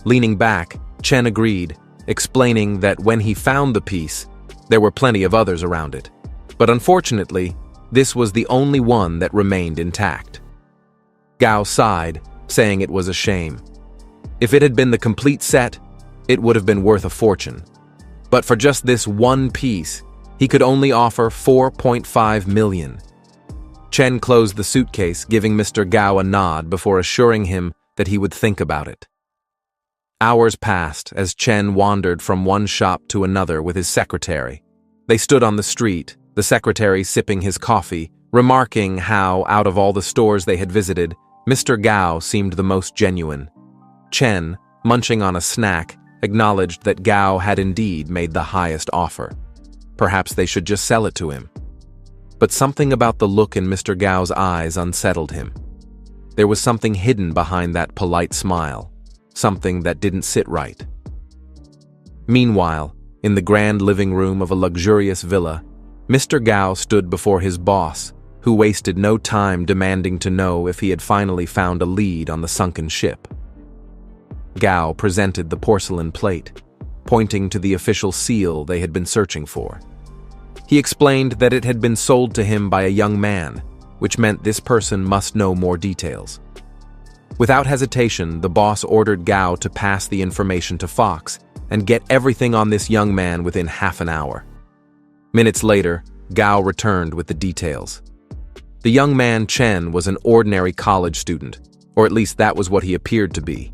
Leaning back, Chen agreed, explaining that when he found the piece, there were plenty of others around it, but unfortunately, this was the only one that remained intact. Gao sighed, saying it was a shame. If it had been the complete set, it would have been worth a fortune. But for just this one piece, he could only offer 4.5 million. Chen closed the suitcase, giving Mr. Gao a nod before assuring him that he would think about it. Hours passed as Chen wandered from one shop to another with his secretary. They stood on the street, the secretary sipping his coffee, remarking how, out of all the stores they had visited, Mr. Gao seemed the most genuine. Chen, munching on a snack, acknowledged that Gao had indeed made the highest offer. Perhaps they should just sell it to him. But something about the look in Mr. Gao's eyes unsettled him. There was something hidden behind that polite smile, something that didn't sit right. Meanwhile, in the grand living room of a luxurious villa, Mr. Gao stood before his boss, who wasted no time demanding to know if he had finally found a lead on the sunken ship. Gao presented the porcelain plate, pointing to the official seal they had been searching for. He explained that it had been sold to him by a young man, which meant this person must know more details. Without hesitation, the boss ordered Gao to pass the information to Fox and get everything on this young man within half an hour. Minutes later, Gao returned with the details. The young man Chen was an ordinary college student, or at least that was what he appeared to be.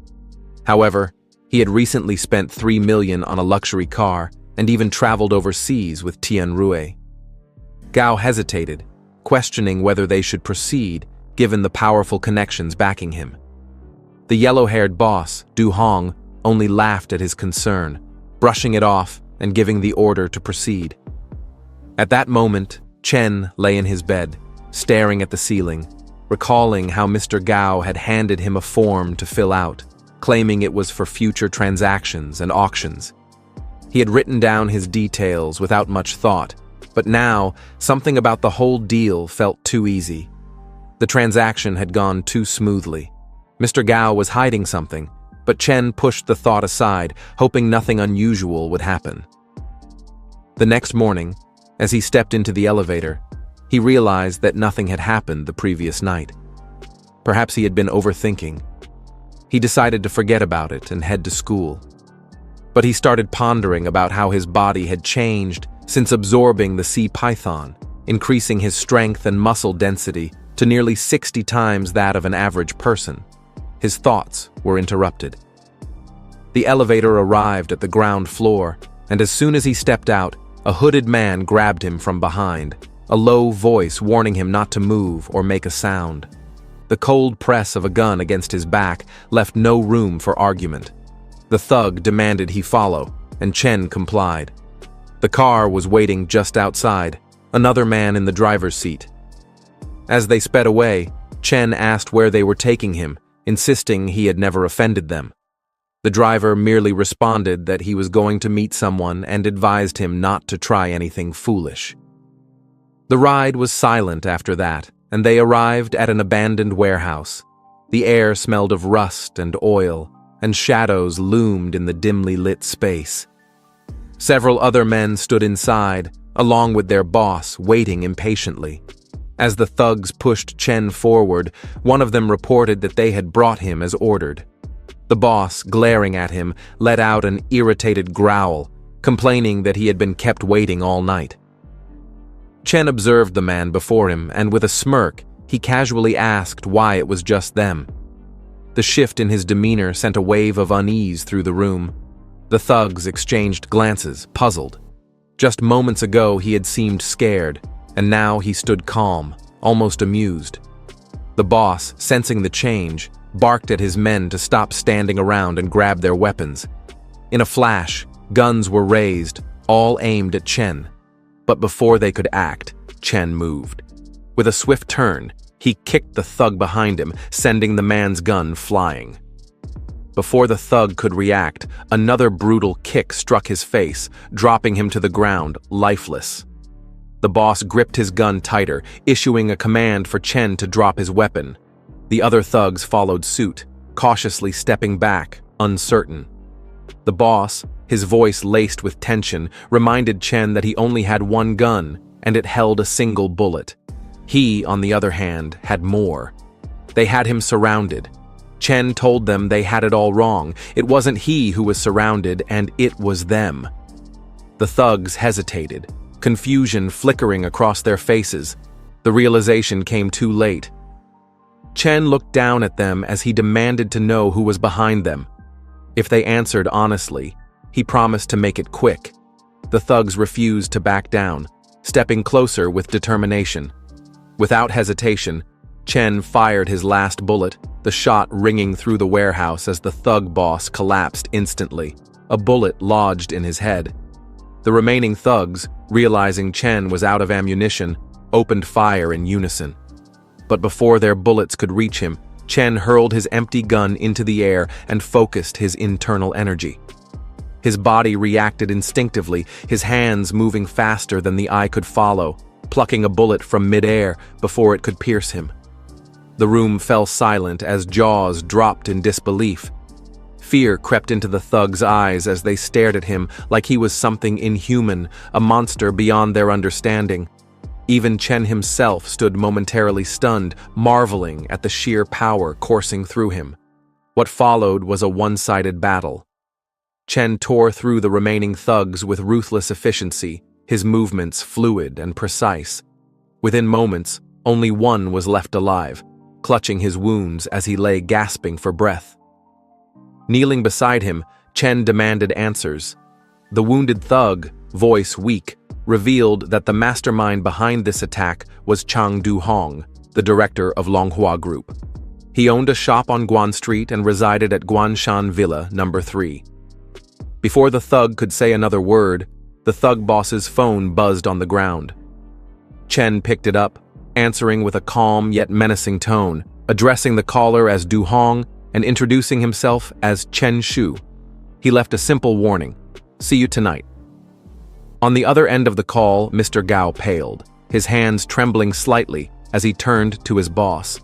However, he had recently spent $3 million on a luxury car and even traveled overseas with Tian Rui. Gao hesitated, questioning whether they should proceed given the powerful connections backing him. The yellow-haired boss, Du Hong, only laughed at his concern, brushing it off and giving the order to proceed. At that moment, Chen lay in his bed, staring at the ceiling, recalling how Mr. Gao had handed him a form to fill out, claiming it was for future transactions and auctions. He had written down his details without much thought, but now something about the whole deal felt too easy. The transaction had gone too smoothly. Mr. Gao was hiding something, but Chen pushed the thought aside, hoping nothing unusual would happen. The next morning, as he stepped into the elevator, he realized that nothing had happened the previous night. Perhaps he had been overthinking. He decided to forget about it and head to school. But he started pondering about how his body had changed since absorbing the sea python, increasing his strength and muscle density to nearly 60 times that of an average person. His thoughts were interrupted. The elevator arrived at the ground floor, and as soon as he stepped out, a hooded man grabbed him from behind, a low voice warning him not to move or make a sound. The cold press of a gun against his back left no room for argument. The thug demanded he follow, and Chen complied. The car was waiting just outside, another man in the driver's seat. As they sped away, Chen asked where they were taking him, insisting he had never offended them. The driver merely responded that he was going to meet someone and advised him not to try anything foolish. The ride was silent after that, and they arrived at an abandoned warehouse. The air smelled of rust and oil, and shadows loomed in the dimly lit space. Several other men stood inside, along with their boss, waiting impatiently. As the thugs pushed Chen forward, one of them reported that they had brought him as ordered. The boss, glaring at him, let out an irritated growl, complaining that he had been kept waiting all night. Chen observed the man before him, and with a smirk, he casually asked why it was just them. The shift in his demeanor sent a wave of unease through the room. The thugs exchanged glances, puzzled. Just moments ago he had seemed scared, and now he stood calm, almost amused. The boss, sensing the change, barked at his men to stop standing around and grab their weapons. In a flash, guns were raised, all aimed at Chen. But before they could act, Chen moved. With a swift turn, he kicked the thug behind him, sending the man's gun flying. Before the thug could react, another brutal kick struck his face, dropping him to the ground, lifeless. The boss gripped his gun tighter, issuing a command for Chen to drop his weapon. The other thugs followed suit, cautiously stepping back, uncertain. The boss, his voice laced with tension, reminded Chen that he only had one gun, and it held a single bullet. He, on the other hand, had more. They had him surrounded. Chen told them they had it all wrong. It wasn't he who was surrounded, and it was them. The thugs hesitated, confusion flickering across their faces. The realization came too late. Chen looked down at them as he demanded to know who was behind them. If they answered honestly, he promised to make it quick. The thugs refused to back down, stepping closer with determination. Without hesitation, Chen fired his last bullet, the shot ringing through the warehouse as the thug boss collapsed instantly. A bullet lodged in his head. The remaining thugs, realizing Chen was out of ammunition, opened fire in unison. But before their bullets could reach him, Chen hurled his empty gun into the air and focused his internal energy. His body reacted instinctively, his hands moving faster than the eye could follow, plucking a bullet from mid-air before it could pierce him. The room fell silent as jaws dropped in disbelief. Fear crept into the thugs' eyes as they stared at him like he was something inhuman, a monster beyond their understanding. Even Chen himself stood momentarily stunned, marveling at the sheer power coursing through him. What followed was a one-sided battle. Chen tore through the remaining thugs with ruthless efficiency, his movements fluid and precise. Within moments, only one was left alive, clutching his wounds as he lay gasping for breath. Kneeling beside him, Chen demanded answers. The wounded thug, voice weak, revealed that the mastermind behind this attack was Chang Du-hong, the director of Manhwa Group. He owned a shop on Guan Street and resided at Guanshan Villa No. 3. Before the thug could say another word, the thug boss's phone buzzed on the ground. Chen picked it up, answering with a calm yet menacing tone, addressing the caller as Du-hong and introducing himself as Chen Shu. He left a simple warning: "See you tonight." On the other end of the call, Mr. Gao paled, his hands trembling slightly as he turned to his boss.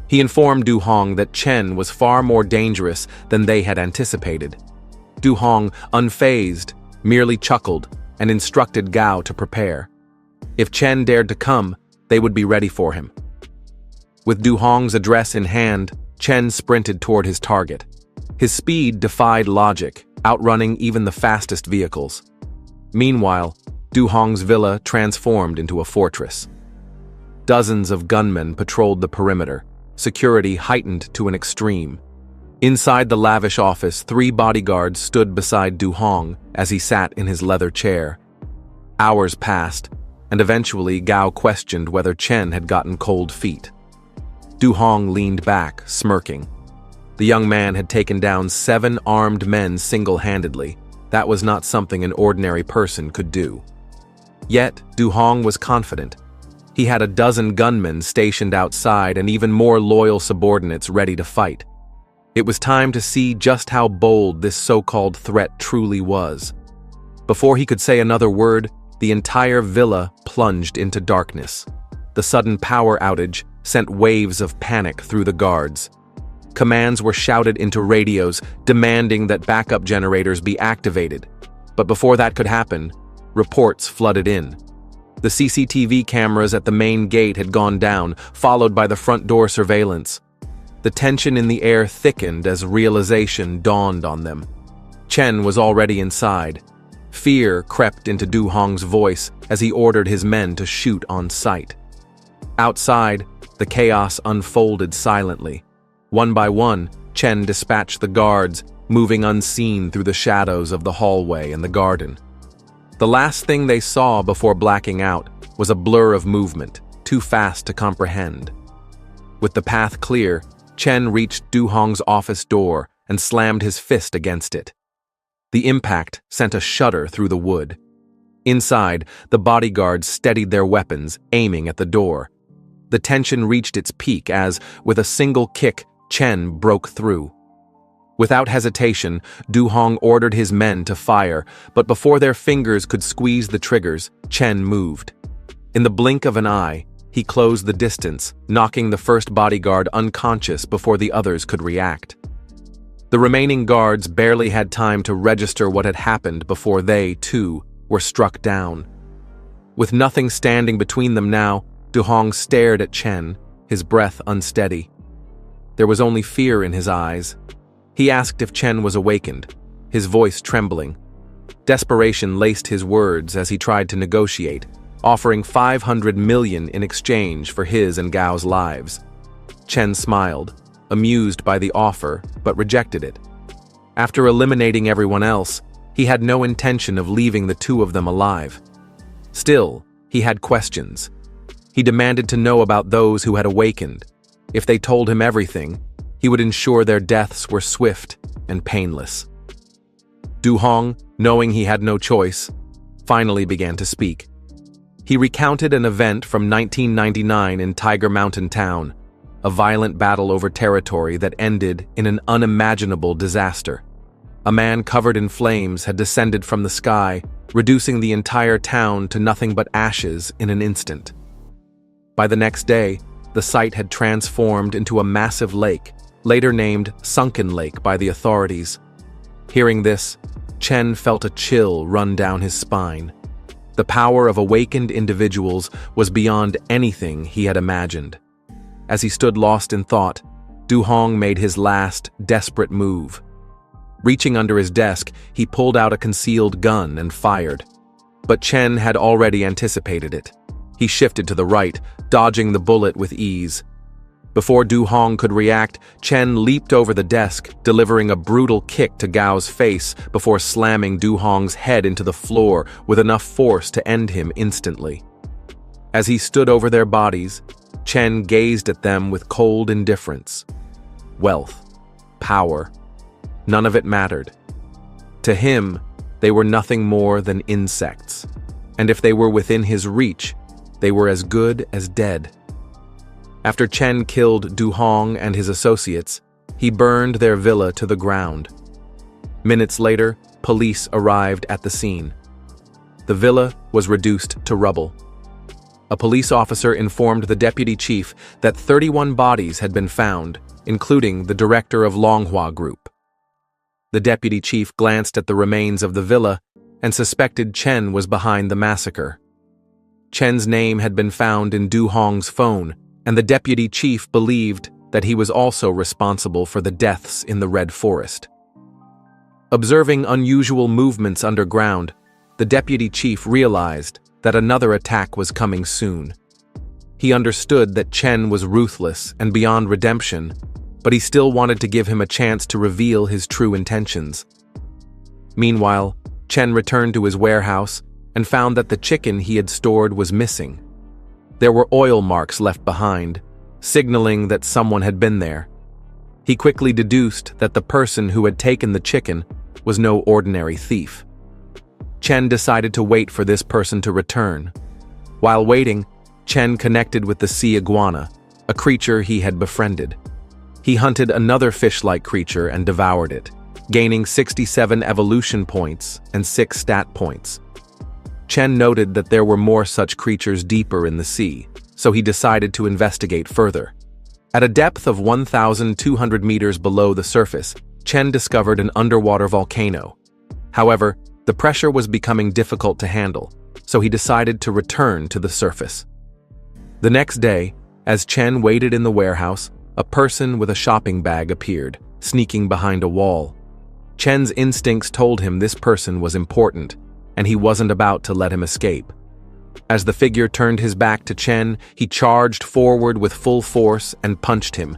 He informed Du-hong that Chen was far more dangerous than they had anticipated. Du-hong, unfazed, merely chuckled and instructed Gao to prepare. If Chen dared to come, they would be ready for him. With Du-hong's address in hand, Chen sprinted toward his target. His speed defied logic, outrunning even the fastest vehicles. Meanwhile, Du-hong's villa transformed into a fortress. Dozens of gunmen patrolled the perimeter, security heightened to an extreme. Inside the lavish office, 3 bodyguards stood beside Du-hong as he sat in his leather chair. Hours passed, and eventually Gao questioned whether Chen had gotten cold feet. Du-hong leaned back, smirking. The young man had taken down 7 armed men single-handedly. That was not something an ordinary person could do. Yet, Du-hong was confident. He had a dozen gunmen stationed outside and even more loyal subordinates ready to fight. It was time to see just how bold this so-called threat truly was. Before he could say another word, the entire villa plunged into darkness. The sudden power outage sent waves of panic through the guards. Commands were shouted into radios, demanding that backup generators be activated. But before that could happen, reports flooded in. The CCTV cameras at the main gate had gone down, followed by the front door surveillance. The tension in the air thickened as realization dawned on them. Chen was already inside. Fear crept into Du-hong's voice as he ordered his men to shoot on sight. Outside, the chaos unfolded silently. One by one, Chen dispatched the guards, moving unseen through the shadows of the hallway and the garden. The last thing they saw before blacking out was a blur of movement, too fast to comprehend. With the path clear, Chen reached Du-hong's office door and slammed his fist against it. The impact sent a shudder through the wood. Inside, the bodyguards steadied their weapons, aiming at the door. The tension reached its peak as, with a single kick, Chen broke through. Without hesitation, Du-hong ordered his men to fire, but before their fingers could squeeze the triggers, Chen moved. In the blink of an eye, he closed the distance, knocking the first bodyguard unconscious before the others could react. The remaining guards barely had time to register what had happened before they, too, were struck down. With nothing standing between them now, Du-hong stared at Chen, his breath unsteady. There was only fear in his eyes. He asked if Chen was awakened, his voice trembling. Desperation laced his words as he tried to negotiate, offering 500 million in exchange for his and Gao's lives. Chen smiled, amused by the offer, but rejected it. After eliminating everyone else, he had no intention of leaving the two of them alive. Still, he had questions. He demanded to know about those who had awakened. If they told him everything, he would ensure their deaths were swift and painless. Du Hong, knowing he had no choice, finally began to speak. He recounted an event from 1999 in Tiger Mountain Town, a violent battle over territory that ended in an unimaginable disaster. A man covered in flames had descended from the sky, reducing the entire town to nothing but ashes in an instant. By the next day, the site had transformed into a massive lake, later named Sunken Lake by the authorities. Hearing this, Chen felt a chill run down his spine. The power of awakened individuals was beyond anything he had imagined. As he stood lost in thought, Du Hong made his last, desperate move. Reaching under his desk, he pulled out a concealed gun and fired. But Chen had already anticipated it. He shifted to the right, dodging the bullet with ease. Before Du Hong could react, Chen leaped over the desk, delivering a brutal kick to Gao's face before slamming Du Hong's head into the floor with enough force to end him instantly. As he stood over their bodies, Chen gazed at them with cold indifference. Wealth, power, none of it mattered. To him, they were nothing more than insects, and if they were within his reach, they were as good as dead. After Chen killed Du Hong and his associates, he burned their villa to the ground. Minutes later, police arrived at the scene. The villa was reduced to rubble. A police officer informed the deputy chief that 31 bodies had been found, including the director of Manhwa Group. The deputy chief glanced at the remains of the villa and suspected Chen was behind the massacre. Chen's name had been found in Du Hong's phone, and the deputy chief believed that he was also responsible for the deaths in the Red Forest. Observing unusual movements underground, the deputy chief realized that another attack was coming soon. He understood that Chen was ruthless and beyond redemption, but he still wanted to give him a chance to reveal his true intentions. Meanwhile, Chen returned to his warehouse and found that the chicken he had stored was missing. There were oil marks left behind, signaling that someone had been there. He quickly deduced that the person who had taken the chicken was no ordinary thief. Chen decided to wait for this person to return. While waiting, Chen connected with the sea iguana, a creature he had befriended. He hunted another fish-like creature and devoured it, gaining 67 evolution points and 6 stat points. Chen noted that there were more such creatures deeper in the sea, so he decided to investigate further. At a depth of 1,200 meters below the surface, Chen discovered an underwater volcano. However, the pressure was becoming difficult to handle, so he decided to return to the surface. The next day, as Chen waited in the warehouse, a person with a shopping bag appeared, sneaking behind a wall. Chen's instincts told him this person was important, and he wasn't about to let him escape. As the figure turned his back to Chen, he charged forward with full force and punched him.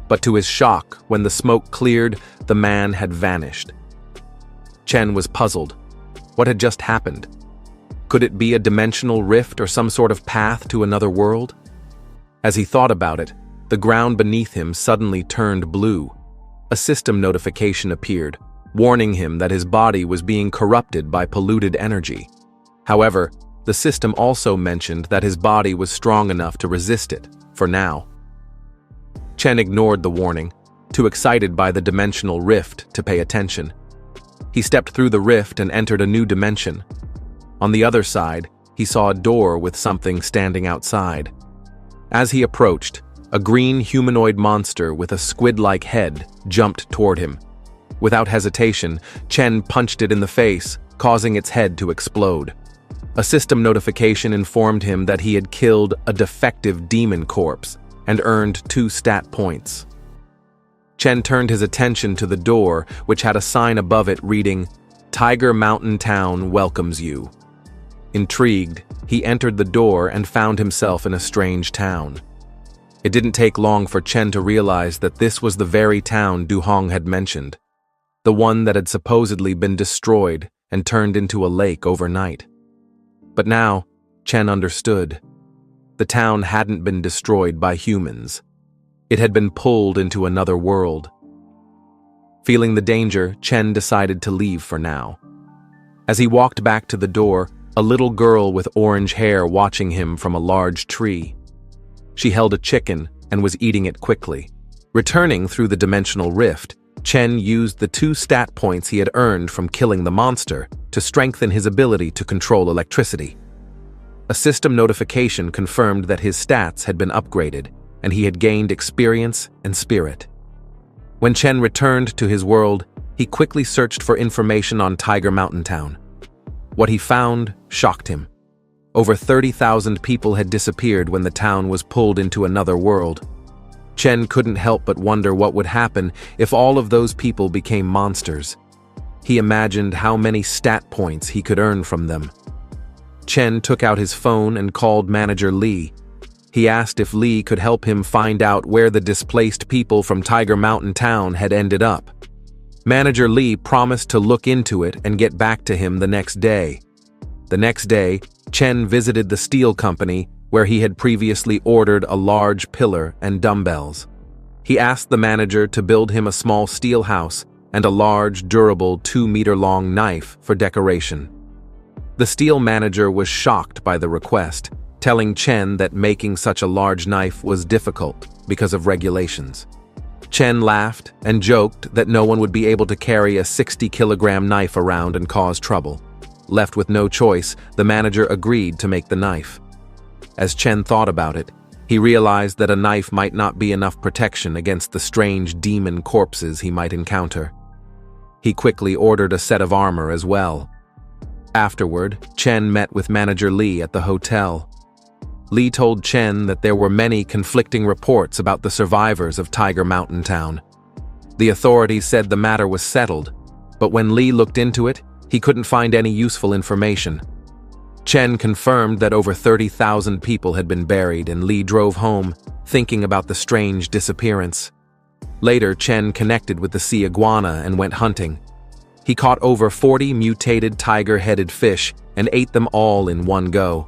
But to his shock, when the smoke cleared, the man had vanished. Chen was puzzled. What had just happened? Could it be a dimensional rift or some sort of path to another world? As he thought about it, the ground beneath him suddenly turned blue. A system notification appeared, warning him that his body was being corrupted by polluted energy. However, the system also mentioned that his body was strong enough to resist it, for now. Chen ignored the warning, too excited by the dimensional rift to pay attention. He stepped through the rift and entered a new dimension. On the other side, he saw a door with something standing outside. As he approached, a green humanoid monster with a squid-like head jumped toward him. Without hesitation, Chen punched it in the face, causing its head to explode. A system notification informed him that he had killed a defective demon corpse and earned 2 stat points. Chen turned his attention to the door, which had a sign above it reading, "Tiger Mountain Town welcomes you." Intrigued, he entered the door and found himself in a strange town. It didn't take long for Chen to realize that this was the very town Du Hong had mentioned. the one that had supposedly been destroyed and turned into a lake overnight. But now, Chen understood. The town hadn't been destroyed by humans. It had been pulled into another world. Feeling the danger, Chen decided to leave for now. As he walked back to the door, a little girl with orange hair watching him from a large tree. She held a chicken and was eating it quickly. Returning through the dimensional rift, Chen used the 2 stat points he had earned from killing the monster to strengthen his ability to control electricity. A system notification confirmed that his stats had been upgraded, and he had gained experience and spirit. When Chen returned to his world, he quickly searched for information on Tiger Mountain Town. What he found shocked him. Over 30,000 people had disappeared when the town was pulled into another world. Chen couldn't help but wonder what would happen if all of those people became monsters. He imagined how many stat points he could earn from them. Chen took out his phone and called manager Lee. He asked if Lee could help him find out where the displaced people from Tiger Mountain Town had ended up. Manager Lee promised to look into it and get back to him the next day. The next day, Chen visited the steel company where he had previously ordered a large pillar and dumbbells. He asked the manager to build him a small steel house and a large, durable 2-meter-long knife for decoration. The steel manager was shocked by the request, telling Chen that making such a large knife was difficult because of regulations. Chen laughed and joked that no one would be able to carry a 60-kilogram knife around and cause trouble. Left with no choice, the manager agreed to make the knife. As Chen thought about it, he realized that a knife might not be enough protection against the strange demon corpses he might encounter. He quickly ordered a set of armor as well. Afterward, Chen met with manager Lee at the hotel. Lee told Chen that there were many conflicting reports about the survivors of Tiger Mountain Town. The authorities said the matter was settled, but when Lee looked into it, he couldn't find any useful information. Chen confirmed that over 30,000 people had been buried, and Lee drove home, thinking about the strange disappearance. Later, Chen connected with the sea iguana and went hunting. He caught over 40 mutated tiger-headed fish and ate them all in one go.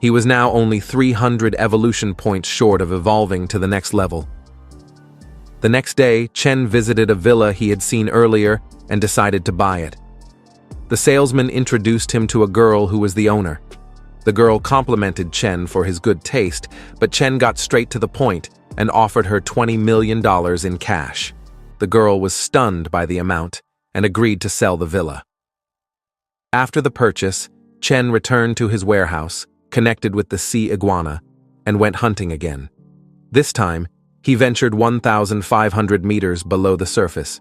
He was now only 300 evolution points short of evolving to the next level. The next day, Chen visited a villa he had seen earlier and decided to buy it. The salesman introduced him to a girl who was the owner. The girl complimented Chen for his good taste, but Chen got straight to the point and offered her $20 million in cash. The girl was stunned by the amount and agreed to sell the villa. After the purchase, Chen returned to his warehouse, connected with the sea iguana, and went hunting again. This time, he ventured 1,500 meters below the surface.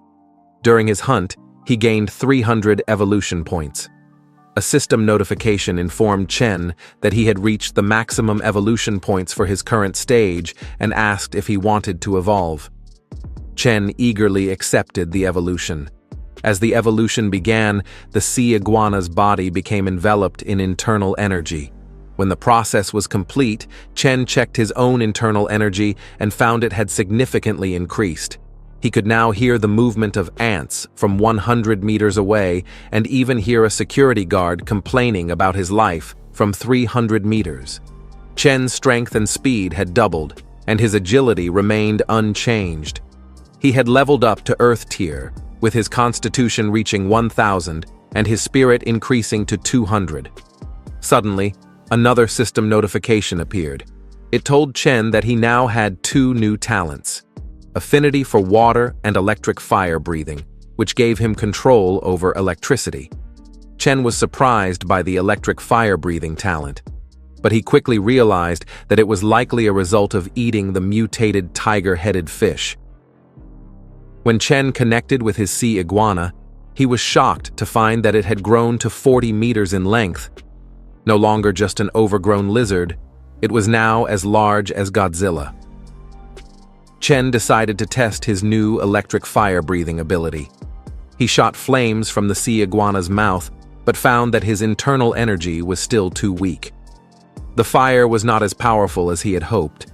During his hunt, he gained 300 evolution points. A system notification informed Chen that he had reached the maximum evolution points for his current stage and asked if he wanted to evolve. Chen eagerly accepted the evolution. As the evolution began, the sea iguana's body became enveloped in internal energy. When the process was complete, Chen checked his own internal energy and found it had significantly increased. He could now hear the movement of ants from 100 meters away and even hear a security guard complaining about his life from 300 meters. Chen's strength and speed had doubled, and his agility remained unchanged. He had leveled up to Earth tier, with his constitution reaching 1,000 and his spirit increasing to 200. Suddenly, another system notification appeared. It told Chen that he now had 2 new talents: affinity for water and electric fire breathing, which gave him control over electricity. Chen was surprised by the electric fire breathing talent, but he quickly realized that it was likely a result of eating the mutated tiger-headed fish. When Chen connected with his sea iguana, he was shocked to find that it had grown to 40 meters in length. No longer just an overgrown lizard, it was now as large as Godzilla. Chen decided to test his new electric fire-breathing ability. He shot flames from the sea iguana's mouth, but found that his internal energy was still too weak. The fire was not as powerful as he had hoped.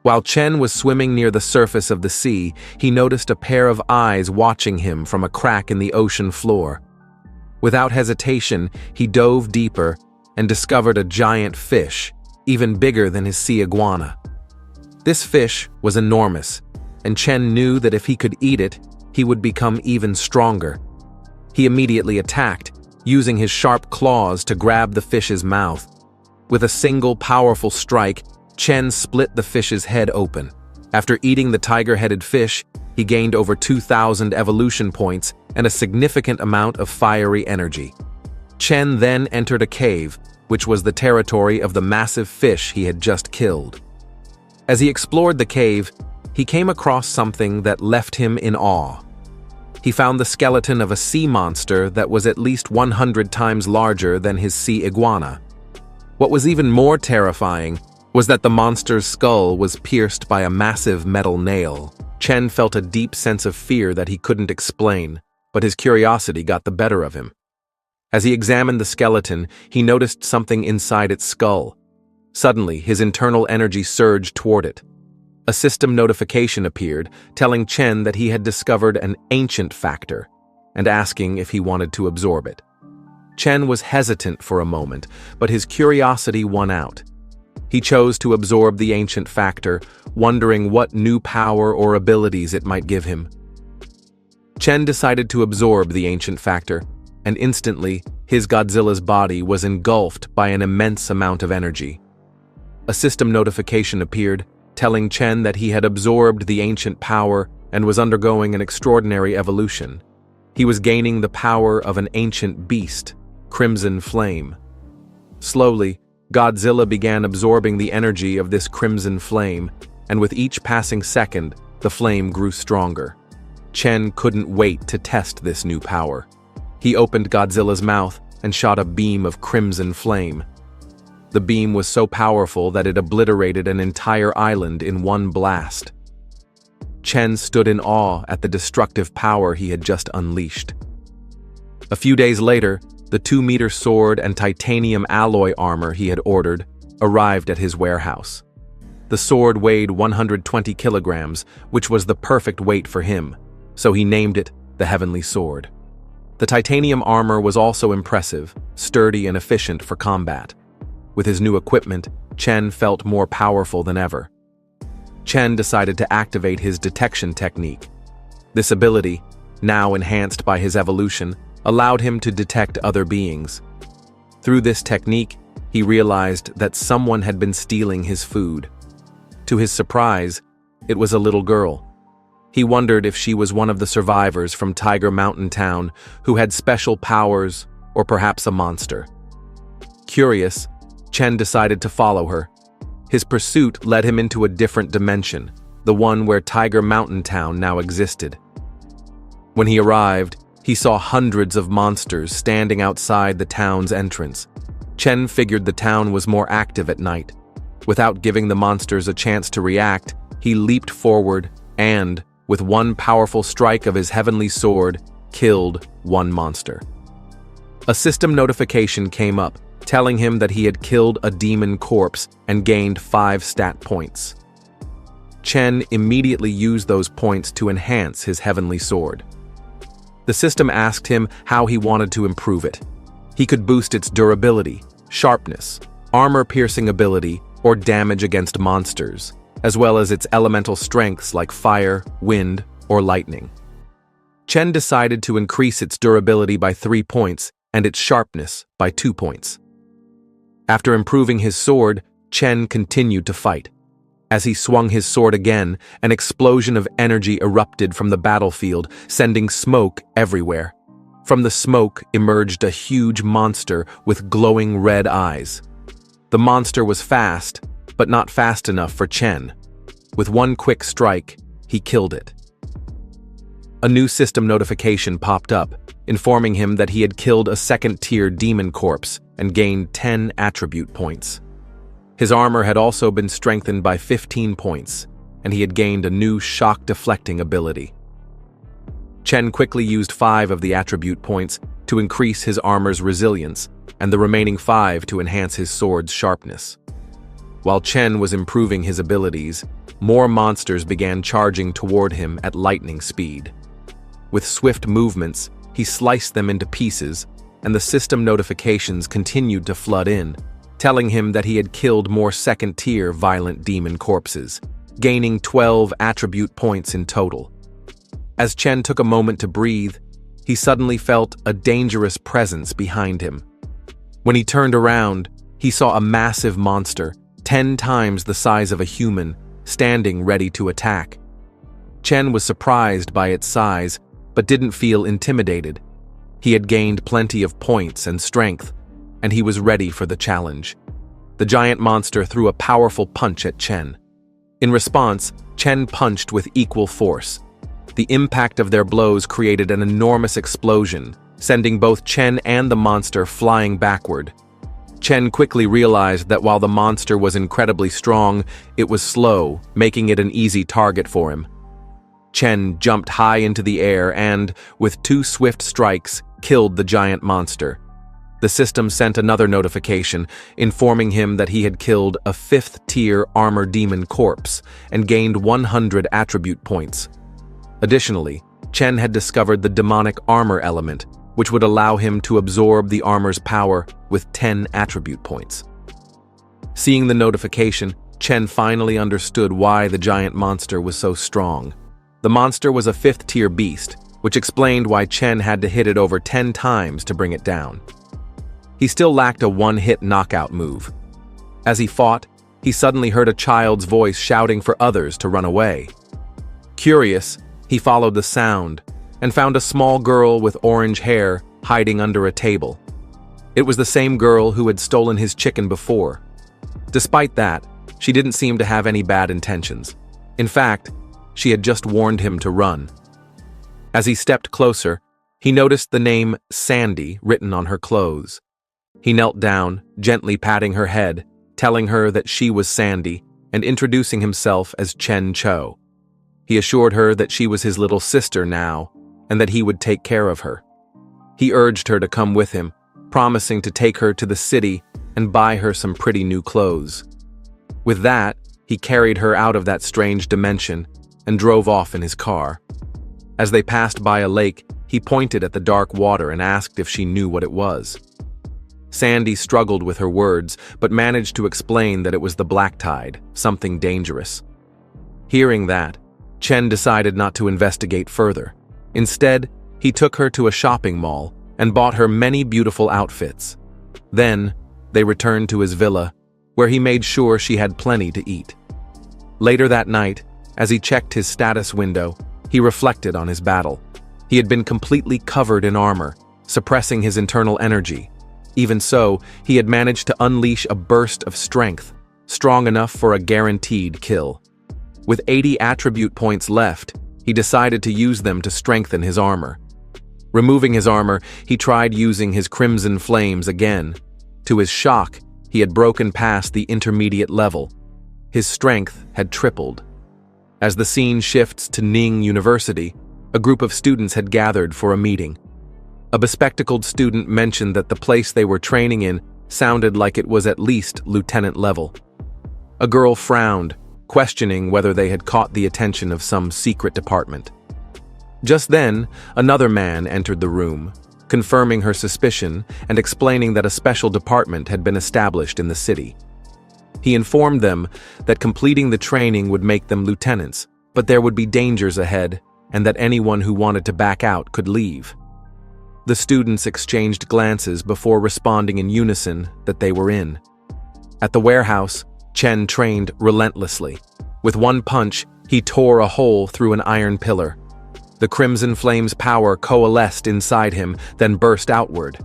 While Chen was swimming near the surface of the sea, he noticed a pair of eyes watching him from a crack in the ocean floor. Without hesitation, he dove deeper and discovered a giant fish, even bigger than his sea iguana. This fish was enormous, and Chen knew that if he could eat it, he would become even stronger. He immediately attacked, using his sharp claws to grab the fish's mouth. With a single powerful strike, Chen split the fish's head open. After eating the tiger-headed fish, he gained over 2,000 evolution points and a significant amount of fiery energy. Chen then entered a cave, which was the territory of the massive fish he had just killed. As he explored the cave, he came across something that left him in awe. He found the skeleton of a sea monster that was at least 100 times larger than his sea iguana. What was even more terrifying was that the monster's skull was pierced by a massive metal nail. Chen felt a deep sense of fear that he couldn't explain, but his curiosity got the better of him. As he examined the skeleton, he noticed something inside its skull. Suddenly, his internal energy surged toward it. A system notification appeared, telling Chen that he had discovered an ancient factor, and asking if he wanted to absorb it. Chen was hesitant for a moment, but his curiosity won out. He chose to absorb the ancient factor, wondering what new power or abilities it might give him. Chen decided to absorb the ancient factor, and instantly, his Godzilla's body was engulfed by an immense amount of energy. A system notification appeared, telling Chen that he had absorbed the ancient power and was undergoing an extraordinary evolution. He was gaining the power of an ancient beast, Crimson Flame. Slowly, Godzilla began absorbing the energy of this crimson flame, and with each passing second, the flame grew stronger. Chen couldn't wait to test this new power. He opened Godzilla's mouth and shot a beam of crimson flame. The beam was so powerful that it obliterated an entire island in one blast. Chen stood in awe at the destructive power he had just unleashed. A few days later, the 2-meter sword and titanium alloy armor he had ordered arrived at his warehouse. The sword weighed 120 kilograms, which was the perfect weight for him, so he named it the Heavenly Sword. The titanium armor was also impressive, sturdy and efficient for combat. With his new equipment, Chen felt more powerful than ever. Chen decided to activate his detection technique. This ability, now enhanced by his evolution, allowed him to detect other beings. Through this technique, he realized that someone had been stealing his food. To his surprise, it was a little girl. He wondered if she was one of the survivors from Tiger Mountain Town who had special powers or perhaps a monster. Curious, Chen decided to follow her. His pursuit led him into a different dimension, the one where Tiger Mountain Town now existed. When he arrived, he saw hundreds of monsters standing outside the town's entrance. Chen figured the town was more active at night. Without giving the monsters a chance to react, he leaped forward and, with one powerful strike of his heavenly sword, killed one monster. A system notification came up, telling him that he had killed a demon corpse and gained 5 stat points. Chen immediately used those points to enhance his heavenly sword. The system asked him how he wanted to improve it. He could boost its durability, sharpness, armor-piercing ability, or damage against monsters, as well as its elemental strengths like fire, wind, or lightning. Chen decided to increase its durability by 3 points and its sharpness by 2 points. After improving his sword, Chen continued to fight. As he swung his sword again, an explosion of energy erupted from the battlefield, sending smoke everywhere. From the smoke emerged a huge monster with glowing red eyes. The monster was fast, but not fast enough for Chen. With one quick strike, he killed it. A new system notification popped up, informing him that he had killed a second-tier demon corpse and gained 10 attribute points. His armor had also been strengthened by 15 points, and he had gained a new shock-deflecting ability. Chen quickly used 5 of the attribute points to increase his armor's resilience, and the remaining 5 to enhance his sword's sharpness. While Chen was improving his abilities, more monsters began charging toward him at lightning speed. With swift movements, he sliced them into pieces, and the system notifications continued to flood in, telling him that he had killed more second-tier violent demon corpses, gaining 12 attribute points in total. As Chen took a moment to breathe, he suddenly felt a dangerous presence behind him. When he turned around, he saw a massive monster, 10 times the size of a human, standing ready to attack. Chen was surprised by its size, but didn't feel intimidated. He had gained plenty of points and strength, and he was ready for the challenge. The giant monster threw a powerful punch at Chen. In response, Chen punched with equal force. The impact of their blows created an enormous explosion, sending both Chen and the monster flying backward. Chen quickly realized that while the monster was incredibly strong, it was slow, making it an easy target for him. Chen jumped high into the air and, with 2 swift strikes, killed the giant monster. The system sent another notification, informing him that he had killed a 5th-tier armor demon corpse and gained 100 attribute points. Additionally, Chen had discovered the demonic armor element, which would allow him to absorb the armor's power with 10 attribute points. Seeing the notification, Chen finally understood why the giant monster was so strong. The monster was a 5th-tier beast, which explained why Chen had to hit it over 10 times to bring it down. He still lacked a one-hit knockout move. As he fought, he suddenly heard a child's voice shouting for others to run away. Curious, he followed the sound and found a small girl with orange hair hiding under a table. It was the same girl who had stolen his chicken before. Despite that, she didn't seem to have any bad intentions. In fact, she had just warned him to run. As he stepped closer, he noticed the name Sandy written on her clothes. He knelt down, gently patting her head, telling her that she was Sandy, and introducing himself as Chen Cho. He assured her that she was his little sister now, and that he would take care of her. He urged her to come with him, promising to take her to the city and buy her some pretty new clothes. With that, he carried her out of that strange dimension and drove off in his car. As they passed by a lake, he pointed at the dark water and asked if she knew what it was. Sandy struggled with her words, but managed to explain that it was the black tide, something dangerous. Hearing that, Chen decided not to investigate further. Instead, he took her to a shopping mall and bought her many beautiful outfits. Then, they returned to his villa, where he made sure she had plenty to eat. Later that night, as he checked his status window, he reflected on his battle. He had been completely covered in armor, suppressing his internal energy. Even so, he had managed to unleash a burst of strength, strong enough for a guaranteed kill. With 80 attribute points left, he decided to use them to strengthen his armor. Removing his armor, he tried using his crimson flames again. To his shock, he had broken past the intermediate level. His strength had tripled. As the scene shifts to Ning University, a group of students had gathered for a meeting. A bespectacled student mentioned that the place they were training in sounded like it was at least lieutenant level. A girl frowned, questioning whether they had caught the attention of some secret department. Just then, another man entered the room, confirming her suspicion and explaining that a special department had been established in the city. He informed them that completing the training would make them lieutenants, but there would be dangers ahead, and that anyone who wanted to back out could leave. The students exchanged glances before responding in unison that they were in. At the warehouse, Chen trained relentlessly. With one punch, he tore a hole through an iron pillar. The Crimson Flame's power coalesced inside him, then burst outward.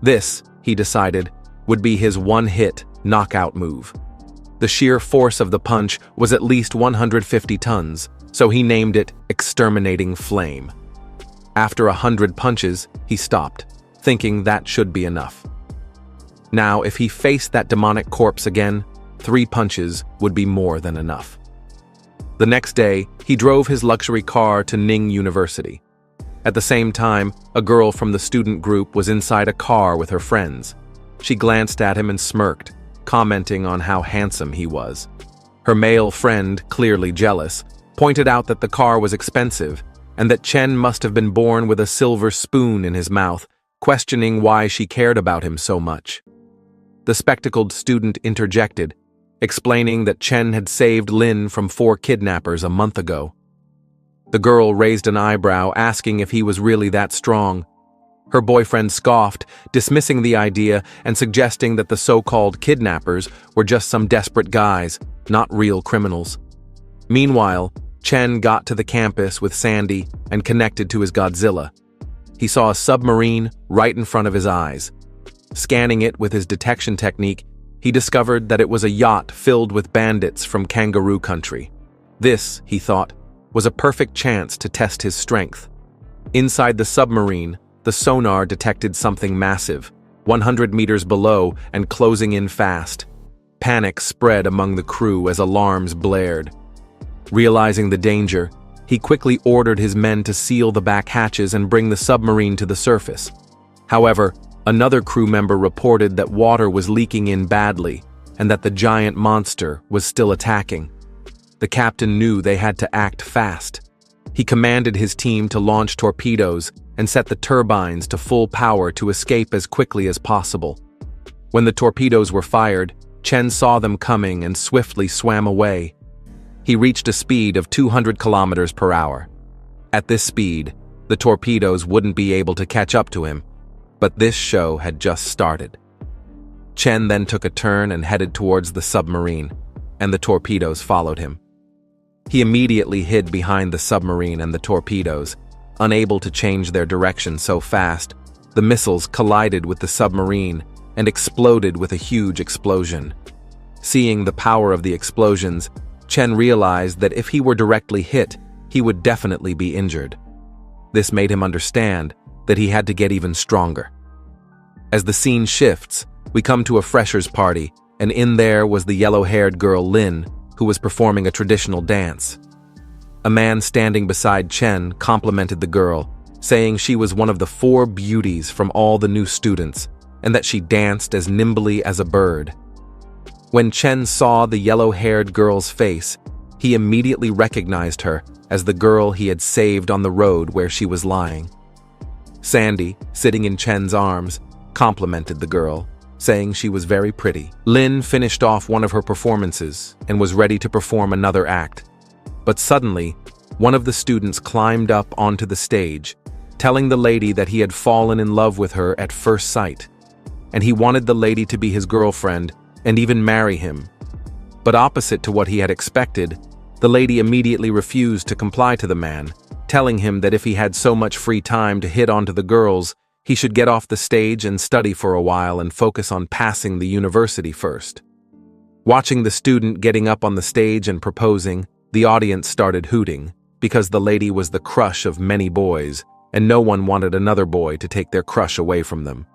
This, he decided, would be his one-hit knockout move. The sheer force of the punch was at least 150 tons, so he named it Exterminating Flame. After 100 punches, he stopped, thinking that should be enough. Now, if he faced that demonic corpse again, 3 punches would be more than enough. The next day, he drove his luxury car to Ning University. At the same time, a girl from the student group was inside a car with her friends. She glanced at him and smirked, commenting on how handsome he was. Her male friend, clearly jealous, pointed out that the car was expensive and that Chen must have been born with a silver spoon in his mouth, questioning why she cared about him so much. The spectacled student interjected, explaining that Chen had saved Lin from 4 kidnappers a month ago. The girl raised an eyebrow, asking if he was really that strong. Her boyfriend scoffed, dismissing the idea and suggesting that the so-called kidnappers were just some desperate guys, not real criminals. Meanwhile, Chen got to the campus with Sandy and connected to his Godzilla. He saw a submarine right in front of his eyes. Scanning it with his detection technique, he discovered that it was a yacht filled with bandits from Kangaroo Country. This, he thought, was a perfect chance to test his strength. Inside the submarine, the sonar detected something massive, 100 meters below and closing in fast. Panic spread among the crew as alarms blared. Realizing the danger, he quickly ordered his men to seal the back hatches and bring the submarine to the surface. However, another crew member reported that water was leaking in badly and that the giant monster was still attacking. The captain knew they had to act fast. He commanded his team to launch torpedoes and set the turbines to full power to escape as quickly as possible. When the torpedoes were fired, Chen saw them coming and swiftly swam away. He reached a speed of 200 kilometers per hour. At this speed, the torpedoes wouldn't be able to catch up to him, but this show had just started. Chen then took a turn and headed towards the submarine, and the torpedoes followed him. He immediately hid behind the submarine and the torpedoes. Unable to change their direction so fast, the missiles collided with the submarine and exploded with a huge explosion. Seeing the power of the explosions, Chen realized that if he were directly hit, he would definitely be injured. This made him understand that he had to get even stronger. As the scene shifts, we come to a freshers' party, and in there was the yellow-haired girl Lin, who was performing a traditional dance. A man standing beside Chen complimented the girl, saying she was one of the 4 beauties from all the new students, and that she danced as nimbly as a bird. When Chen saw the yellow-haired girl's face, he immediately recognized her as the girl he had saved on the road where she was lying. Sandy, sitting in Chen's arms, complimented the girl, saying she was very pretty. Lin finished off one of her performances and was ready to perform another act. But suddenly, one of the students climbed up onto the stage, telling the lady that he had fallen in love with her at first sight, and he wanted the lady to be his girlfriend and even marry him. But opposite to what he had expected, the lady immediately refused to comply to the man, telling him that if he had so much free time to hit onto the girls, he should get off the stage and study for a while and focus on passing the university first. Watching the student getting up on the stage and proposing, the audience started hooting, because the lady was the crush of many boys, and no one wanted another boy to take their crush away from them.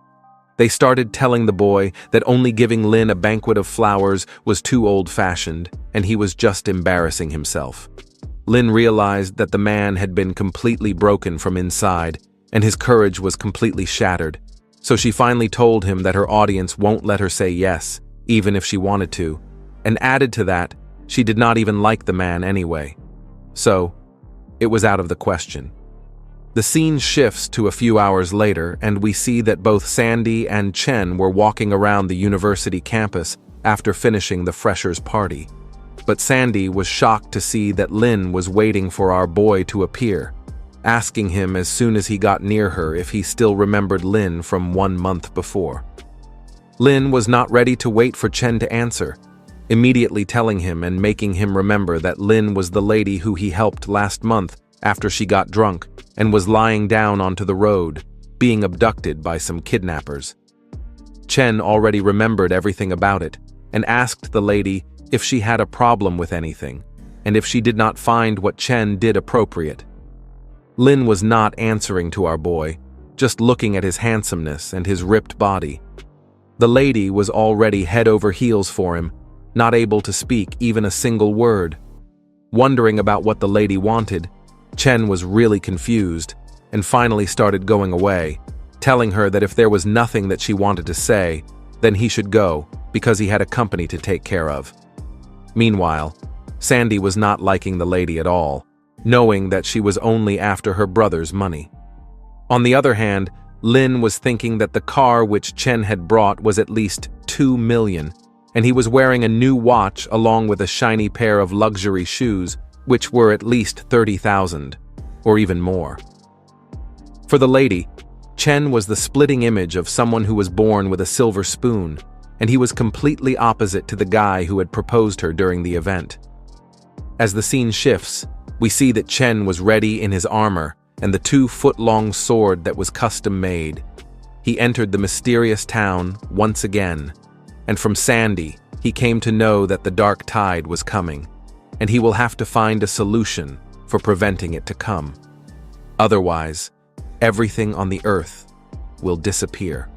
They started telling the boy that only giving Lin a banquet of flowers was too old-fashioned, and he was just embarrassing himself. Lin realized that the man had been completely broken from inside, and his courage was completely shattered, so she finally told him that her audience won't let her say yes, even if she wanted to, and added to that, she did not even like the man anyway. So, it was out of the question. The scene shifts to a few hours later, and we see that both Sandy and Chen were walking around the university campus after finishing the freshers' party. But Sandy was shocked to see that Lin was waiting for our boy to appear, asking him as soon as he got near her if he still remembered Lin from 1 month before. Lin was not ready to wait for Chen to answer, immediately telling him and making him remember that Lin was the lady who he helped last month after she got drunk and was lying down onto the road, being abducted by some kidnappers. Chen already remembered everything about it and asked the lady if she had a problem with anything, and if she did not find what Chen did appropriate. Lin was not answering to our boy, just looking at his handsomeness and his ripped body. The lady was already head over heels for him, not able to speak even a single word. Wondering about what the lady wanted, Chen was really confused and finally started going away, telling her that if there was nothing that she wanted to say, then he should go because he had a company to take care of. Meanwhile, Sandy was not liking the lady at all, knowing that she was only after her brother's money. On the other hand, Lin was thinking that the car which Chen had brought was at least 2 million, and he was wearing a new watch along with a shiny pair of luxury shoes, which were at least 30,000, or even more. For the lady, Chen was the splitting image of someone who was born with a silver spoon, and he was completely opposite to the guy who had proposed her during the event. As the scene shifts, we see that Chen was ready in his armor and the 2-foot-long sword that was custom-made. He entered the mysterious town once again, and from Sandy, he came to know that the dark tide was coming, and he will have to find a solution for preventing it to come. Otherwise, everything on the earth will disappear.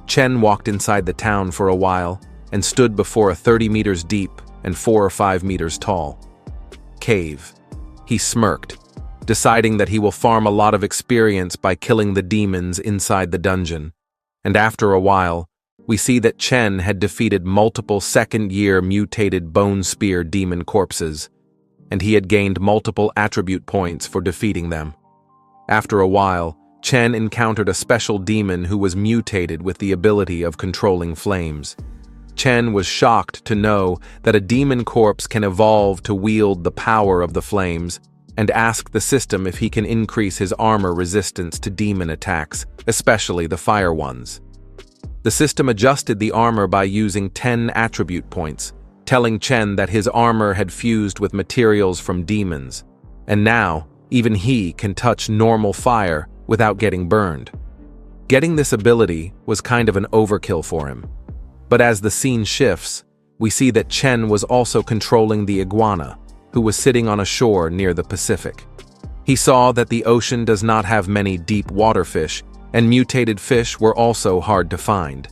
Chen walked inside the town for a while and stood before a 30 meters deep and 4 or 5 meters tall cave. He smirked, deciding that he will farm a lot of experience by killing the demons inside the dungeon. And after a while, we see that Chen had defeated multiple second-year mutated bone spear demon corpses, and he had gained multiple attribute points for defeating them. After a while, Chen encountered a special demon who was mutated with the ability of controlling flames. Chen was shocked to know that a demon corpse can evolve to wield the power of the flames, and asked the system if he can increase his armor resistance to demon attacks, especially the fire ones. The system adjusted the armor by using 10 attribute points, telling Chen that his armor had fused with materials from demons, and now even he can touch normal fire without getting burned. Getting this ability was kind of an overkill for him. But as the scene shifts, we see that Chen was also controlling the iguana, who was sitting on a shore near the Pacific. He saw that the ocean does not have many deep water fish, and mutated fish were also hard to find.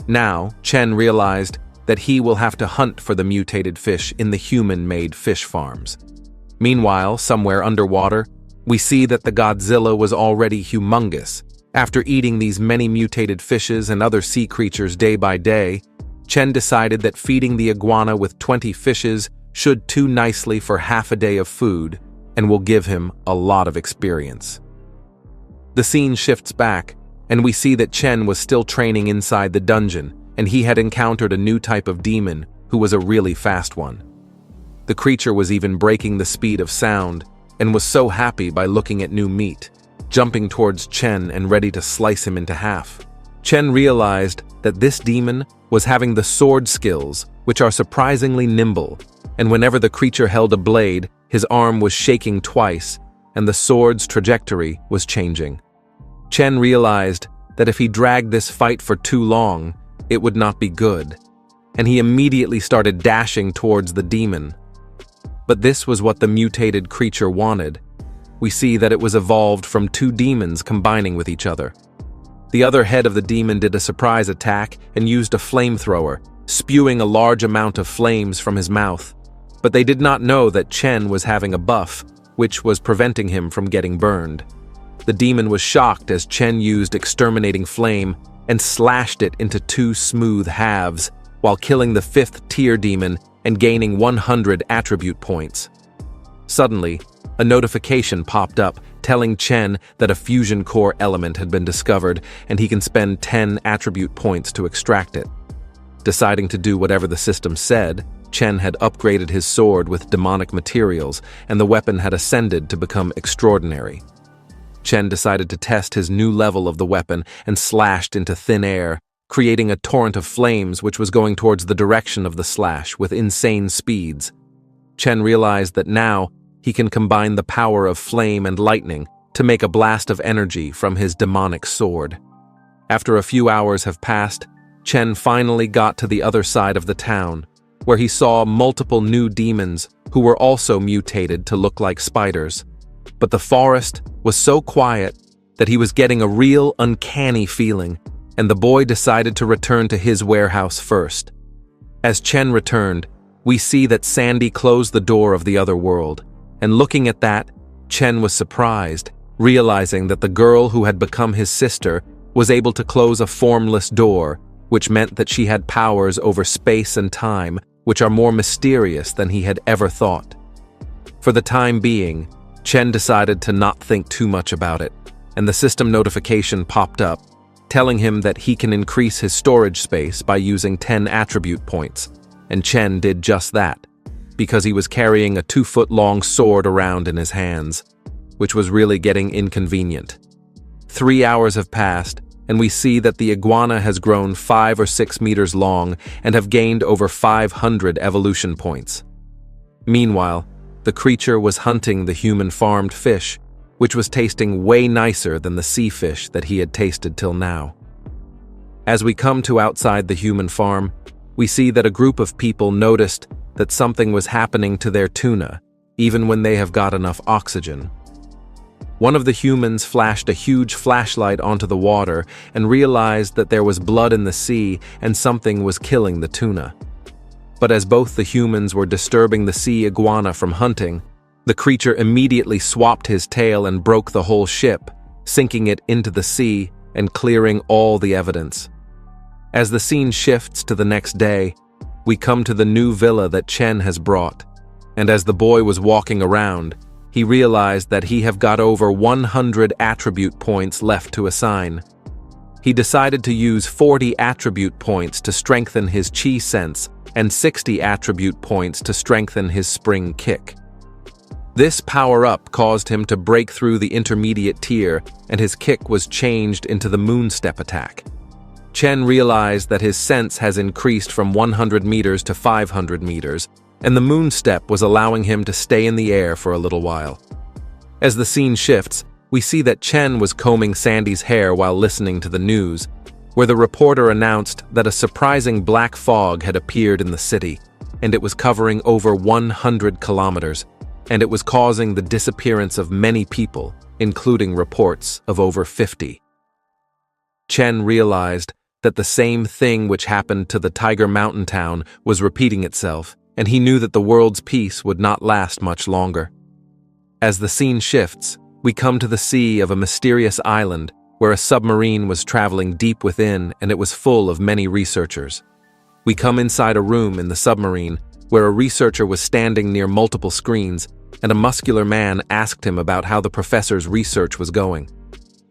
Now, Chen realized that he will have to hunt for the mutated fish in the human-made fish farms. Meanwhile, somewhere underwater, we see that the Godzilla was already humongous. After eating these many mutated fishes and other sea creatures day by day, Chen decided that feeding the iguana with 20 fishes should do nicely for half a day of food and will give him a lot of experience. The scene shifts back, and we see that Chen was still training inside the dungeon, and he had encountered a new type of demon who was a really fast one. The creature was even breaking the speed of sound and was so happy by looking at new meat, jumping towards Chen and ready to slice him into half. Chen realized that this demon was having the sword skills, which are surprisingly nimble, and whenever the creature held a blade, his arm was shaking twice, and the sword's trajectory was changing. Chen realized that if he dragged this fight for too long, it would not be good, and he immediately started dashing towards the demon. But this was what the mutated creature wanted. We see that it was evolved from 2 demons combining with each other. The other head of the demon did a surprise attack and used a flamethrower, spewing a large amount of flames from his mouth. But they did not know that Chen was having a buff, which was preventing him from getting burned. The demon was shocked as Chen used exterminating flame and slashed it into 2 smooth halves, while killing the 5th tier demon and gaining 100 attribute points. Suddenly, a notification popped up telling Chen that a fusion core element had been discovered and he can spend 10 attribute points to extract it. Deciding to do whatever the system said, Chen had upgraded his sword with demonic materials, and the weapon had ascended to become extraordinary. Chen decided to test his new level of the weapon and slashed into thin air, creating a torrent of flames which was going towards the direction of the slash with insane speeds. Chen realized that now he can combine the power of flame and lightning to make a blast of energy from his demonic sword. After a few hours have passed, Chen finally got to the other side of the town, where he saw multiple new demons who were also mutated to look like spiders. But the forest was so quiet that he was getting a real uncanny feeling, and the boy decided to return to his warehouse first. As Chen returned, we see that Sandy closed the door of the other world, and looking at that, Chen was surprised, realizing that the girl who had become his sister was able to close a formless door, which meant that she had powers over space and time which are more mysterious than he had ever thought. For the time being, Chen decided to not think too much about it, and the system notification popped up, telling him that he can increase his storage space by using 10 attribute points, and Chen did just that, because he was carrying a 2-foot-long sword around in his hands, which was really getting inconvenient. 3 hours have passed, and we see that the iguana has grown 5 or 6 meters long and have gained over 500 evolution points. Meanwhile, the creature was hunting the human-farmed fish, which was tasting way nicer than the sea fish that he had tasted till now. As we come to outside the human farm, we see that a group of people noticed that something was happening to their tuna, even when they have got enough oxygen. One of the humans flashed a huge flashlight onto the water and realized that there was blood in the sea and something was killing the tuna. But as both the humans were disturbing the sea iguana from hunting, the creature immediately swapped his tail and broke the whole ship, sinking it into the sea and clearing all the evidence. As the scene shifts to the next day, we come to the new villa that Chen has brought, and as the boy was walking around, he realized that he have got over 100 attribute points left to assign. He decided to use 40 attribute points to strengthen his chi sense and 60 attribute points to strengthen his spring kick. This power-up caused him to break through the intermediate tier, and his kick was changed into the moon step attack. Chen realized that his sense has increased from 100 meters to 500 meters, and the moon step was allowing him to stay in the air for a little while. As the scene shifts, we see that Chen was combing Sandy's hair while listening to the news, where the reporter announced that a surprising black fog had appeared in the city, and it was covering over 100 kilometers, and it was causing the disappearance of many people, including reports of over 50. Chen realized that the same thing which happened to the Tiger Mountain town was repeating itself, and he knew that the world's peace would not last much longer. As the scene shifts, we come to the sea of a mysterious island where a submarine was traveling deep within and it was full of many researchers. We come inside a room in the submarine where a researcher was standing near multiple screens, and a muscular man asked him about how the professor's research was going.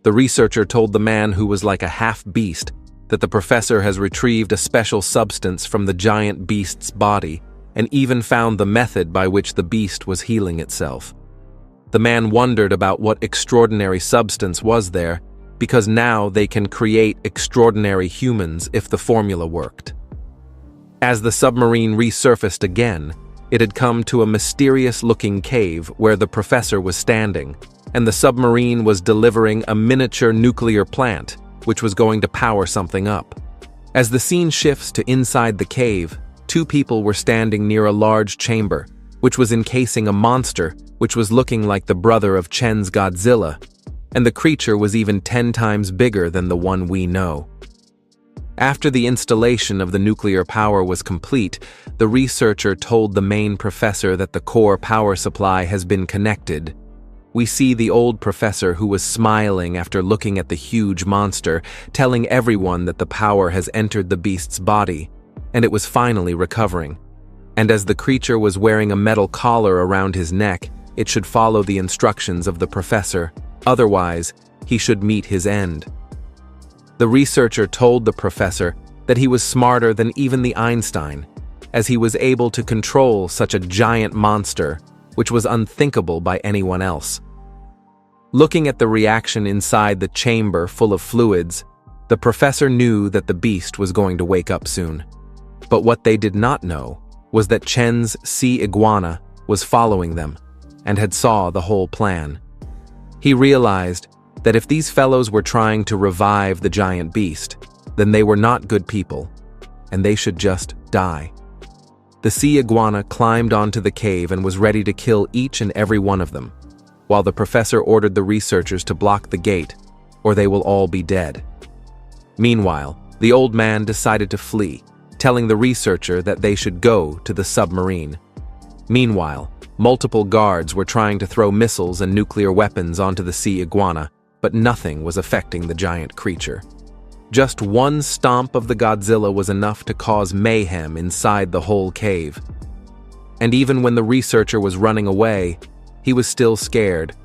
The researcher told the man, who was like a half-beast, that the professor has retrieved a special substance from the giant beast's body and even found the method by which the beast was healing itself. The man wondered about what extraordinary substance was there, because now they can create extraordinary humans if the formula worked. As the submarine resurfaced again, it had come to a mysterious-looking cave where the professor was standing, and the submarine was delivering a miniature nuclear plant, which was going to power something up. As the scene shifts to inside the cave, 2 people were standing near a large chamber, which was encasing a monster which was looking like the brother of Chen's Godzilla, and the creature was even 10 times bigger than the one we know. After the installation of the nuclear power was complete, the researcher told the main professor that the core power supply has been connected. We see the old professor, who was smiling after looking at the huge monster, telling everyone that the power has entered the beast's body, and it was finally recovering. And as the creature was wearing a metal collar around his neck, it should follow the instructions of the professor, otherwise he should meet his end. The researcher told the professor that he was smarter than even the Einstein, as he was able to control such a giant monster, which was unthinkable by anyone else. Looking at the reaction inside the chamber full of fluids, the professor knew that the beast was going to wake up soon. But what they did not know was that Chen's sea iguana was following them and had saw the whole plan. He realized that if these fellows were trying to revive the giant beast, then they were not good people, and they should just die. The sea iguana climbed onto the cave and was ready to kill each and every one of them, while the professor ordered the researchers to block the gate, or they will all be dead. Meanwhile, the old man decided to flee, telling the researcher that they should go to the submarine. Meanwhile, multiple guards were trying to throw missiles and nuclear weapons onto the sea iguana, but nothing was affecting the giant creature. Just one stomp of the Godzilla was enough to cause mayhem inside the whole cave. And even when the researcher was running away, he was still scared,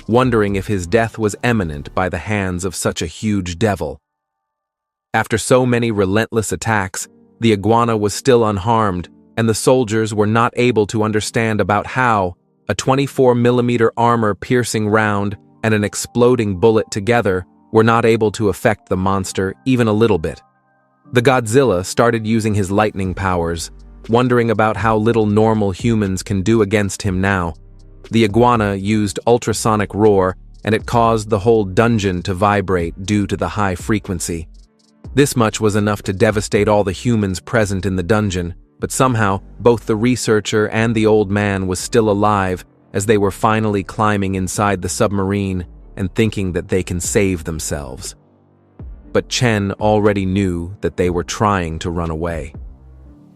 wondering if his death was imminent by the hands of such a huge devil. After so many relentless attacks, the iguana was still unharmed, and the soldiers were not able to understand about how a 24mm armor-piercing round and an exploding bullet together were not able to affect the monster even a little bit. The Godzilla started using his lightning powers, wondering about how little normal humans can do against him now. The iguana used ultrasonic roar, and it caused the whole dungeon to vibrate due to the high frequency. This much was enough to devastate all the humans present in the dungeon, but somehow both the researcher and the old man was still alive as they were finally climbing inside the submarine and thinking that they can save themselves. But Chen already knew that they were trying to run away.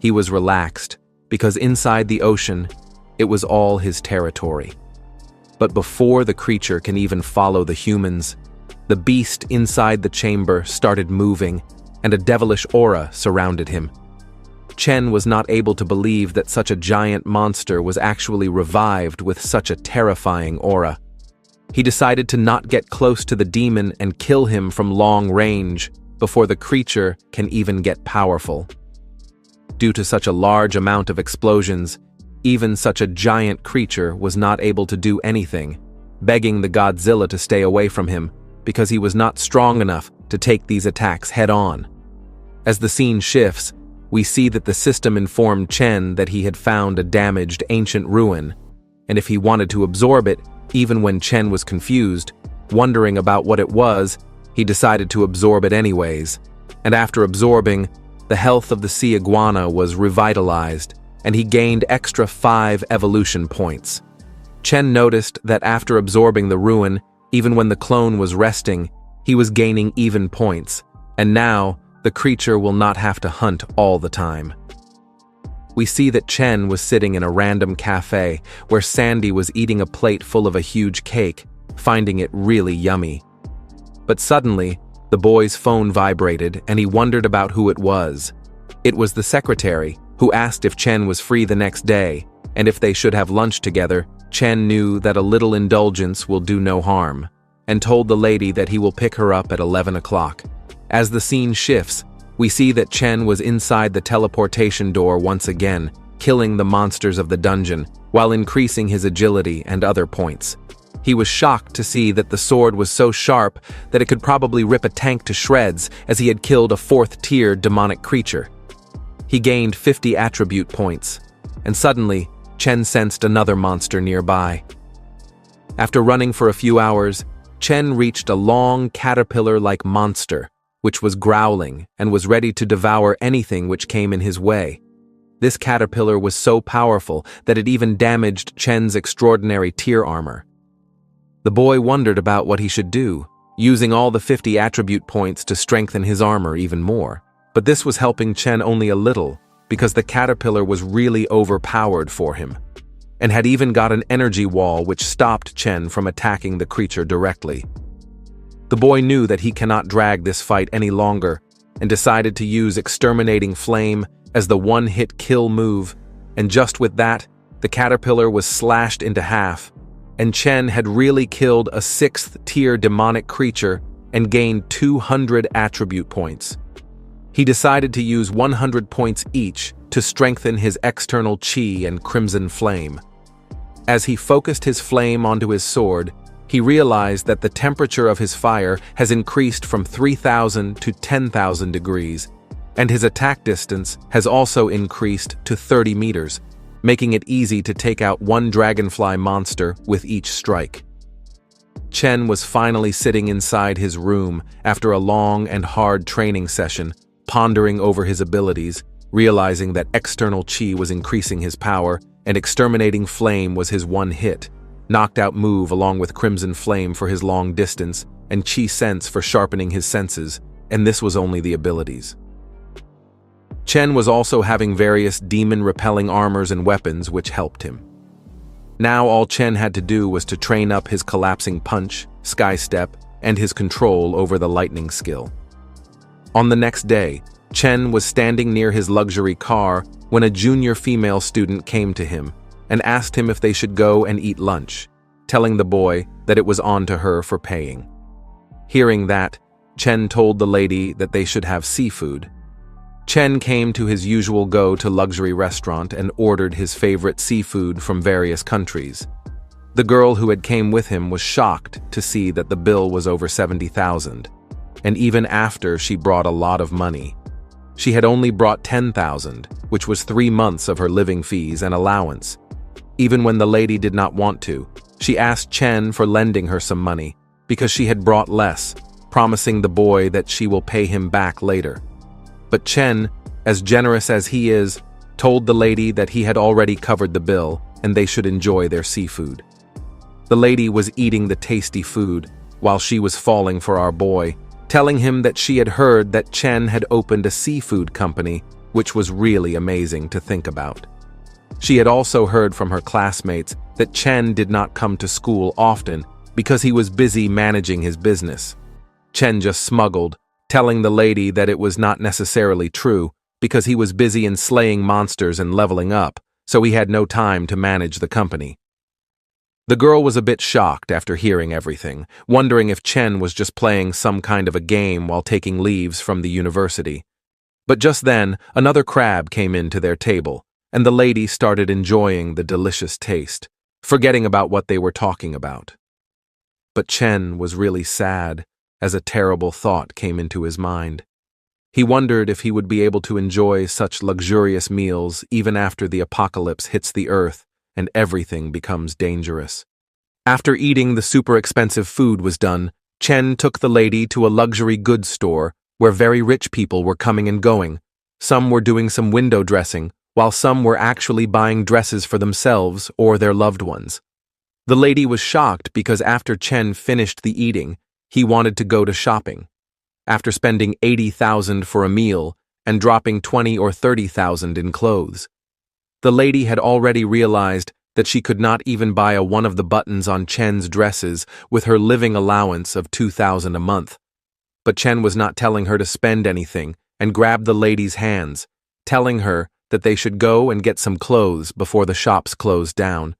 He was relaxed because inside the ocean, it was all his territory. But before the creature can even follow the humans, the beast inside the chamber started moving and a devilish aura surrounded him. Chen was not able to believe that such a giant monster was actually revived with such a terrifying aura. He decided to not get close to the demon and kill him from long range before the creature can even get powerful. Due to such a large amount of explosions, even such a giant creature was not able to do anything, begging the Godzilla to stay away from him because he was not strong enough to take these attacks head-on. As the scene shifts, we see that the system informed Chen that he had found a damaged ancient ruin, and if he wanted to absorb it, even when Chen was confused, wondering about what it was, he decided to absorb it anyways. And after absorbing, the health of the sea iguana was revitalized, and he gained extra 5 evolution points. Chen noticed that after absorbing the ruin, even when the clone was resting, he was gaining even points, and now the creature will not have to hunt all the time. We see that Chen was sitting in a random cafe where Sandy was eating a plate full of a huge cake, finding it really yummy. But suddenly, the boy's phone vibrated and he wondered about who it was. It was the secretary, who asked if Chen was free the next day, and if they should have lunch together. Chen knew that a little indulgence will do no harm, and told the lady that he will pick her up at 11 o'clock. As the scene shifts, we see that Chen was inside the teleportation door once again, killing the monsters of the dungeon, while increasing his agility and other points. He was shocked to see that the sword was so sharp that it could probably rip a tank to shreds, as he had killed a 4th-tier demonic creature. He gained 50 attribute points, and suddenly, Chen sensed another monster nearby. After running for a few hours, Chen reached a long caterpillar-like monster, which was growling and was ready to devour anything which came in his way. This caterpillar was so powerful that it even damaged Chen's extraordinary tier armor. The boy wondered about what he should do, using all the 50 attribute points to strengthen his armor even more. But this was helping Chen only a little, because the caterpillar was really overpowered for him, and had even got an energy wall which stopped Chen from attacking the creature directly. The boy knew that he cannot drag this fight any longer, and decided to use Exterminating Flame as the one-hit kill move, and just with that, the caterpillar was slashed into half, and Chen had really killed a 6th-tier demonic creature and gained 200 attribute points. He decided to use 100 points each to strengthen his external chi and crimson flame. As he focused his flame onto his sword, he realized that the temperature of his fire has increased from 3,000 to 10,000 degrees, and his attack distance has also increased to 30 meters, making it easy to take out one dragonfly monster with each strike. Chen was finally sitting inside his room after a long and hard training session, pondering over his abilities, realizing that external chi was increasing his power and Exterminating Flame was his one hit, knocked-out move along with Crimson Flame for his long distance, and Chi Sense for sharpening his senses, and this was only the abilities. Chen was also having various demon-repelling armors and weapons which helped him. Now all Chen had to do was to train up his Collapsing Punch, Sky Step, and his control over the lightning skill. On the next day, Chen was standing near his luxury car when a junior female student came to him and asked him if they should go and eat lunch, telling the boy that it was on to her for paying. Hearing that, Chen told the lady that they should have seafood. Chen came to his usual go-to-luxury restaurant and ordered his favorite seafood from various countries. The girl who had came with him was shocked to see that the bill was over 70,000, and even after she brought a lot of money. She had only brought 10,000, which was 3 months of her living fees and allowance. Even when the lady did not want to, she asked Chen for lending her some money, because she had brought less, promising the boy that she will pay him back later. But Chen, as generous as he is, told the lady that he had already covered the bill and they should enjoy their seafood. The lady was eating the tasty food while she was falling for our boy, telling him that she had heard that Chen had opened a seafood company, which was really amazing to think about. She had also heard from her classmates that Chen did not come to school often because he was busy managing his business. Chen just smuggled, telling the lady that it was not necessarily true because he was busy in slaying monsters and leveling up, so he had no time to manage the company. The girl was a bit shocked after hearing everything, wondering if Chen was just playing some kind of a game while taking leaves from the university. But just then, another crab came into their table, and the lady started enjoying the delicious taste, forgetting about what they were talking about. But Chen was really sad, as a terrible thought came into his mind. He wondered if he would be able to enjoy such luxurious meals even after the apocalypse hits the earth and everything becomes dangerous. After eating the super expensive food was done, Chen took the lady to a luxury goods store where very rich people were coming and going. Some were doing some window dressing, while some were actually buying dresses for themselves or their loved ones. The lady was shocked because after Chen finished the eating, he wanted to go to shopping. After spending 80,000 for a meal and dropping 20 or 30,000 in clothes. The lady had already realized that she could not even buy one of the buttons on Chen's dresses with her living allowance of 2,000 a month. But Chen was not telling her to spend anything and grabbed the lady's hands, telling her that they should go and get some clothes before the shops closed down.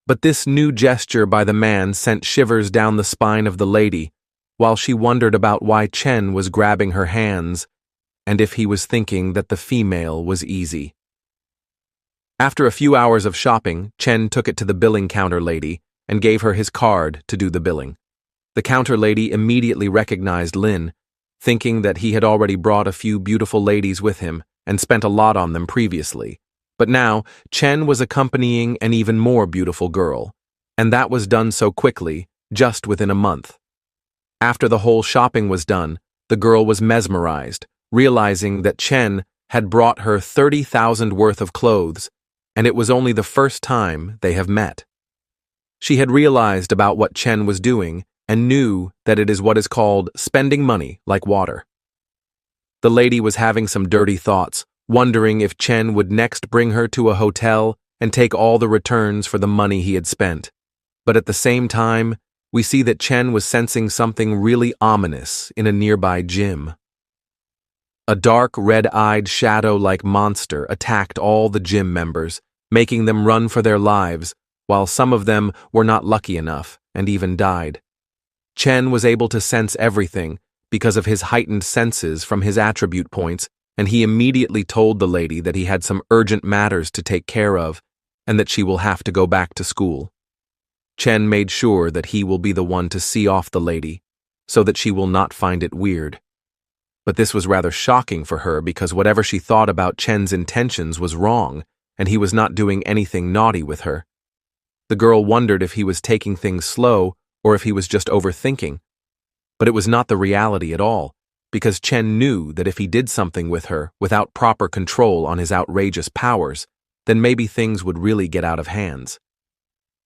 But this new gesture by the man sent shivers down the spine of the lady, while she wondered about why Chen was grabbing her hands and if he was thinking that the female was easy. After a few hours of shopping, Chen took it to the billing counter lady and gave her his card to do the billing. The counter lady immediately recognized Lin, thinking that he had already brought a few beautiful ladies with him and spent a lot on them previously. But now, Chen was accompanying an even more beautiful girl, and that was done so quickly, just within a month. After the whole shopping was done, the girl was mesmerized, realizing that Chen had brought her 30,000 worth of clothes, and it was only the first time they have met. She had realized about what Chen was doing and knew that it is what is called spending money like water. The lady was having some dirty thoughts, wondering if Chen would next bring her to a hotel and take all the returns for the money he had spent. But at the same time, we see that Chen was sensing something really ominous in a nearby gym. A dark, red-eyed, shadow-like monster attacked all the gym members, making them run for their lives, while some of them were not lucky enough and even died. Chen was able to sense everything because of his heightened senses from his attribute points, and he immediately told the lady that he had some urgent matters to take care of and that she will have to go back to school. Chen made sure that he will be the one to see off the lady, so that she will not find it weird. But this was rather shocking for her because whatever she thought about Chen's intentions was wrong, and he was not doing anything naughty with her. The girl wondered if he was taking things slow or if he was just overthinking. But it was not the reality at all, because Chen knew that if he did something with her without proper control on his outrageous powers, then maybe things would really get out of hands.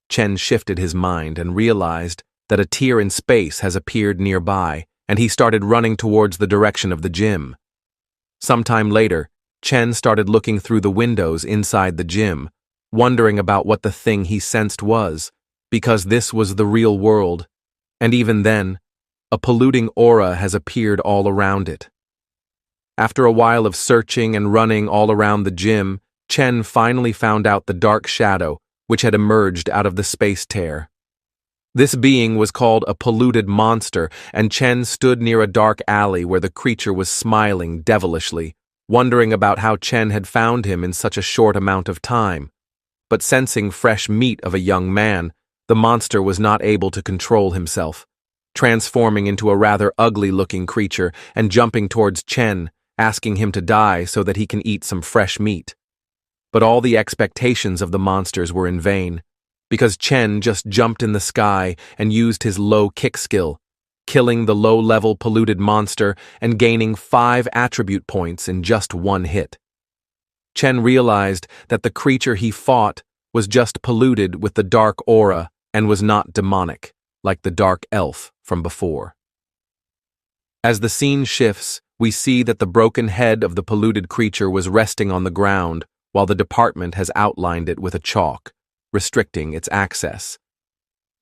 Chen shifted his mind and realized that a tear in space has appeared nearby, and he started running towards the direction of the gym. Sometime later, Chen started looking through the windows inside the gym, wondering about what the thing he sensed was, because this was the real world, and even then, a polluting aura has appeared all around it. After a while of searching and running all around the gym, Chen finally found out the dark shadow which had emerged out of the space tear. This being was called a polluted monster, and Chen stood near a dark alley where the creature was smiling devilishly, wondering about how Chen had found him in such a short amount of time. But sensing fresh meat of a young man, the monster was not able to control himself, transforming into a rather ugly-looking creature and jumping towards Chen, asking him to die so that he can eat some fresh meat. But all the expectations of the monsters were in vain, because Chen just jumped in the sky and used his low kick skill, killing the low-level polluted monster and gaining 5 attribute points in just one hit. Chen realized that the creature he fought was just polluted with the dark aura and was not demonic, like the dark elf from before. As the scene shifts, we see that the broken head of the polluted creature was resting on the ground, while the department has outlined it with a chalk, restricting its access.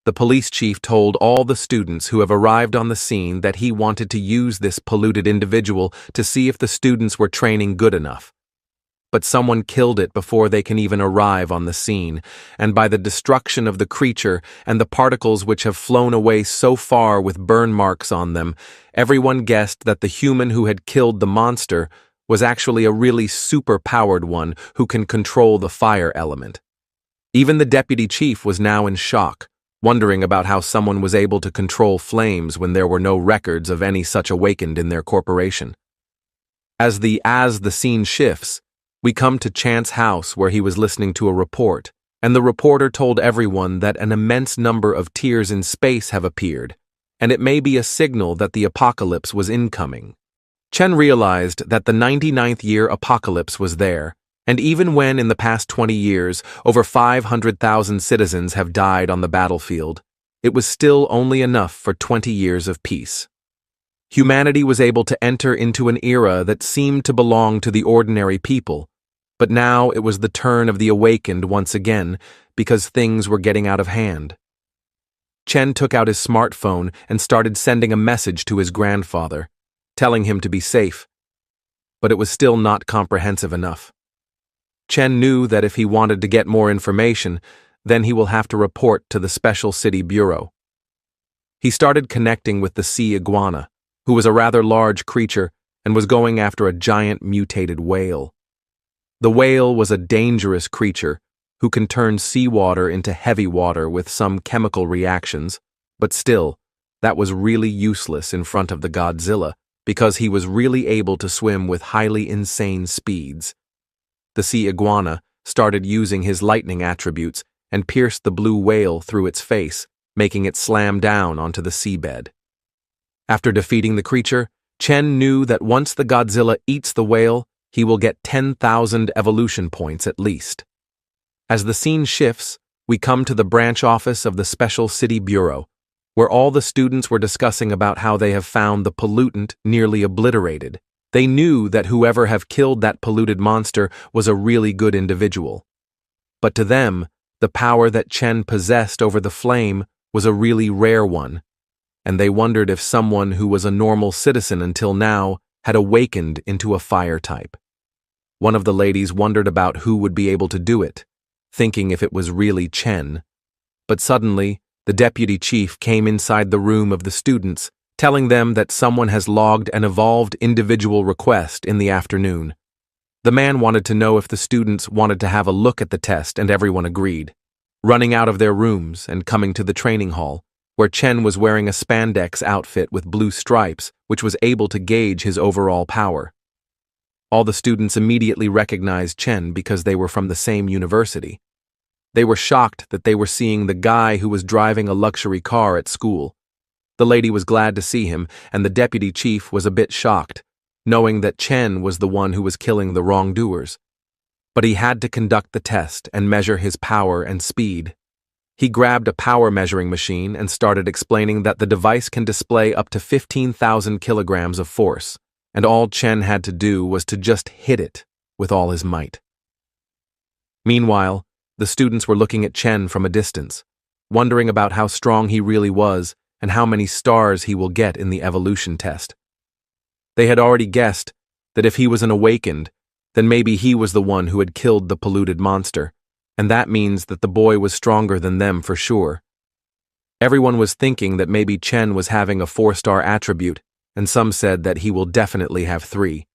The police chief told all the students who have arrived on the scene that he wanted to use this polluted individual to see if the students were training good enough. But someone killed it before they can even arrive on the scene, and by the destruction of the creature and the particles which have flown away so far with burn marks on them, everyone guessed that the human who had killed the monster was actually a really super-powered one who can control the fire element. Even the deputy chief was now in shock, wondering about how someone was able to control flames when there were no records of any such awakened in their corporation. As the scene shifts, we come to Chant's house where he was listening to a report, and the reporter told everyone that an immense number of tears in space have appeared, and it may be a signal that the apocalypse was incoming. Chen realized that the 99th year apocalypse was there, and even when in the past 20 years over 500,000 citizens have died on the battlefield, it was still only enough for 20 years of peace. Humanity was able to enter into an era that seemed to belong to the ordinary people, but now it was the turn of the awakened once again because things were getting out of hand. Chen took out his smartphone and started sending a message to his grandfather, telling him to be safe, but it was still not comprehensive enough. Chen knew that if he wanted to get more information, then he will have to report to the Special City Bureau. He started connecting with the sea iguana, who was a rather large creature and was going after a giant mutated whale. The whale was a dangerous creature who can turn seawater into heavy water with some chemical reactions, but still, that was really useless in front of the Godzilla because he was really able to swim with highly insane speeds. The sea iguana started using his lightning attributes and pierced the blue whale through its face, making it slam down onto the seabed. After defeating the creature, Chen knew that once the Godzilla eats the whale, he will get 10,000 evolution points at least. As the scene shifts, we come to the branch office of the Special City Bureau, where all the students were discussing about how they have found the pollutant nearly obliterated. They knew that whoever have killed that polluted monster was a really good individual. But to them, the power that Chen possessed over the flame was a really rare one, and they wondered if someone who was a normal citizen until now had awakened into a fire type. One of the ladies wondered about who would be able to do it, thinking if it was really Chen. But suddenly, the deputy chief came inside the room of the students, telling them that someone has logged an evolved individual request in the afternoon. The man wanted to know if the students wanted to have a look at the test, and everyone agreed, running out of their rooms and coming to the training hall, where Chen was wearing a spandex outfit with blue stripes, which was able to gauge his overall power. All the students immediately recognized Chen because they were from the same university. They were shocked that they were seeing the guy who was driving a luxury car at school. The lady was glad to see him, and the deputy chief was a bit shocked, knowing that Chen was the one who was killing the wrongdoers. But he had to conduct the test and measure his power and speed. He grabbed a power measuring machine and started explaining that the device can display up to 15,000 kilograms of force, and all Chen had to do was to just hit it with all his might. Meanwhile, the students were looking at Chen from a distance, wondering about how strong he really was and how many stars he will get in the evolution test. They had already guessed, that if he was an awakened, then maybe he was the one who had killed the polluted monster, and that means that the boy was stronger than them for sure. Everyone was thinking that maybe Chen was having a 4-star attribute, and some said that he will definitely have 3.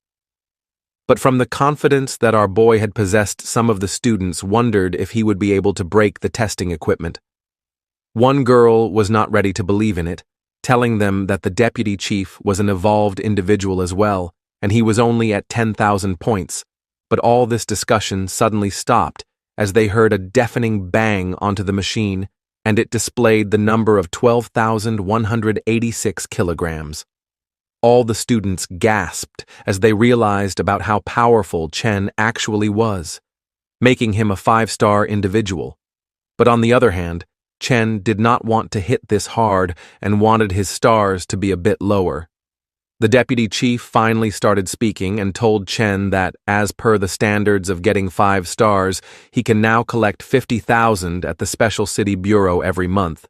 But from the confidence that our boy had possessed, some of the students wondered if he would be able to break the testing equipment. One girl was not ready to believe in it, telling them that the deputy chief was an evolved individual as well, and he was only at 10,000 points. But all this discussion suddenly stopped as they heard a deafening bang onto the machine, and it displayed the number of 12,186 kilograms. All the students gasped as they realized about how powerful Chen actually was, making him a 5-star individual. But on the other hand, Chen did not want to hit this hard and wanted his stars to be a bit lower. The deputy chief finally started speaking and told Chen that, as per the standards of getting 5 stars, he can now collect 50,000 at the Special City Bureau every month.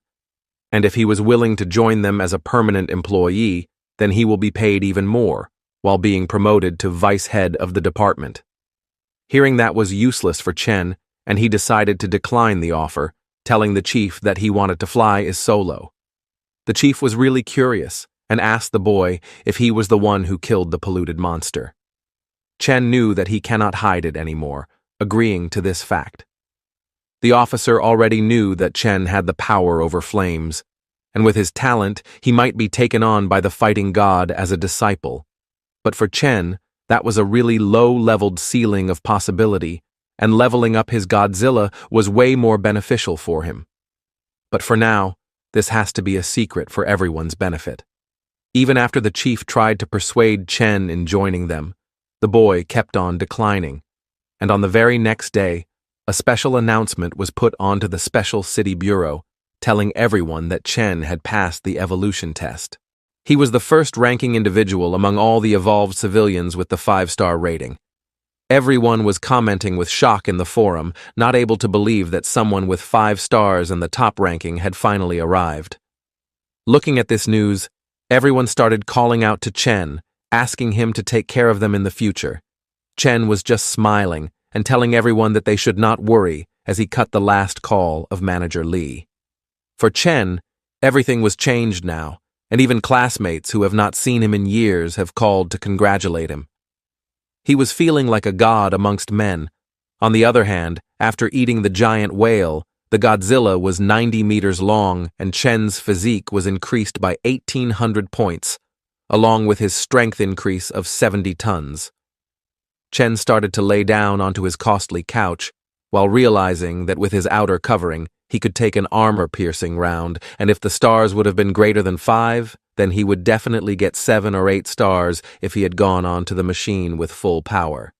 And if he was willing to join them as a permanent employee, then he will be paid even more, while being promoted to vice head of the department. Hearing that was useless for Chen, and he decided to decline the offer, telling the chief that he wanted to fly as solo. The chief was really curious, and asked the boy if he was the one who killed the polluted monster. Chen knew that he cannot hide it anymore, agreeing to this fact. The officer already knew that Chen had the power over flames, and with his talent, he might be taken on by the fighting god as a disciple. But for Chen, that was a really low-leveled ceiling of possibility, and leveling up his Godzilla was way more beneficial for him. But for now, this has to be a secret for everyone's benefit. Even after the chief tried to persuade Chen in joining them, the boy kept on declining, and on the very next day, a special announcement was put onto the Special City Bureau, telling everyone that Chen had passed the evolution test. He was the first-ranking individual among all the evolved civilians with the 5-star rating. Everyone was commenting with shock in the forum, not able to believe that someone with 5 stars and the top ranking had finally arrived. Looking at this news, everyone started calling out to Chen, asking him to take care of them in the future. Chen was just smiling and telling everyone that they should not worry as he cut the last call of Manager Lee. For Chen, everything was changed now, and even classmates who have not seen him in years have called to congratulate him. He was feeling like a god amongst men. On the other hand, after eating the giant whale, the Godzilla was 90 meters long and Chen's physique was increased by 1,800 points, along with his strength increase of 70 tons. Chen started to lay down onto his costly couch, while realizing that with his outer covering, he could take an armor-piercing round, and if the stars would have been greater than 5, then he would definitely get 7 or 8 stars if he had gone on to the machine with full power.